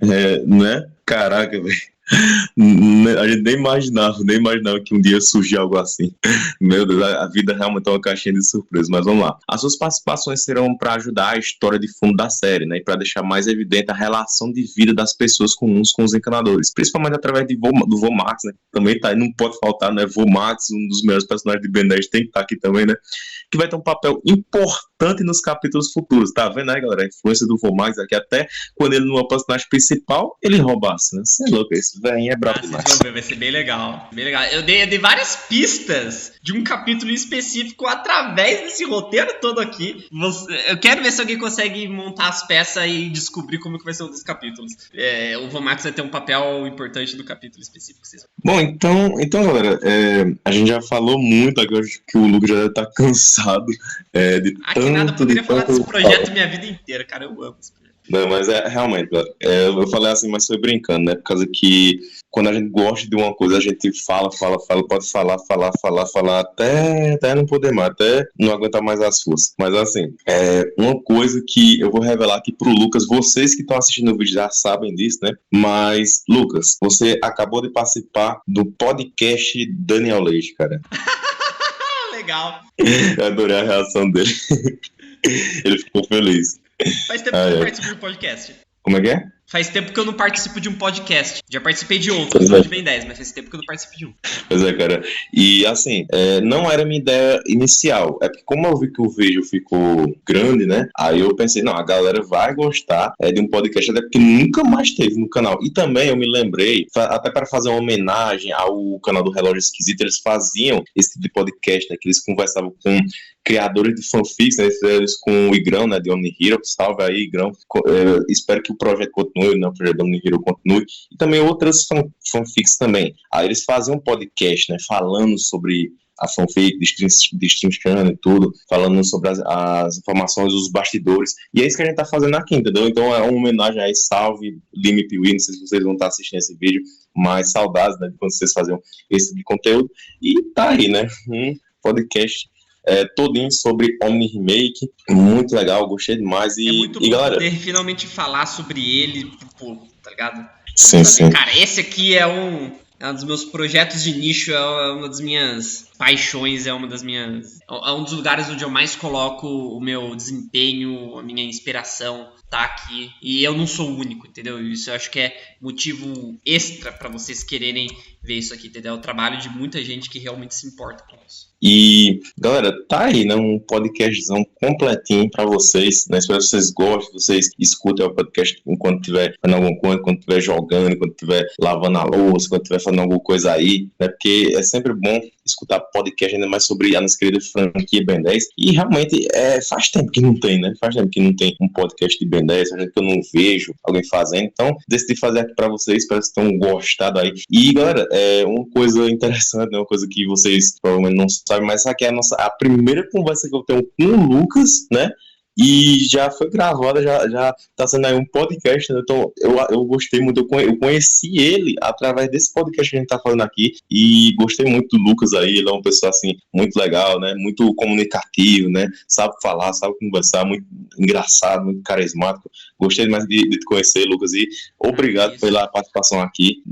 S1: Né? Caraca, velho. A gente nem imaginava que um dia surgia algo assim. Meu Deus, a vida realmente é uma caixinha de surpresa, mas vamos lá. As suas participações serão para ajudar a história de fundo da série, né? E para deixar mais evidente a relação de vida das pessoas comuns com os encanadores, principalmente através do Vomax, né? Também tá aí, não pode faltar, né? Vomax, um dos melhores personagens de Ben 10, tem que estar aqui também, né? Que vai ter um papel importante nos capítulos futuros, tá vendo aí, galera? A influência do Vomax aqui, até quando ele não é o personagem principal, ele roubasse, né? Você é louco, esse velhinho é brabo demais.
S2: Vocês vão ver, vai ser bem legal. Bem legal. Eu dei várias pistas de um capítulo específico através desse roteiro todo aqui. Eu quero ver se alguém consegue montar as peças e descobrir como que vai ser um dos capítulos. O Vomax vai ter um papel importante no capítulo específico.
S1: Bom, então galera, a gente já falou muito, agora acho que o Lucas já deve estar cansado de
S2: Aqui nada, eu poderia falar desse projeto minha vida inteira, cara, eu amo esse projeto.
S1: Não, mas realmente, eu falei assim, mas foi brincando, né? Por causa que quando a gente gosta de uma coisa, a gente fala, pode falar até não poder mais, até não aguentar mais as forças. Mas assim, uma coisa que eu vou revelar aqui pro Lucas, vocês que estão assistindo o vídeo já sabem disso, né? Mas, Lucas, você acabou de participar do podcast Daniel Leite, cara.
S2: Legal.
S1: Eu adorei a reação dele. Ele ficou feliz.
S2: Faz tempo que eu não participo de um podcast.
S1: Como é que é?
S2: Faz tempo que eu não participo de um podcast. Já participei de outros, não de Ben 10, mas faz tempo que eu não participo de um.
S1: Pois é, cara. E assim, não era minha ideia inicial. É porque como eu vi que o vídeo ficou grande, né? Aí eu pensei, não, a galera vai gostar de um podcast, até porque nunca mais teve no canal. E também eu me lembrei, até para fazer uma homenagem ao canal do Relógio Esquisito, eles faziam esse tipo de podcast, né? Que eles conversavam com criadores de fanfics, né? Eles com o Igrão, né? De Omni Hero. Salve aí, Igrão. Espero que o projeto continue, né? O projeto de Omni Hero continue. E também outras fanfics também. Aí eles faziam um podcast, né? Falando sobre a fanfic, destrinchando e tudo, falando sobre as informações, os bastidores. E é isso que a gente tá fazendo aqui, entendeu? Então é uma homenagem aí, salve Lime Piuí, não sei se vocês vão estar assistindo esse vídeo, mas saudades, né? De quando vocês faziam esse tipo de conteúdo. E tá aí, né? Podcast todinho sobre Omni Remake, muito legal, gostei demais.
S2: É muito bom
S1: galera,
S2: poder finalmente falar sobre ele, pô, tá ligado?
S1: Sim.
S2: Cara, esse aqui é um dos meus projetos de nicho, é uma das minhas paixões, é um dos lugares onde eu mais coloco o meu desempenho, a minha inspiração, tá aqui. E eu não sou o único, entendeu? Isso eu acho que é motivo extra pra vocês quererem ver isso aqui, entendeu? É o trabalho de muita gente que realmente se importa com isso.
S1: E, galera, tá aí, né? Um podcastzão completinho pra vocês, né? Espero que vocês gostem, vocês escutem o podcast enquanto estiver fazendo alguma coisa, enquanto estiver jogando, enquanto estiver lavando a louça, enquanto estiver fazendo alguma coisa aí, né? Porque é sempre bom escutar podcast ainda mais sobre a nossa querida franquia Ben 10. E realmente faz tempo que não tem, né? Faz tempo que não tem um podcast de Ben 10, faz tempo que eu não vejo alguém fazendo. Então, decidi fazer aqui pra vocês, espero que vocês tenham gostado aí. E, galera, uma coisa interessante, né? Uma coisa que vocês provavelmente não sabem, mas essa aqui é a primeira conversa que eu tenho com o Lucas, né? E já foi gravada, já tá sendo aí um podcast, né? Então eu gostei muito, eu conheci ele através desse podcast que a gente tá falando aqui e gostei muito do Lucas aí, ele é uma pessoa assim, muito legal, né? Muito comunicativo, né? Sabe falar, sabe conversar, muito engraçado, muito carismático. Gostei demais de te conhecer, Lucas, e obrigado pela participação aqui.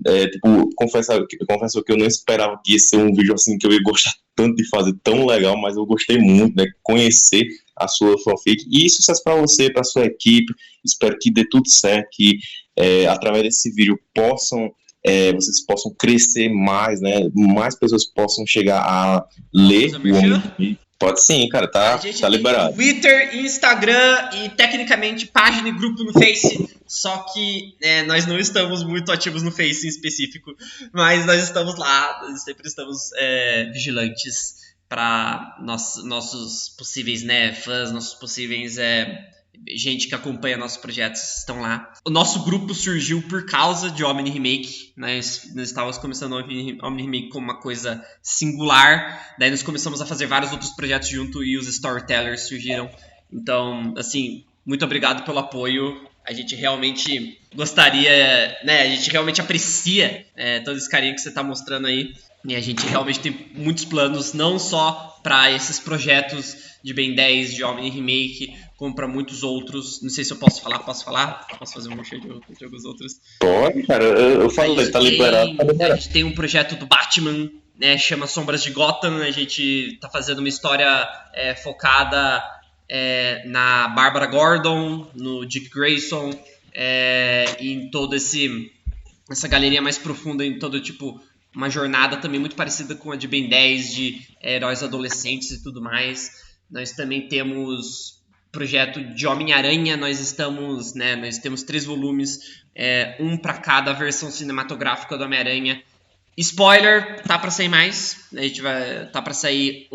S1: Confesso que eu não esperava que ia ser um vídeo assim que eu ia gostar tanto de fazer, tão legal, mas eu gostei muito, né? Conhecer a sua fanfic. E sucesso para você, para sua equipe. Espero que dê tudo certo, que através desse vídeo vocês possam crescer mais, né? Mais pessoas possam chegar a ler o Homem. Pode sim, cara, tá liberado.
S2: Twitter, Instagram e tecnicamente página e grupo no Face. Só que nós não estamos muito ativos no Face em específico, mas nós estamos lá, nós sempre estamos vigilantes para nossos possíveis fãs, nossos possíveis gente que acompanha nossos projetos estão lá. O nosso grupo surgiu por causa de Omni Remake. Nós estávamos começando o Omni Remake como uma coisa singular. Daí nós começamos a fazer vários outros projetos junto e os Storytellers surgiram. Então, assim, muito obrigado pelo apoio. A gente realmente gostaria, né? A gente realmente aprecia todo esse carinho que você está mostrando aí. E a gente realmente tem muitos planos, não só para esses projetos de Ben 10, de Omni Remake, como para muitos outros. Não sei se eu posso falar. Posso falar? Posso fazer um merchan de alguns outros?
S1: Pode, cara. Eu falei, tá liberado.
S2: A gente tem um projeto do Batman, né? Chama Sombras de Gotham. A gente tá fazendo uma história focada na Bárbara Gordon, no Dick Grayson, e em toda essa galeria mais profunda, em todo tipo, uma jornada também muito parecida com a de Ben 10, de heróis adolescentes e tudo mais. Nós também temos projeto de Homem-Aranha, nós temos 3 volumes, um para cada versão cinematográfica do Homem-Aranha. Spoiler, tá pra sair mais. Tá pra sair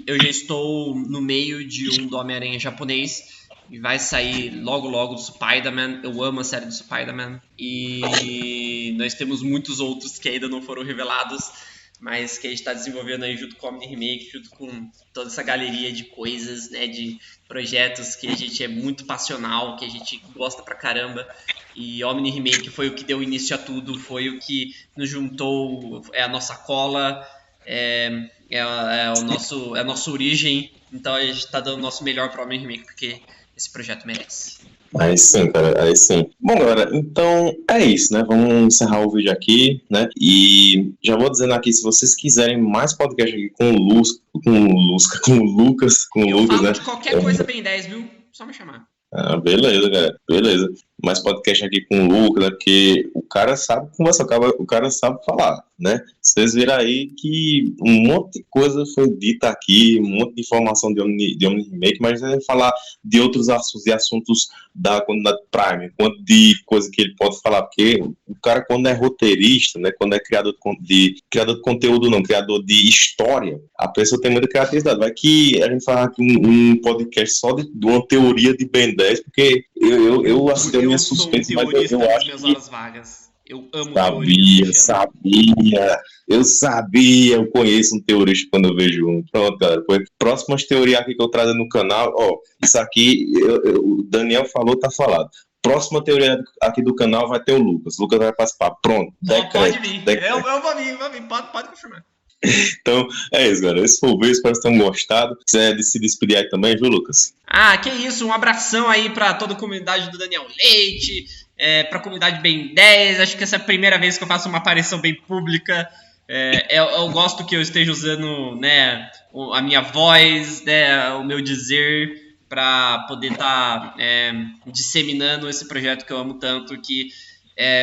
S2: eu já estou no meio de um do Homem-Aranha japonês. E vai sair logo do Spider-Man. Eu amo a série do Spider-Man. E nós temos muitos outros que ainda não foram revelados, mas que a gente tá desenvolvendo aí junto com o Omni Remake, junto com toda essa galeria de coisas, né, de projetos que a gente é muito passional, que a gente gosta pra caramba. E Omni Remake foi o que deu início a tudo, foi o que nos juntou, é a nossa cola, é a nossa origem. Então a gente tá dando o nosso melhor pro Omni Remake, porque esse projeto merece.
S1: Aí sim, cara, aí sim. Bom, galera, então é isso, né? Vamos encerrar o vídeo aqui, né? E já vou dizendo aqui, se vocês quiserem mais podcast aqui com o Lucas,
S2: eu falo
S1: né?
S2: De qualquer coisa Ben 10, viu? Só me chamar.
S1: Ah, beleza, galera, beleza. Mais podcast aqui com o Lucas, né? Porque o cara sabe conversar, o cara sabe falar, né? Vocês viram aí que um monte de coisa foi dita aqui, um monte de informação de Omni Remake, mas a gente vai falar de outros assuntos da comunidade Prime, quanto de coisa que ele pode falar, porque o cara, quando é roteirista, né? Quando é criador de conteúdo, não, criador de história, a pessoa tem muita criatividade. Vai que a gente falar aqui um podcast só de uma teoria de Ben 10, porque eu tenho minhas suspeitas, mas eu acho
S2: minhas
S1: que...
S2: horas vagas. Eu amo teoria.
S1: Eu sabia, eu conheço um teorista quando eu vejo um. Pronto, galera. Próximas teorias aqui que eu trago no canal, ó, isso aqui, o Daniel falou, tá falado. Próxima teoria aqui do canal vai ter o Lucas. O Lucas vai participar. Pronto,
S2: pode vir. Eu vou vir, pode confirmar.
S1: Então, é isso, galera. Esse foi o vídeo, espero que vocês tenham gostado. Quiser se despedir aí também, viu, Lucas?
S2: Que isso, um abração aí pra toda a comunidade do Daniel Leite, pra comunidade Ben 10. Acho que essa é a primeira vez que eu faço uma aparição bem pública. Eu gosto que eu esteja usando, né, a minha voz, né, o meu dizer, para poder estar disseminando esse projeto que eu amo tanto, que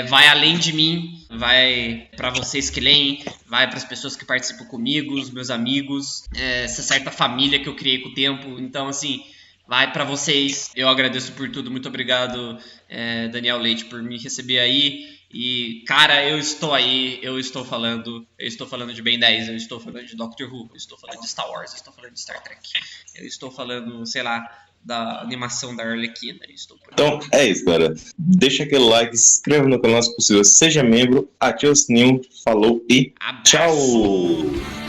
S2: vai além de mim, vai para vocês que leem, vai para as pessoas que participam comigo, os meus amigos, essa certa família que eu criei com o tempo. Então, assim, vai para vocês. Eu agradeço por tudo, muito obrigado, Daniel Leite, por me receber aí. E, cara, eu estou aí, eu estou falando de Ben 10, eu estou falando de Doctor Who, eu estou falando de Star Wars, eu estou falando de Star Trek, eu estou falando, sei lá, da animação da Arlequina.
S1: Então é isso, galera. Deixa aquele like, se inscreva no canal se possível, seja membro, ative o sininho, falou e
S2: Abraço.
S1: tchau!